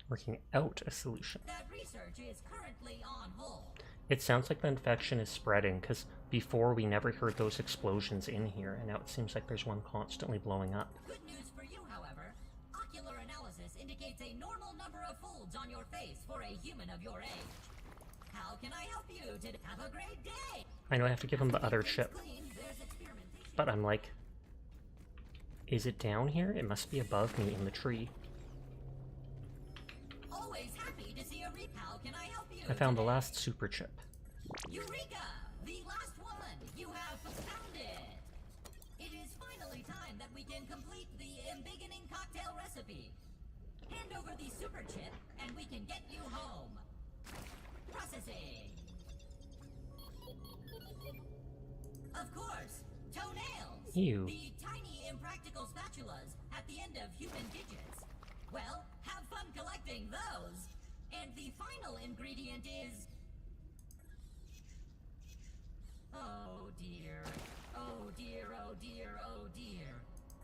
Working out a solution. That research is currently on hold. It sounds like the infection is spreading, because before we never heard those explosions in here, and now it seems like there's one constantly blowing up. Good news for you, however. Ocular analysis indicates a normal number of folds on your face for a human of your age. How can I help you to have a great day? I know I have to give him the other chip, Clean, there's experimentation. but I'm like, is it down here? It must be above me in the tree. Always happy to see a How can I help you? I found the today? last super chip. Eureka! The last one! You have found it! It is finally time that we can complete the embiggening cocktail recipe. Hand over the super chip, and we can get you home. Processing. Of course, toenails. Ew. The tiny impractical spatulas at the end of human digits. Well, have fun collecting those. And the final ingredient is... Oh dear. Oh dear, oh dear, oh dear.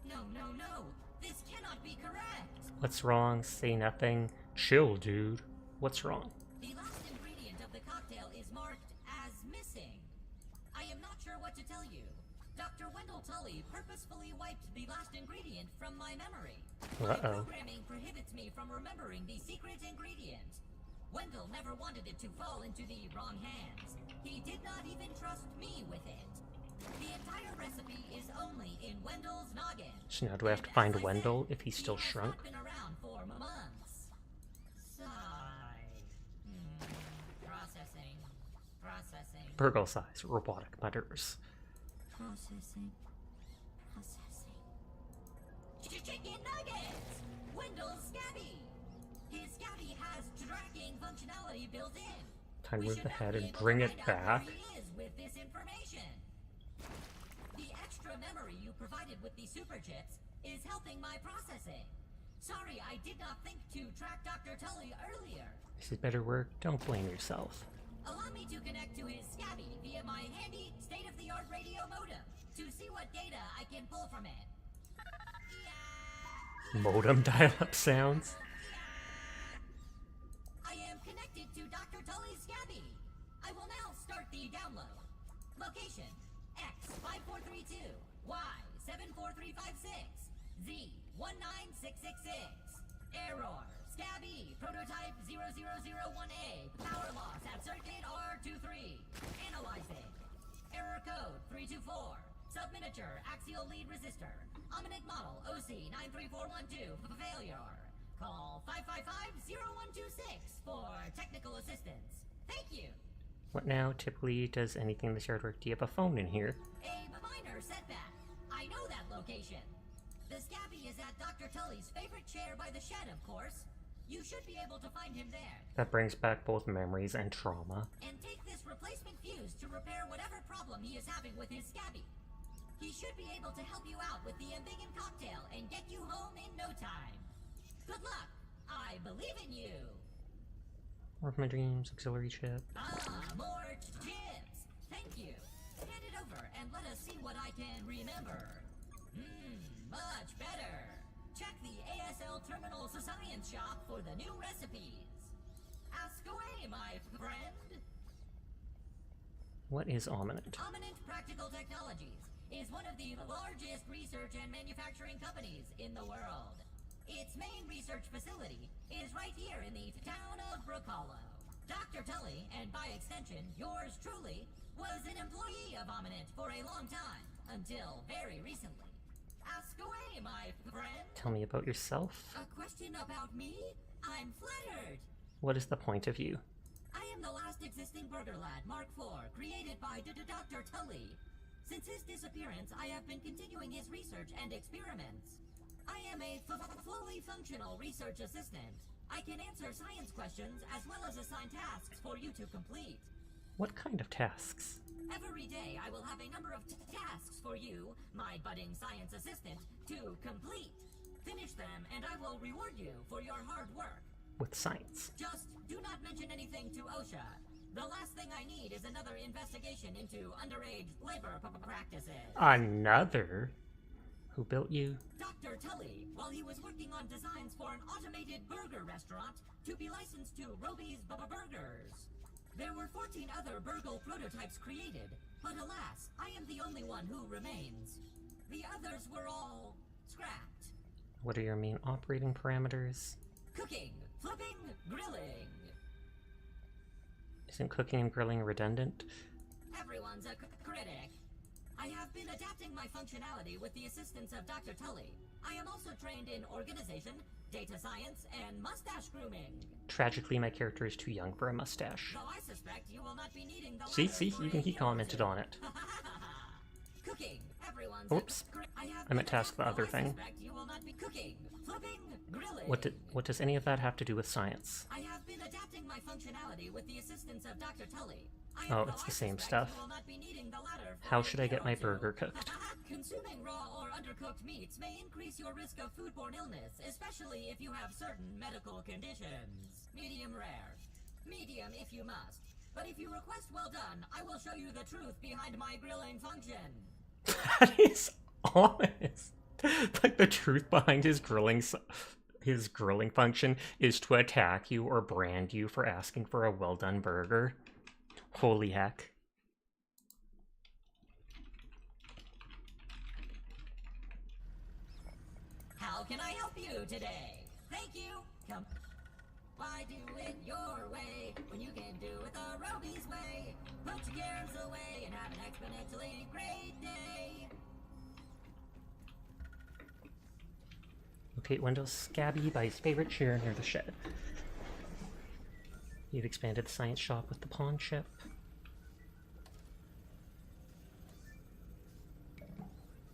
No, no, no. This cannot be correct. What's wrong? Say nothing. Chill, dude. What's wrong? The last ingredient of the cocktail is marked as missing. I am not sure what to tell you. Dr. Wendell Tully purposefully wiped the last ingredient from my memory. My Uh-oh. programming prohibits me from remembering the secret ingredient. Wendell never wanted it to fall into the wrong hands. He did not even trust me with it. The entire recipe is only in Wendell's noggin. So now do I have to And find as I Wendell said, if he's he still has shrunk? not been around for months. Sigh. Processing. Processing. Burgle size, robotic mutters. Processing. Processing. Chicken nuggets! Wendell's Scabby! His Scabby has tracking functionality built in. Time to We move should now ahead be and able to bring it find out where back. he is with this information. The extra memory you provided with the super chips is helping my processing. Sorry, I did not think to track Dr. Tully earlier. This is better work. Don't blame yourself. Allow me to connect to his Scabby via my handy state-of-the-art radio modem to see what data I can pull from it. Modem dial-up sounds. I am connected to Dr. Tully's Scabby. I will now start the download. Location, X5432, Y74356, Z19666. Error, Scabby, prototype 0001A, power loss at circuit R23. Analyzing. Error code 324. Subminiature axial lead resistor. Ominid model OC93412. Failure. Call 555-0126 for technical assistance. Thank you. What now? Typically does anything in this yard work? Do you have a phone in here? A minor setback. I know that location. The Scabby is at Dr. Tully's favorite chair by the shed, of course. You should be able to find him there. That brings back both memories and trauma. And take this replacement fuse to repair whatever problem he is having with his Scabby. He should be able to help you out with the embiggen cocktail and get you home in no time. Good luck. I believe in you. Work my dreams, auxiliary chip. More chips. Thank you. Hand it over and let us see what I can remember. Much better. Check the ASL Terminal Science Shop for the new recipes. Ask away, my friend. What is Ominent? Ominent Practical Technologies is one of the largest research and manufacturing companies in the world. Its main research facility is right here in the town of Brook Hollow. Dr. Tully, and by extension, yours truly, was an employee of Ominent for a long time, until very recently. Ask away, my friend. Tell me about yourself. A question about me? I'm flattered. What is the point of you? I am the last last existing burger lad, Mark IV, created by Dr. Tully. Since his disappearance, I have been continuing his research and experiments. I am a fully functional research assistant. I can answer science questions as well as assign tasks for you to complete. What kind of tasks? Every day I will have a number of tasks for you, my budding science assistant, to complete. Finish them and I will reward you for your hard work. With science. Just do not mention anything to OSHA. The last thing I need is another investigation into underage labor practices. Another? Who built you? Dr. Tully, while he was working on designs for an automated burger restaurant to be licensed to Roby's Burgers. There were 14 other burgle prototypes created, but alas, I am the only one who remains. The others were all scrapped. What are your main operating parameters? Cooking, flipping, grilling. Isn't cooking and grilling redundant? Everyone's a critic. I have been adapting my functionality with the assistance of Dr. Tully. I am also trained in organization, data science, and mustache grooming. Tragically, my character is too young for a mustache. Though I suspect you will not be needing the See, even he commented on it. Cooking. Everyone's Oops. I meant to ask the other thing. You will not be cooking, flipping, grilling. What does any of that have to do with science? I have been adapting my functionality with the assistance of Dr. Tully. Oh, it's the same stuff. How should I get my burger cooked? Consuming raw or undercooked meats may increase your risk of foodborne illness, especially if you have certain medical conditions. Medium rare. Medium if you must. But if you request well done, I will show you the truth behind my grilling function. That is honest. Like, the truth behind his grilling function is to attack you or brand you for asking for a well-done burger. Holy heck. How can I help you today? Thank you. Come. Why do it your way when you can do it the Roby's way? Put your cares away and have an exponentially great day. Locate Wendell's Scabby by his favorite chair near the shed. You've expanded the science shop with the pawn chip.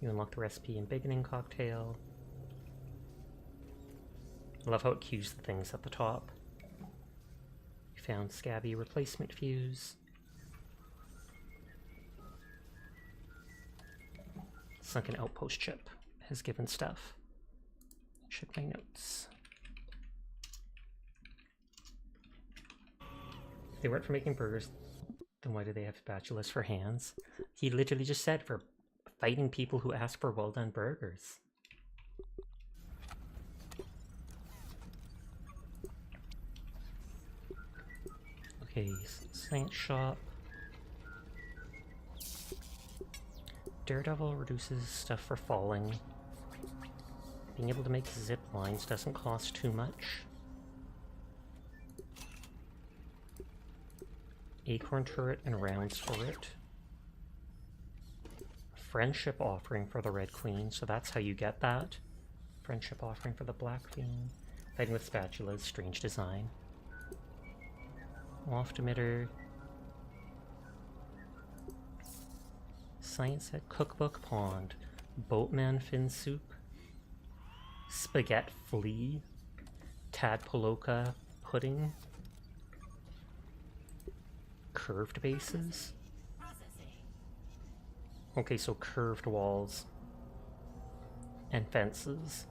You unlock the recipe in Beginning Cocktail. I love how it cues the things at the top. You found Scabby replacement fuse. Sunken outpost chip has given stuff. Check my notes. If they weren't for making burgers, then why do they have spatulas for hands? He literally just said for fighting people who ask for well-done burgers. Okay, science shop. Daredevil reduces stuff for falling. Being able to make zip lines doesn't cost too much. Acorn turret and rounds for it. Friendship offering for the Red Queen, so that's how you get that. Friendship offering for the Black Queen. Fighting with spatulas, strange design. Waft emitter. Science at Cookbook Pond. Boatman fin soup. Spaghetti flea. Tadpoloka pudding. Curved bases. Okay, so curved walls and fences.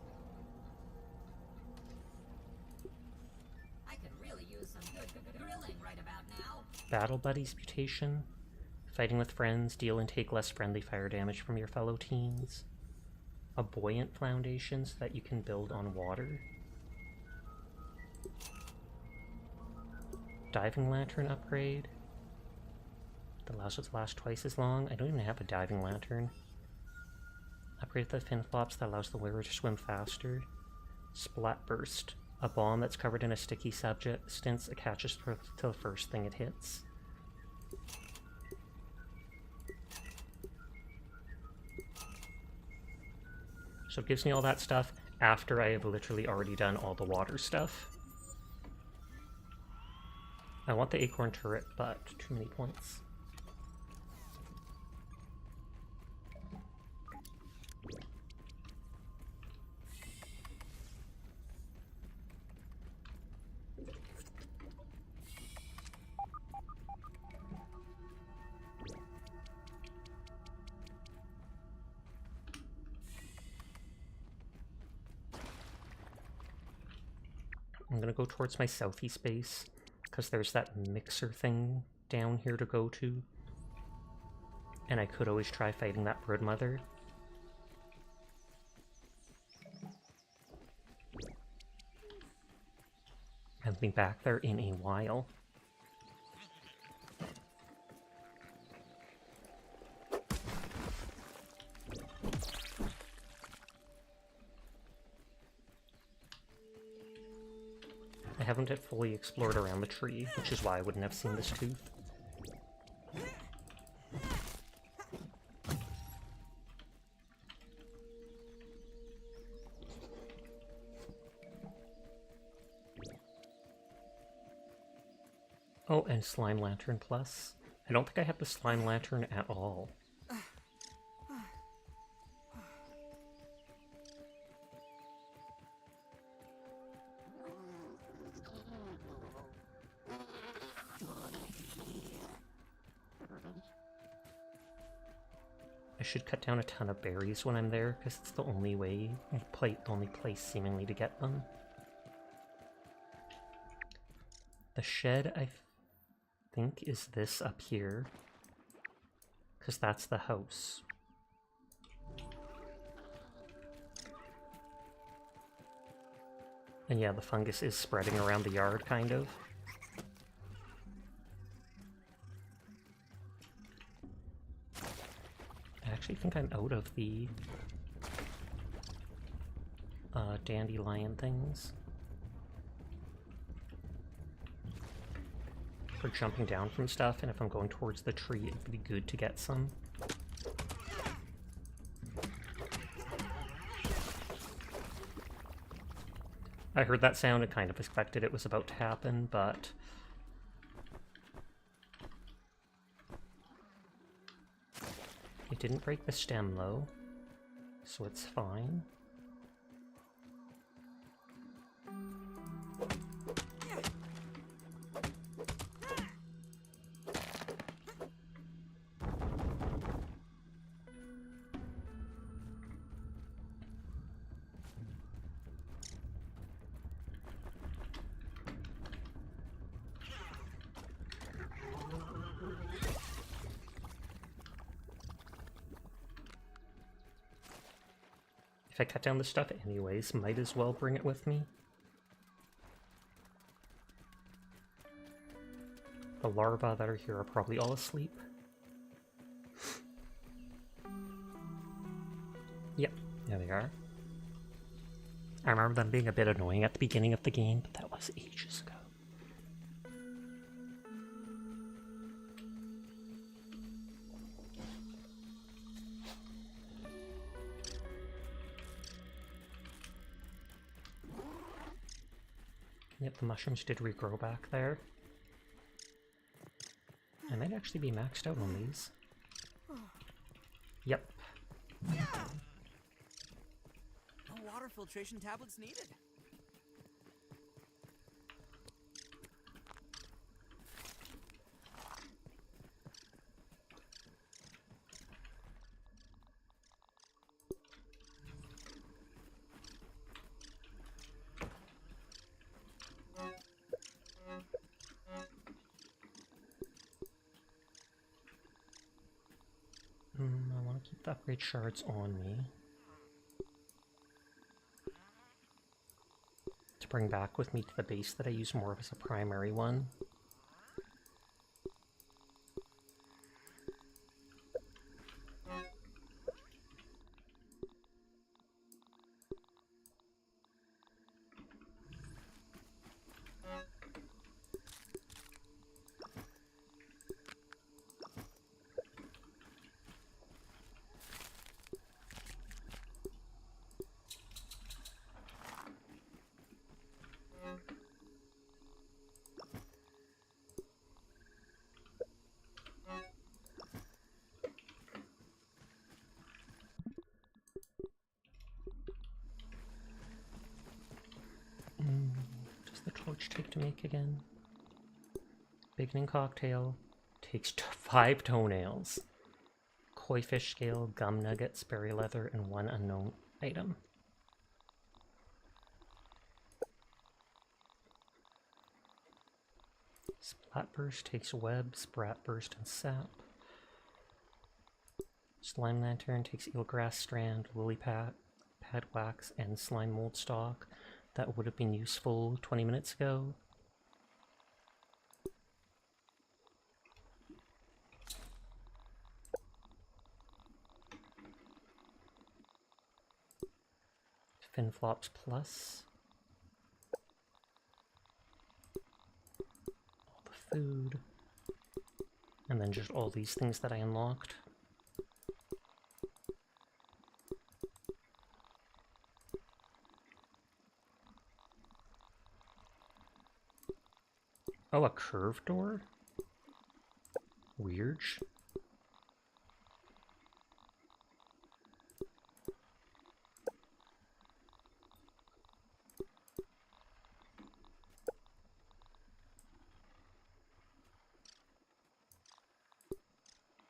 I could really use some good grilling right about now. Battle buddies mutation. Fighting with friends, deal and take less friendly fire damage from your fellow teams. A buoyant foundation so that you can build on water. Diving lantern upgrade. That allows it to last twice as long. I don't even have a diving lantern. Upgrade the fin flops that allows the wearer to swim faster. Splat burst. A bomb that's covered in a sticky substance attaches to the first thing it hits. So it gives me all that stuff after I have literally already done all the water stuff. I want the acorn turret, but too many points. I'm gonna go towards my southeast base, because there's that mixer thing down here to go to. And I could always try fighting that broodmother. I haven't been back there in a while. I haven't yet fully explored around the tree, which is why I wouldn't have seen this tooth. Oh, and Slime Lantern Plus. I don't think I have the Slime Lantern at all. I should cut down a ton of berries when I'm there, because it's the only way, the only place seemingly to get them. The shed, I think, is this up here, because that's the house. And yeah, the fungus is spreading around the yard, kind of. I actually think I'm out of the dandelion things for jumping down from stuff, and if I'm going towards the tree, it would be good to get some. I heard that sound and kind of expected it was about to happen, but it didn't break the stem though, so it's fine. If I cut down the stuff anyways, might as well bring it with me. The larvae that are here are probably all asleep. Yep, there they are. I remember them being a bit annoying at the beginning of the game, but that was ages ago. Yep, the mushrooms did regrow back there. I might actually be maxed out on these. Yep. No water filtration tablets needed. I want to keep the upgrade shards on me to bring back with me to the base that I use more of as a primary one. pouch take to make again? Beginning cocktail takes 5 toenails. Koi fish scale, gum nuggets, berry leather, and 1 unknown item. Splat burst takes web, sprat burst, and sap. Slime lantern takes eelgrass strand, lily pad wax, and slime mold stalk. That would have been useful 20 minutes ago. Fin flops plus. All the food. And then just all these things that I unlocked. Oh, a curved door? Weird.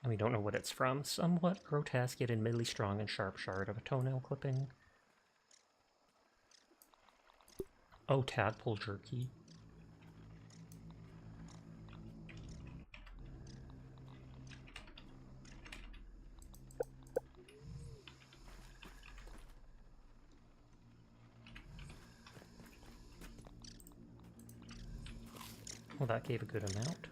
And we don't know what it's from. Somewhat grotesque yet admittedly strong and sharp shard of a toenail clipping. Oh, tadpole jerky. Well, that gave a good amount.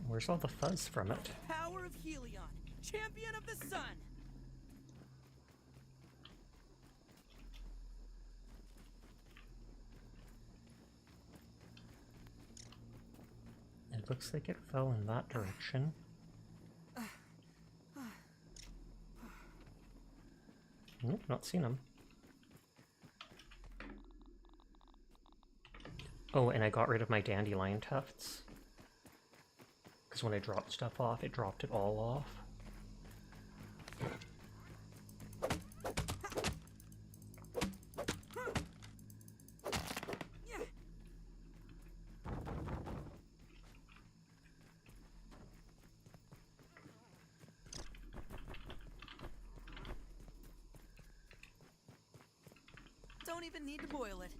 Where's all the fuzz from it? Power of Helion, champion of the sun. It looks like it fell in that direction. Nope, not seen him. Oh, and I got rid of my dandelion tufts. Because when I dropped stuff off, it dropped it all off. Don't even need to boil it.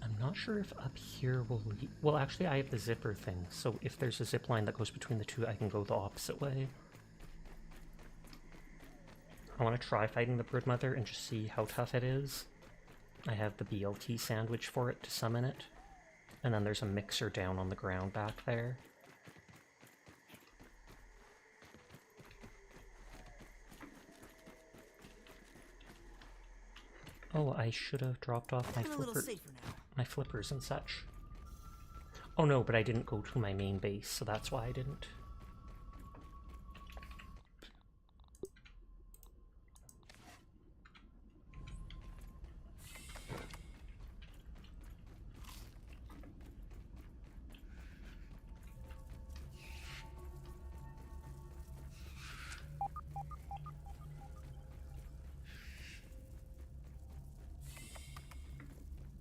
I'm not sure if up here will lead... Well, actually, I have the zipper thing, so if there's a zip line that goes between the two, I can go the opposite way. I want to try fighting the Broodmother and just see how tough it is. I have the BLT sandwich for it to summon it. And then there's a mixer down on the ground back there. Oh, I should have dropped off my flippers and such. Oh no, but I didn't go to my main base, so that's why I didn't.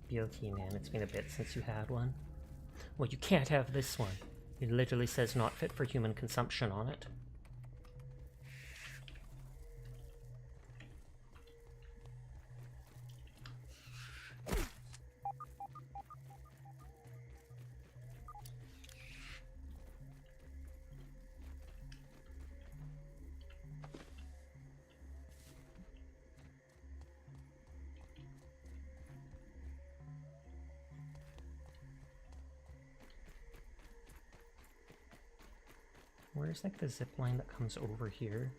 BLT, man, it's been a bit since you had one. Well, you can't have this one. It literally says not fit for human consumption on it. Where's like the zip line that comes over here?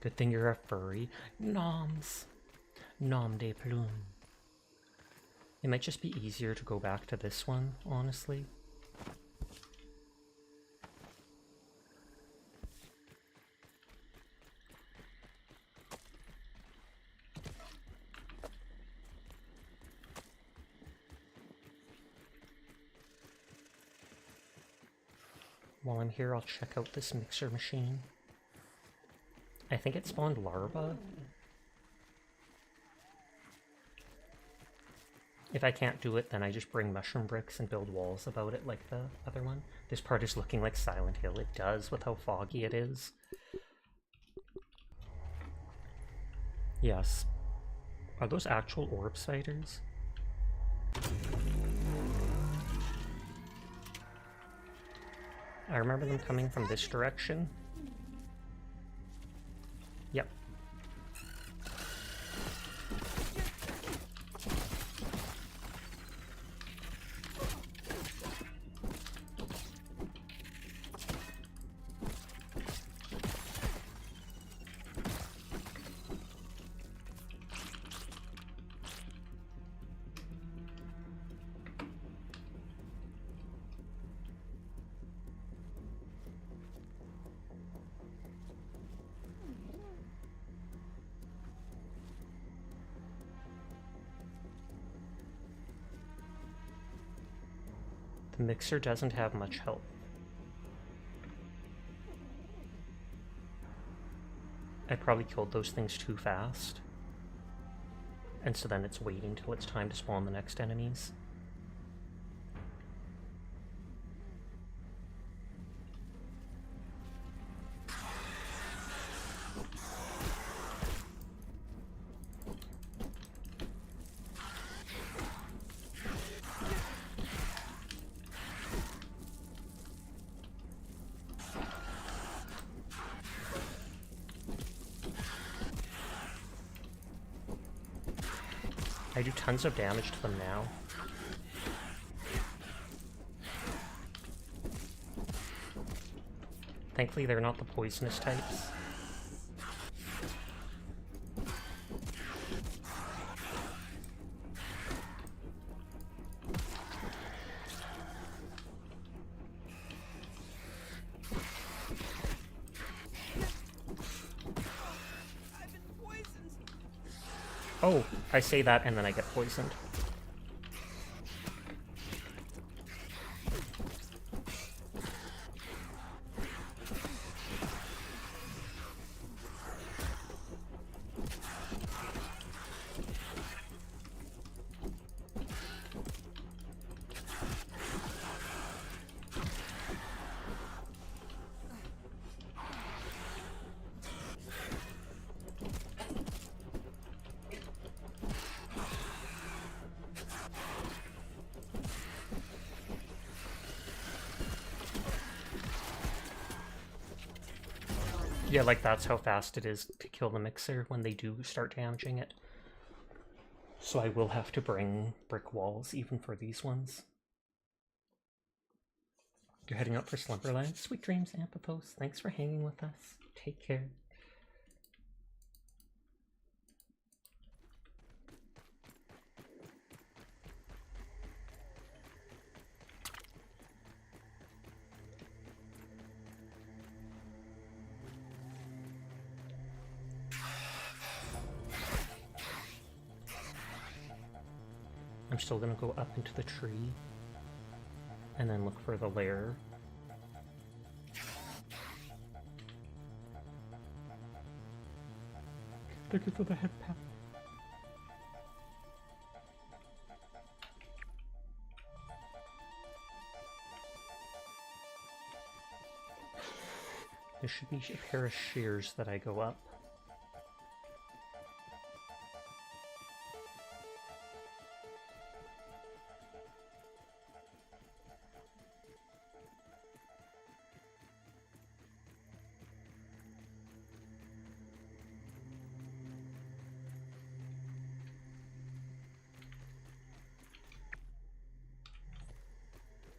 Good thing you're a furry. Noms. Nom de plume. It might just be easier to go back to this one, honestly. While I'm here, I'll check out this mixer machine. I think it spawned larvae. If I can't do it, then I just bring mushroom bricks and build walls about it like the other one. This part is looking like Silent Hill. It does with how foggy it is. Yes. Are those actual orb spiders? I remember them coming from this direction. Yep. The mixer doesn't have much health. I probably killed those things too fast. And so then it's waiting till it's time to spawn the next enemies. I do tons of damage to them now. Thankfully, they're not the poisonous types. Oh, I say that and then I get poisoned. Yeah, like that's how fast it is to kill the mixer when they do start damaging it. So I will have to bring brick walls even for these ones. You're heading out for Slumberland? Sweet dreams, Amphipost. Thanks for hanging with us. Take care. I'm still gonna go up into the tree and then look for the lair. Thank you for the head pat. There should be a pair of shears that I go up.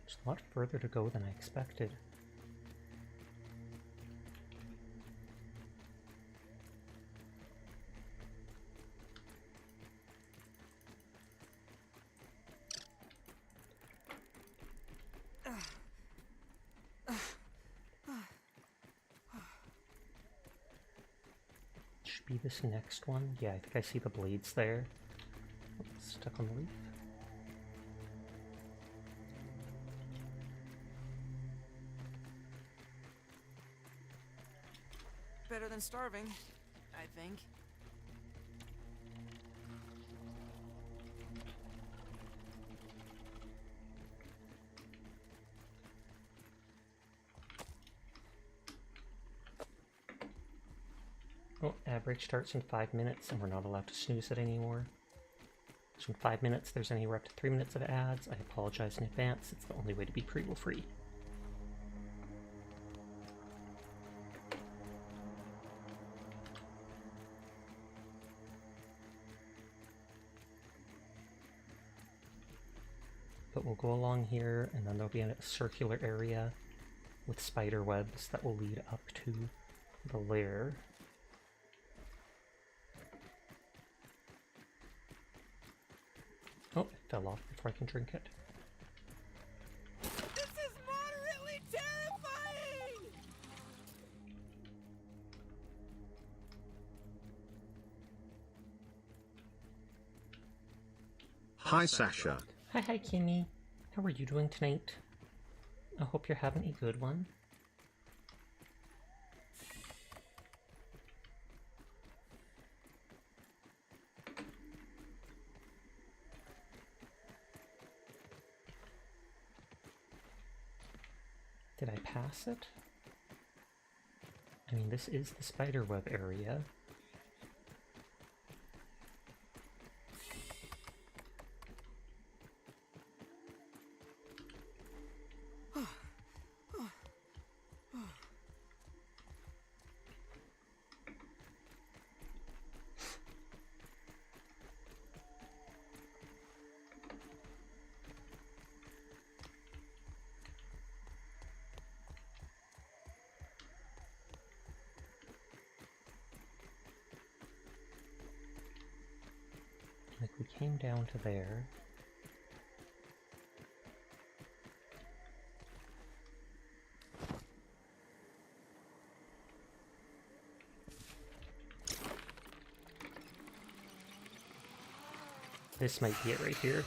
It's a lot further to go than I expected. be this next one. Yeah, I think I see the blades there. Stuck on the leaf. Better than starving, I think. Oh, average starts in 5 minutes, and we're not allowed to snooze it anymore. So in 5 minutes, there's anywhere up to 3 minutes of ads. I apologize in advance. It's the only way to be pre-roll free. But we'll go along here, and then there'll be a circular area with spider webs that will lead up to the lair. Oh, it fell off before I can drink it. This is moderately terrifying! Hi, Sasha. Hi, Kimmy. How are you doing tonight? I hope you're having a good one. Did I pass it? I mean, this is the spiderweb area. Like, we came down to there. This might be it right here.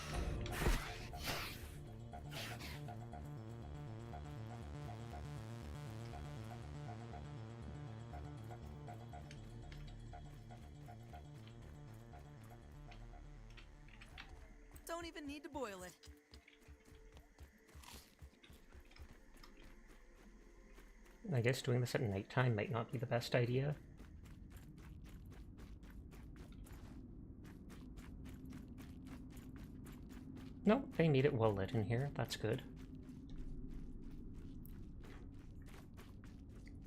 Don't even need to boil it. I guess doing this at nighttime might not be the best idea. No, they made it well lit in here. That's good.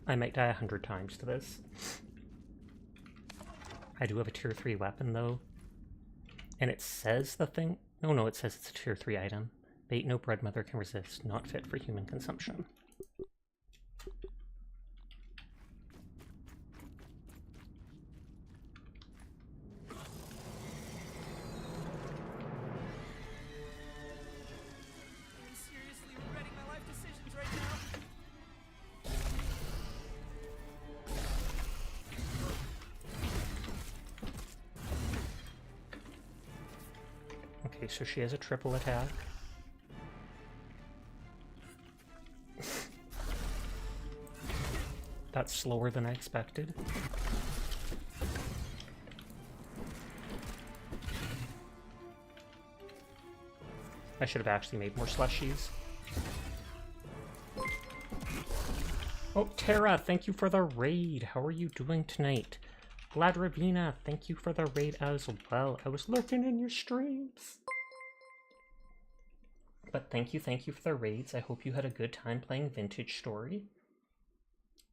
I might die 100 times to this. I do have a tier 3 weapon though. And it says the thing... No, it says it's a tier 3 item. Bait no bread mother can resist, not fit for human consumption. I'm seriously regretting my life decisions right now. Okay, so she has a triple attack. That's slower than I expected. I should have actually made more slushies. Oh, Tara, thank you for the raid. How are you doing tonight? Glad Ravina, thank you for the raid as well. I was lurking in your streams. But thank you for the raids. I hope you had a good time playing Vintage Story.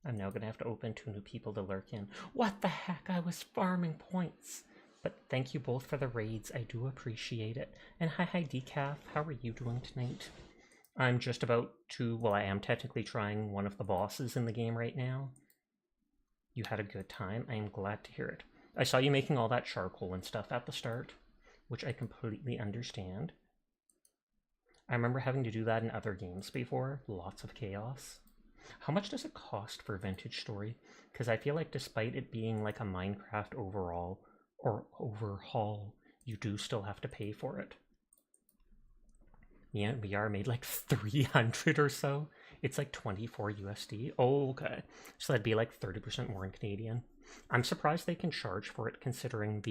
I'm now gonna have to open 2 new people to lurk in. What the heck? I was farming points. But thank you both for the raids. I do appreciate it. And hi Decaf, how are you doing tonight? I'm just about to, well, I am technically trying one of the bosses in the game right now. You had a good time. I am glad to hear it. I saw you making all that charcoal and stuff at the start, which I completely understand. I remember having to do that in other games before. Lots of chaos. How much does it cost for Vintage Story? Because I feel like despite it being like a Minecraft overhaul, you do still have to pay for it. Yeah, VR made like 300 or so. It's like 24 USD. Oh, okay. So that'd be like 30% more in Canadian. I'm surprised they can charge for it considering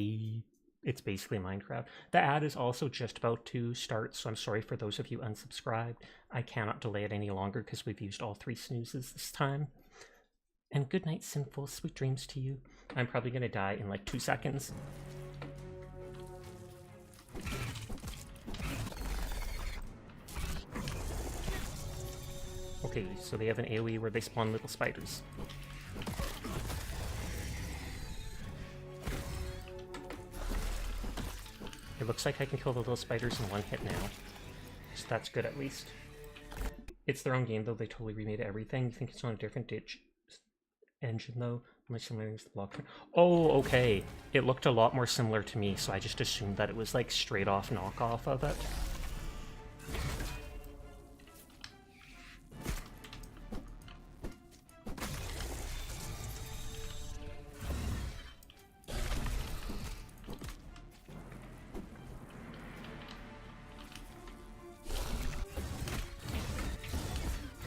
it's basically Minecraft. The ad is also just about to start, so I'm sorry for those of you unsubscribed. I cannot delay it any longer because we've used all 3 snoozes this time. And good night, Sinful. Sweet dreams to you. I'm probably going to die in like 2 seconds. Okay, so they have an AoE where they spawn little spiders. It looks like I can kill the little spiders in 1 hit now. So that's good at least. It's their own game though, they totally remade everything. You think it's on a different engine though? Much similar to the block. Oh, okay. It looked a lot more similar to me, so I just assumed that it was like straight off knockoff of it.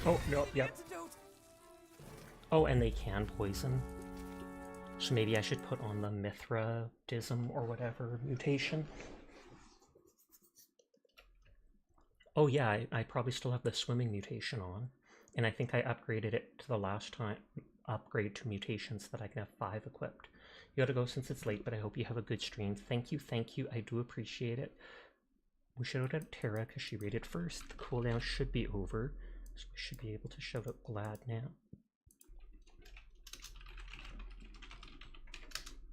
Oh, no, yep. Oh, and they can poison. So maybe I should put on the Mithradism or whatever mutation. Oh yeah, I probably still have the swimming mutation on. And I think I upgraded it to the last time upgrade to mutations that I can have 5 equipped. You gotta go since it's late, but I hope you have a good stream. Thank you, I do appreciate it. We shout out Tara because she rated first. The cooldown should be over. So we should be able to shout out Glad now.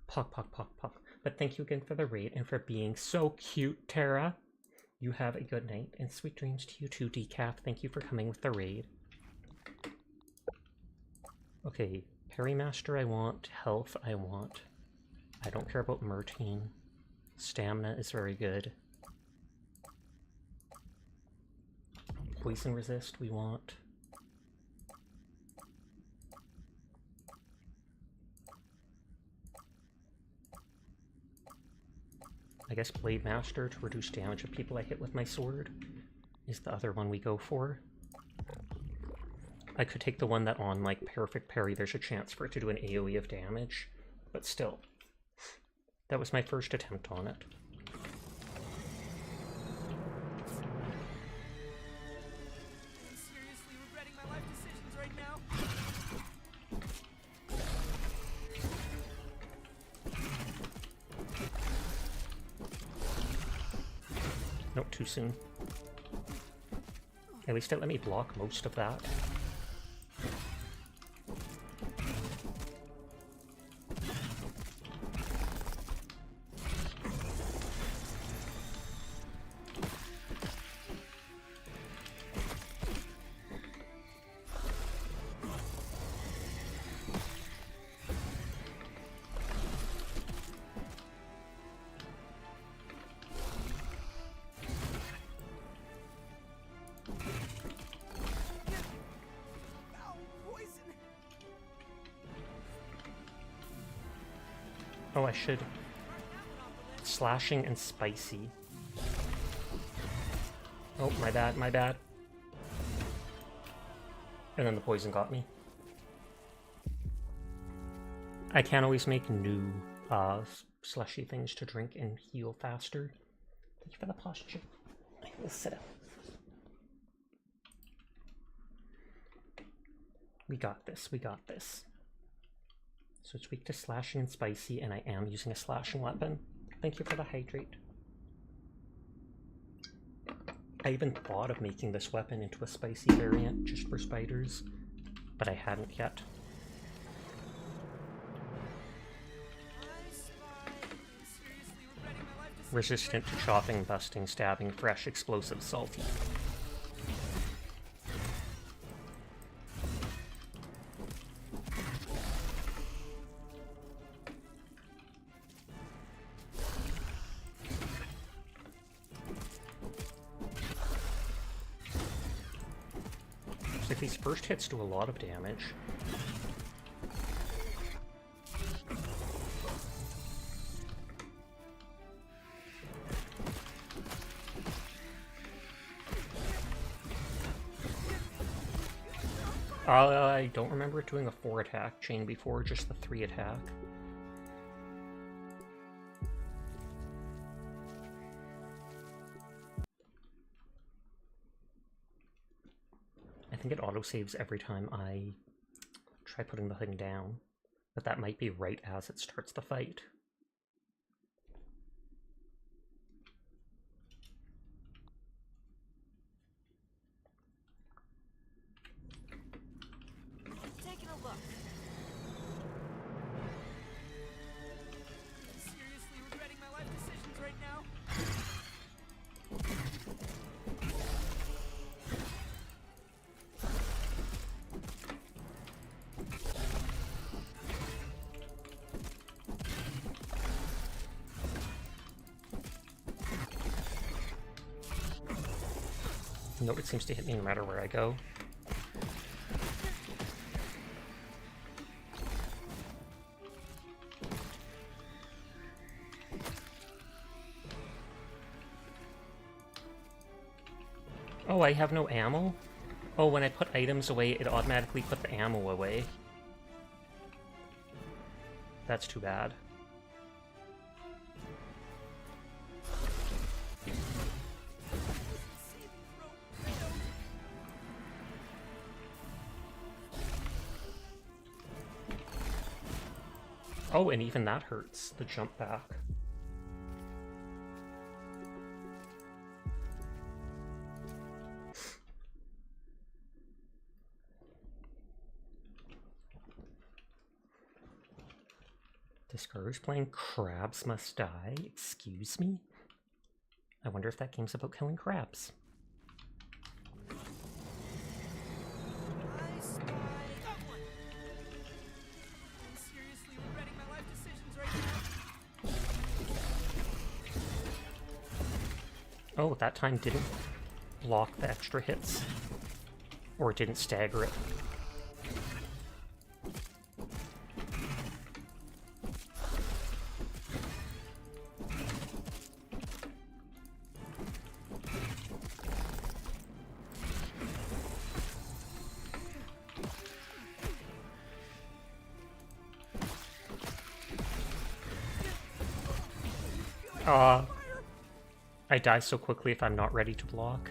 Puck. But thank you again for the raid and for being so cute, Tara. You have a good night and sweet dreams to you too, Decaf. Thank you for coming with the raid. Okay, Parrymaster I want, health I want. I don't care about Murtine. Stamina is very good. Poison resist we want. I guess Blade Master to reduce damage of people I hit with my sword is the other one we go for. I could take the one that on like Perfect Parry there's a chance for it to do an AoE of damage, but still. That was my first attempt on it. Nope, too soon. At least it let me block most of that. Oh, I should. Slashing and spicy. Oh, my bad. And then the poison got me. I can always make new slushy things to drink and heal faster. Thank you for the posture. I will sit up. We got this. So it's weak to slashing and spicy, and I am using a slashing weapon. Thank you for the hydrate. I even thought of making this weapon into a spicy variant just for spiders, but I hadn't yet. Resistant to chopping, busting, stabbing, fresh, explosive, salty. If these first hits do a lot of damage. I don't remember it doing a 4 attack chain before, just the 3 attack. I think it autosaves every time I try putting the thing down, but that might be right as it starts the fight. Taking a look. Seriously regretting my life decisions right now? Nope, it seems to hit me no matter where I go. Oh, I have no ammo? Oh, when I put items away, it automatically put the ammo away. That's too bad. Oh, and even that hurts, the jump back. Discouraged playing Crabs Must Die? Excuse me? I wonder if that game's about killing crabs. I spy someone. I'm seriously regretting my life decisions right now. Oh, that time didn't block the extra hits. Or it didn't stagger it. I die so quickly if I'm not ready to block.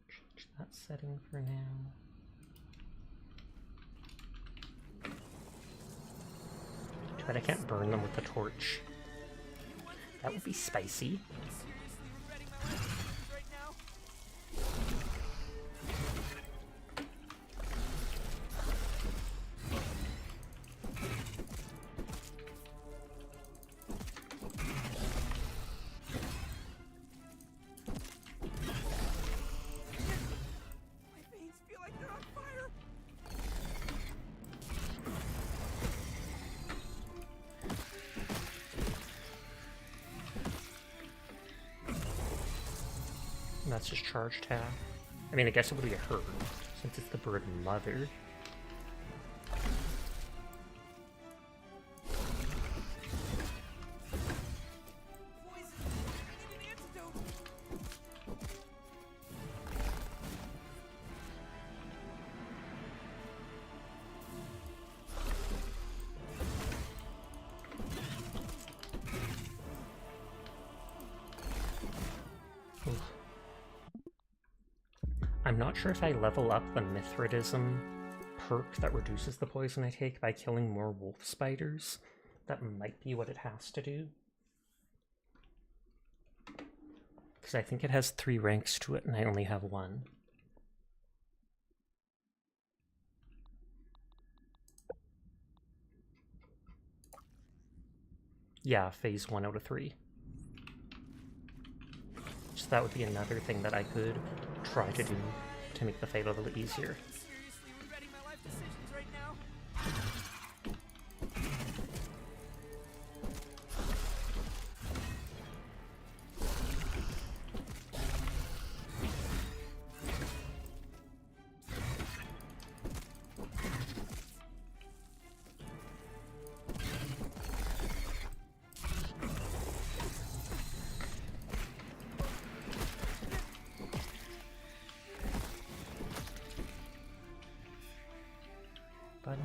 Change that setting for now. Too bad I can't burn them with the torch. That would be spicy. Seriously regretting my life decisions right now. My veins feel like they're on fire. And that's just charge tap. I mean, I guess it would be a herd, since it's the bird mother. Poison. I need an antidote. Oof. I'm not sure if I level up the Mithridism perk that reduces the poison I take by killing more wolf spiders. That might be what it has to do. Because I think it has 3 ranks to it and I only have 1. Yeah, phase 1 out of 3. So that would be another thing that I could try to do to make the fight a little easier. I'm seriously regretting my life decisions right now. Button.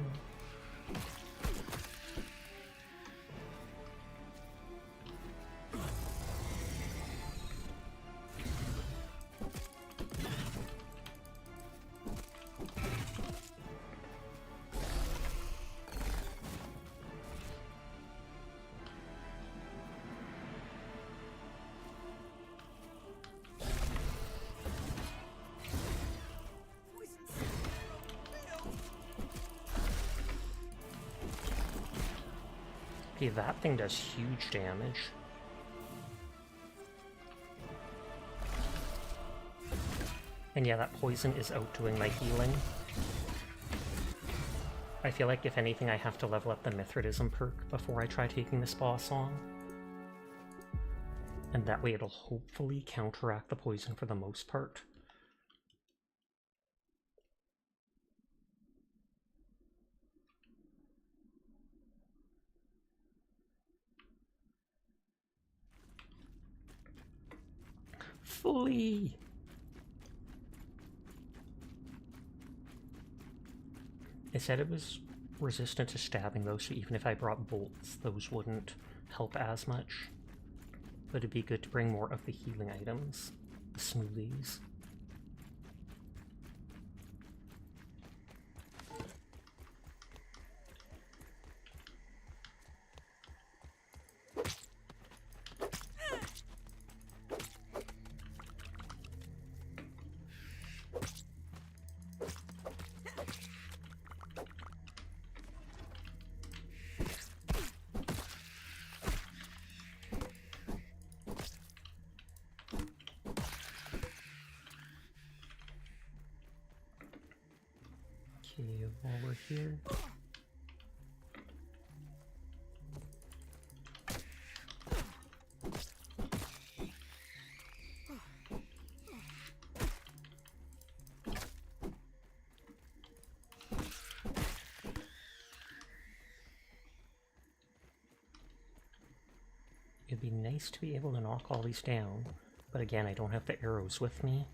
Okay, that thing does huge damage. And yeah, that poison is outdoing my healing. I feel like if anything I have to level up the Mithridism perk before I try taking this boss on. And that way it'll hopefully counteract the poison for the most part. Fully! It said it was resistant to stabbing though, so even if I brought bolts, those wouldn't help as much. But it'd be good to bring more of the healing items, the smoothies. Okay, while we're here. It'd be nice to be able to knock all these down, but again, I don't have the arrows with me.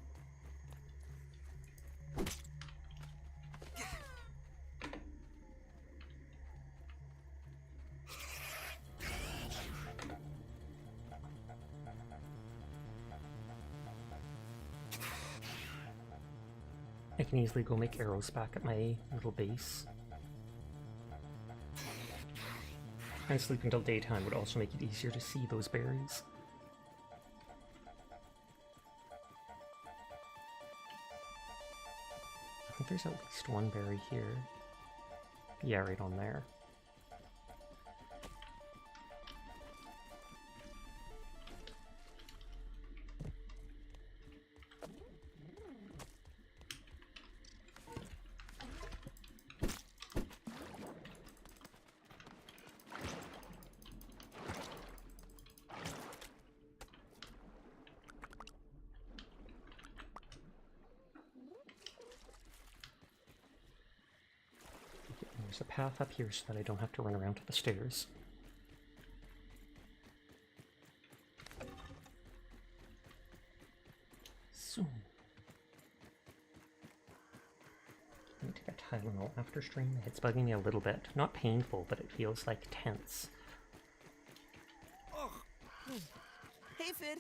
I can easily go make arrows back at my little base. And sleep until daytime would also make it easier to see those berries. I think there's at least one berry here. Yeah, right on there. There's a path up here so that I don't have to run around to the stairs. So, I need to get Tylenol after stream. My head's bugging me a little bit. Not painful, but it feels like tense. Oh. Hey, Fid.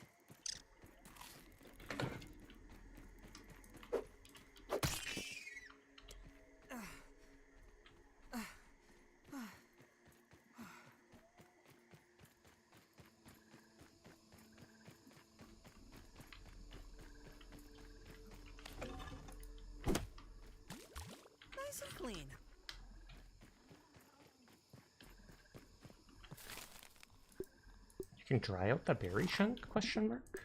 Nice and clean. You can dry out the berry chunk? Question mark.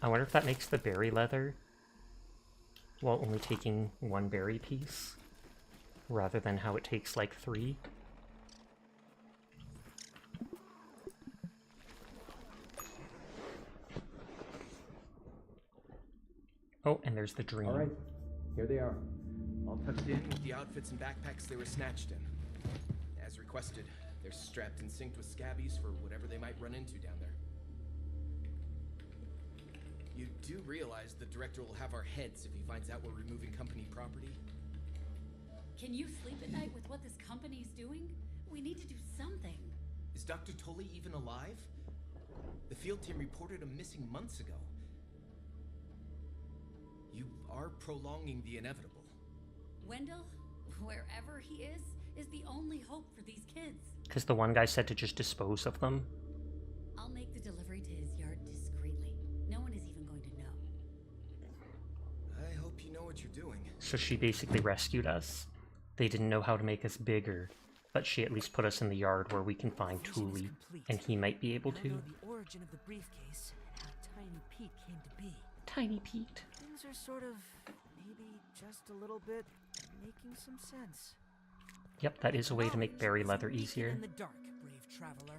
I wonder if that makes the berry leather while only taking 1 berry piece, rather than how it takes like 3. Oh, and there's the dream. All right, here they are. All tucked in with the outfits and backpacks they were snatched in. As requested, they're strapped and synced with scabbies for whatever they might run into down there. You do realize the director will have our heads if he finds out we're removing company property? Can you sleep at night with what this company's doing? We need to do something. Is Dr. Tully even alive? The field team reported him missing months ago. You are prolonging the inevitable. Wendell, wherever he is the only hope for these kids. Because the one guy said to just dispose of them. I'll make the delivery to his yard discreetly. No one is even going to know. I hope you know what you're doing. So she basically rescued us. They didn't know how to make us bigger, but she at least put us in the yard where we can find Thule, and he might be able to. I know the origin of the briefcase and how Tiny Pete came to be. Tiny Pete. Things are sort of, maybe just a little bit, making some sense. Yep, that is a way to make berry leather easier. In the dark, brave traveler.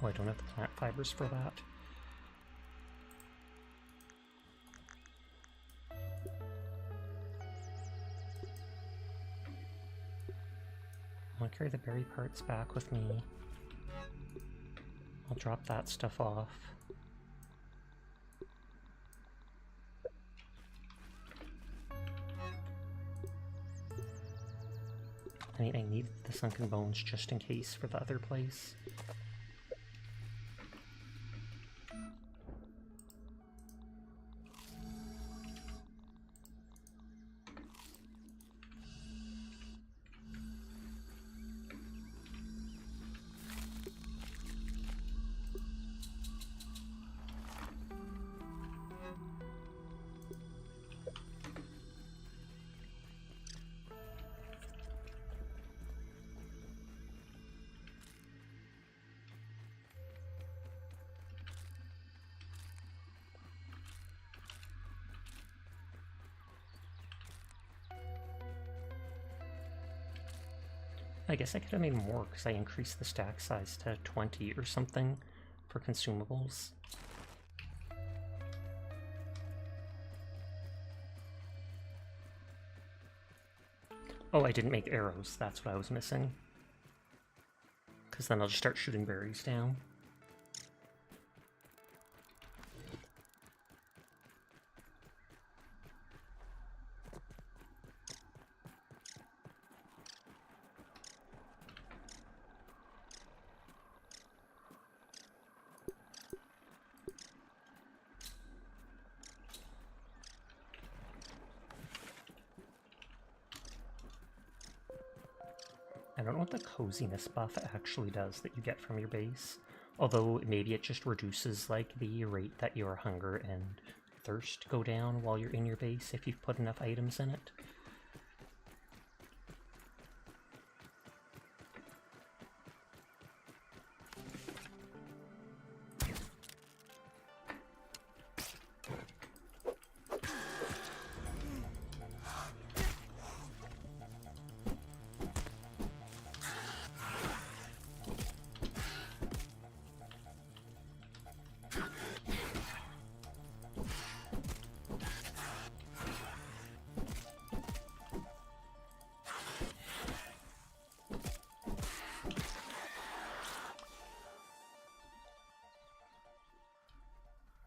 Oh, I don't have the plant fibers for that. I'll carry the berry parts back with me. I'll drop that stuff off. I mean, I need the sunken bones just in case for the other place. I guess I could have made more because I increased the stack size to 20 or something for consumables. Oh, I didn't make arrows. That's what I was missing. Because then I'll just start shooting berries down. I don't know what the coziness buff actually does that you get from your base, although maybe it just reduces like the rate that your hunger and thirst go down while you're in your base if you've put enough items in it.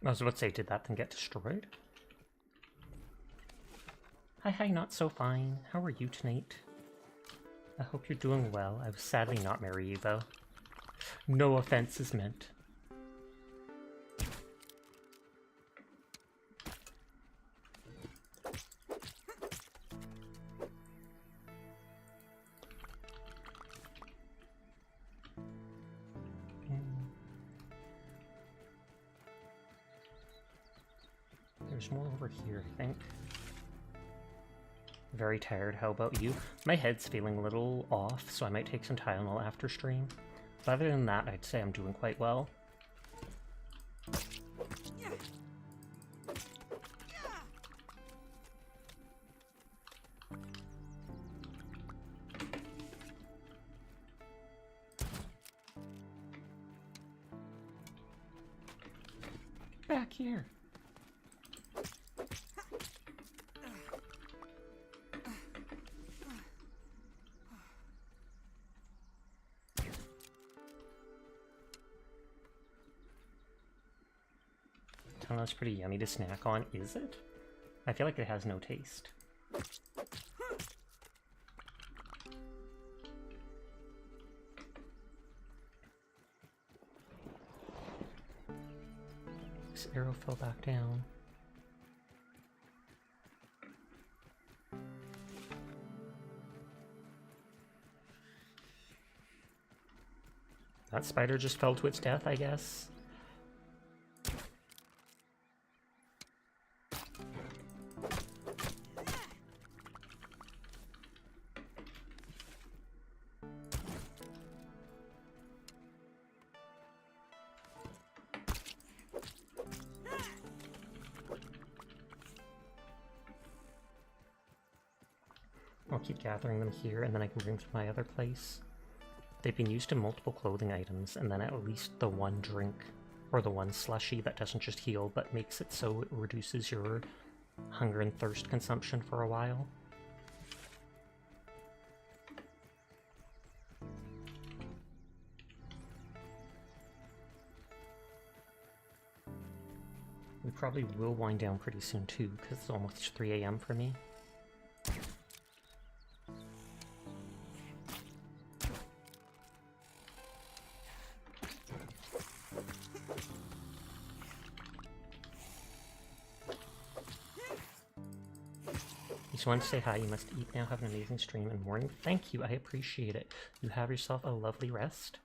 I was about to say, did that thing get destroyed? Hi, not so fine. How are you tonight? I hope you're doing well. I was sadly not marry you, though. No offense is meant. There's more over here, I think. Very tired. How about you? My head's feeling a little off, so I might take some Tylenol after stream. But other than that, I'd say I'm doing quite well. Back here. That's pretty yummy to snack on, is it? I feel like it has no taste. This arrow fell back down. That spider just fell to its death, I guess. I'll keep gathering them here, and then I can bring them to my other place. They've been used in multiple clothing items, and then at least the one drink, or the one slushie that doesn't just heal, but makes it so it reduces your hunger and thirst consumption for a while. We probably will wind down pretty soon too, because it's almost 3 AM for me. Just wanted to say hi. You must eat now. Have an amazing stream and morning. Thank you. I appreciate it. You have yourself a lovely rest.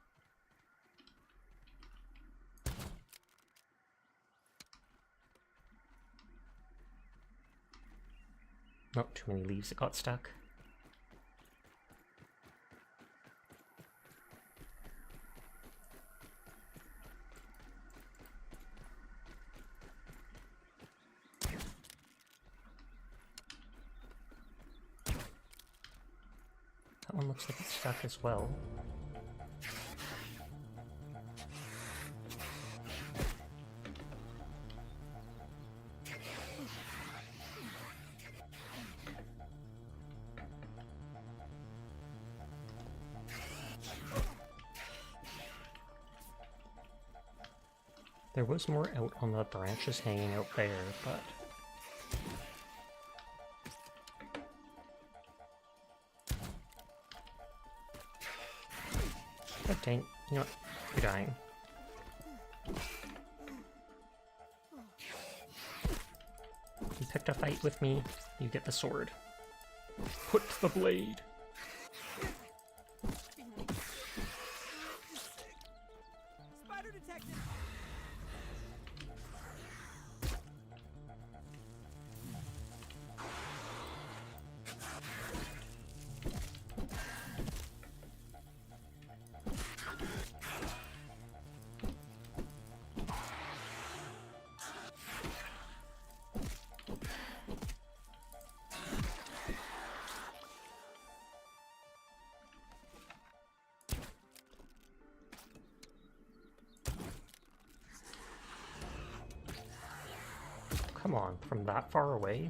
Oh, too many leaves that got stuck. That one looks like it's stuck as well. There was more out on the branches hanging out there, but... Oh, dang. You know what? You're dying. You picked a fight with me, you get the sword. Put the blade! Spider detected! Come on, from that far away?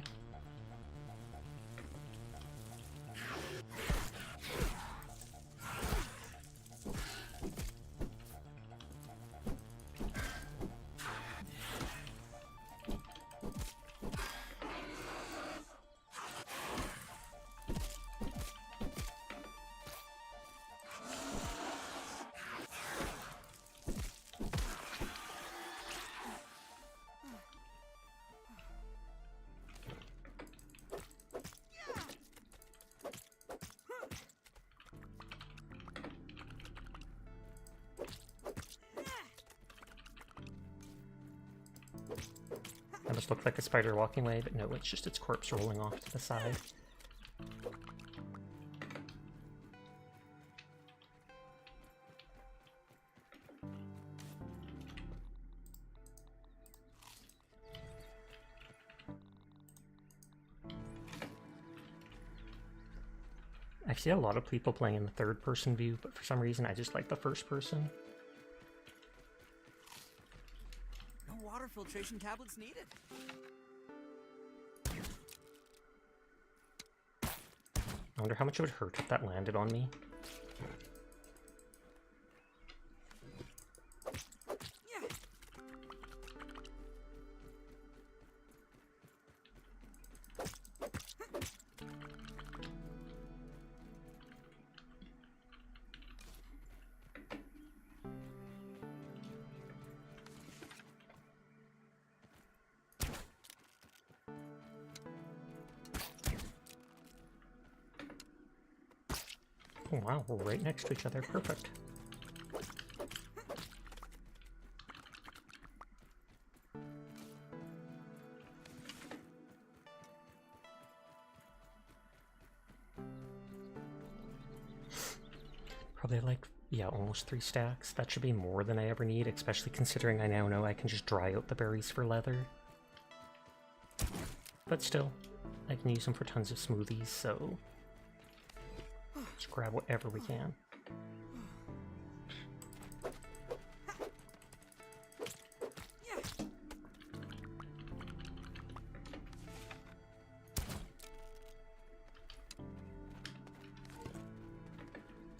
just looked like a spider walking away, but no, it's just its corpse rolling off to the side. I've seen a lot of people playing in the third-person view, but for some reason I just like the first person. No water filtration tablets needed. I wonder how much it would hurt if that landed on me. Oh wow, we're right next to each other. Perfect. Probably like, yeah, almost 3 stacks. That should be more than I ever need, especially considering I now know I can just dry out the berries for leather. But still, I can use them for tons of smoothies, so just grab whatever we can.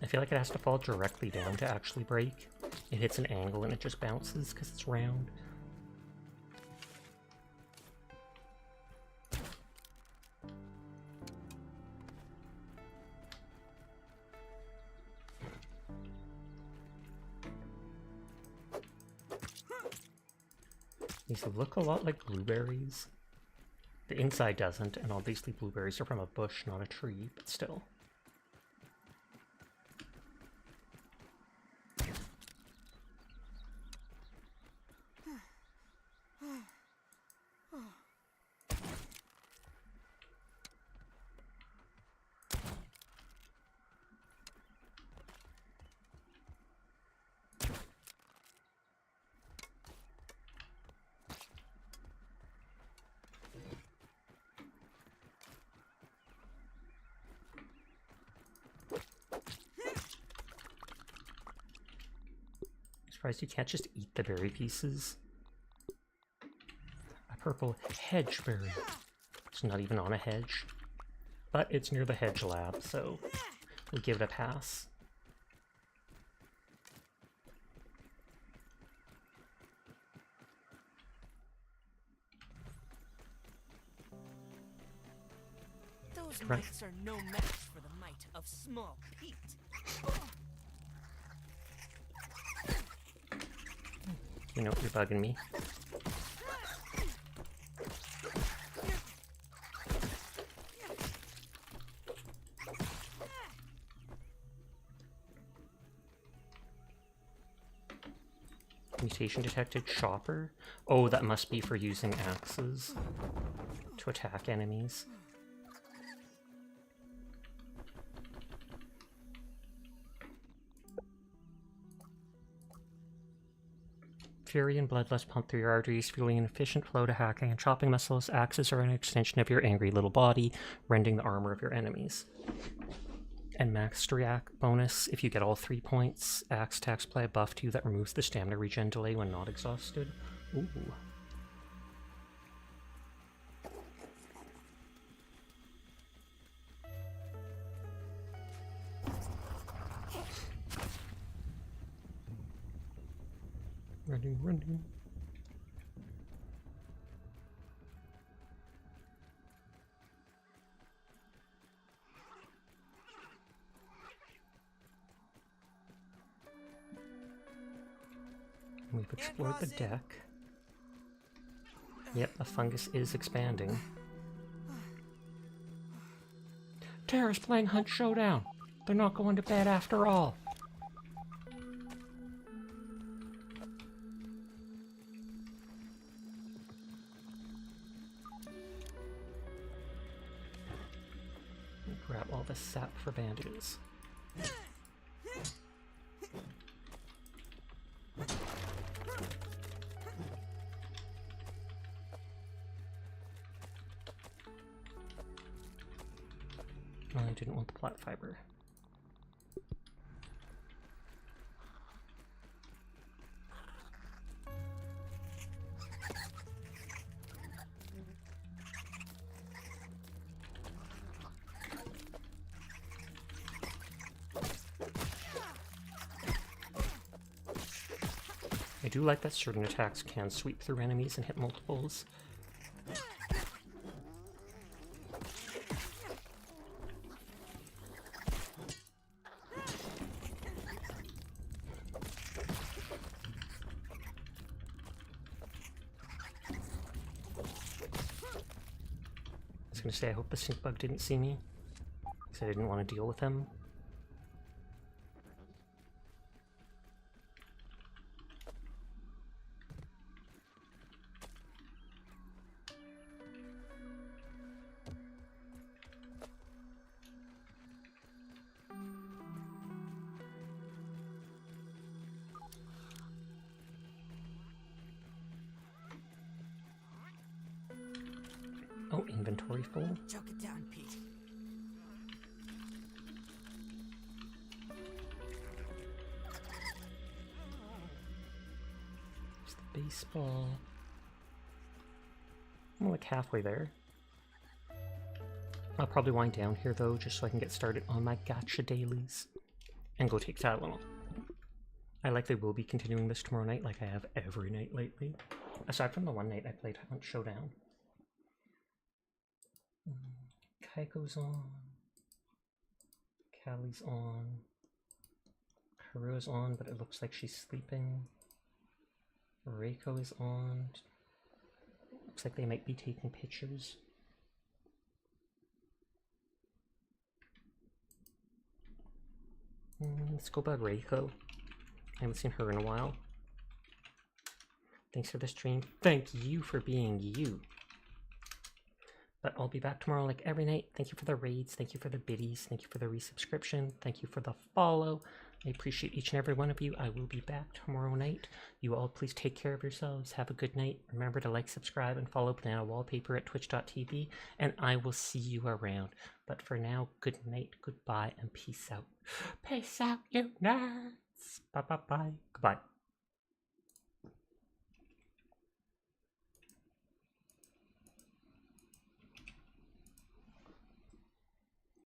I feel like it has to fall directly down to actually break. It hits an angle and it just bounces because it's round. These look a lot like blueberries. The inside doesn't, and obviously blueberries are from a bush, not a tree, but still. Surprised you can't just eat the berry pieces. A purple hedge berry. It's not even on a hedge. But it's near the hedge lab, so we'll give it a pass. Those Right. mites are no match for the might of small Pete. You know, you're bugging me. Mutation detected. Chopper? Oh, that must be for using axes to attack enemies. Fury and bloodlust pump through your arteries, fueling an efficient flow to hacking and chopping muscles. Axes are an extension of your angry little body, rending the armor of your enemies. And max react bonus, if you get all 3 points, axe attacks apply a buff to you that removes the stamina regen delay when not exhausted. Ooh. Running. We've explored the deck. Yep, the fungus is expanding. Tara's playing Hunt Showdown. They're not going to bed after all. all the sap for bandages. I didn't want the plat fiber. I do like that certain attacks can sweep through enemies and hit multiples. I was gonna say, I hope the stink bug didn't see me, because I didn't want to deal with him. Oh, inventory full. Choke it down, Pete. There's the baseball. I'm like halfway there. I'll probably wind down here though, just so I can get started on my gacha dailies and go take Tylenol. I likely will be continuing this tomorrow night like I have every night lately. Aside from the one night I played Hunt Showdown. Kaiko's on. Callie's on. Haru's on, but it looks like she's sleeping. Reiko is on. Looks like they might be taking pictures. Let's go about Reiko. I haven't seen her in a while. Thanks for the stream. Thank you for being you. But I'll be back tomorrow like every night. Thank you for the raids. Thank you for the biddies. Thank you for the resubscription. Thank you for the follow. I appreciate each and every one of you. I will be back tomorrow night. You all please take care of yourselves. Have a good night. Remember to like, subscribe, and follow Banana Wallpaper at twitch.tv. And I will see you around. But for now, good night, goodbye, and peace out. Peace out, you nerds. Bye-bye-bye. Goodbye.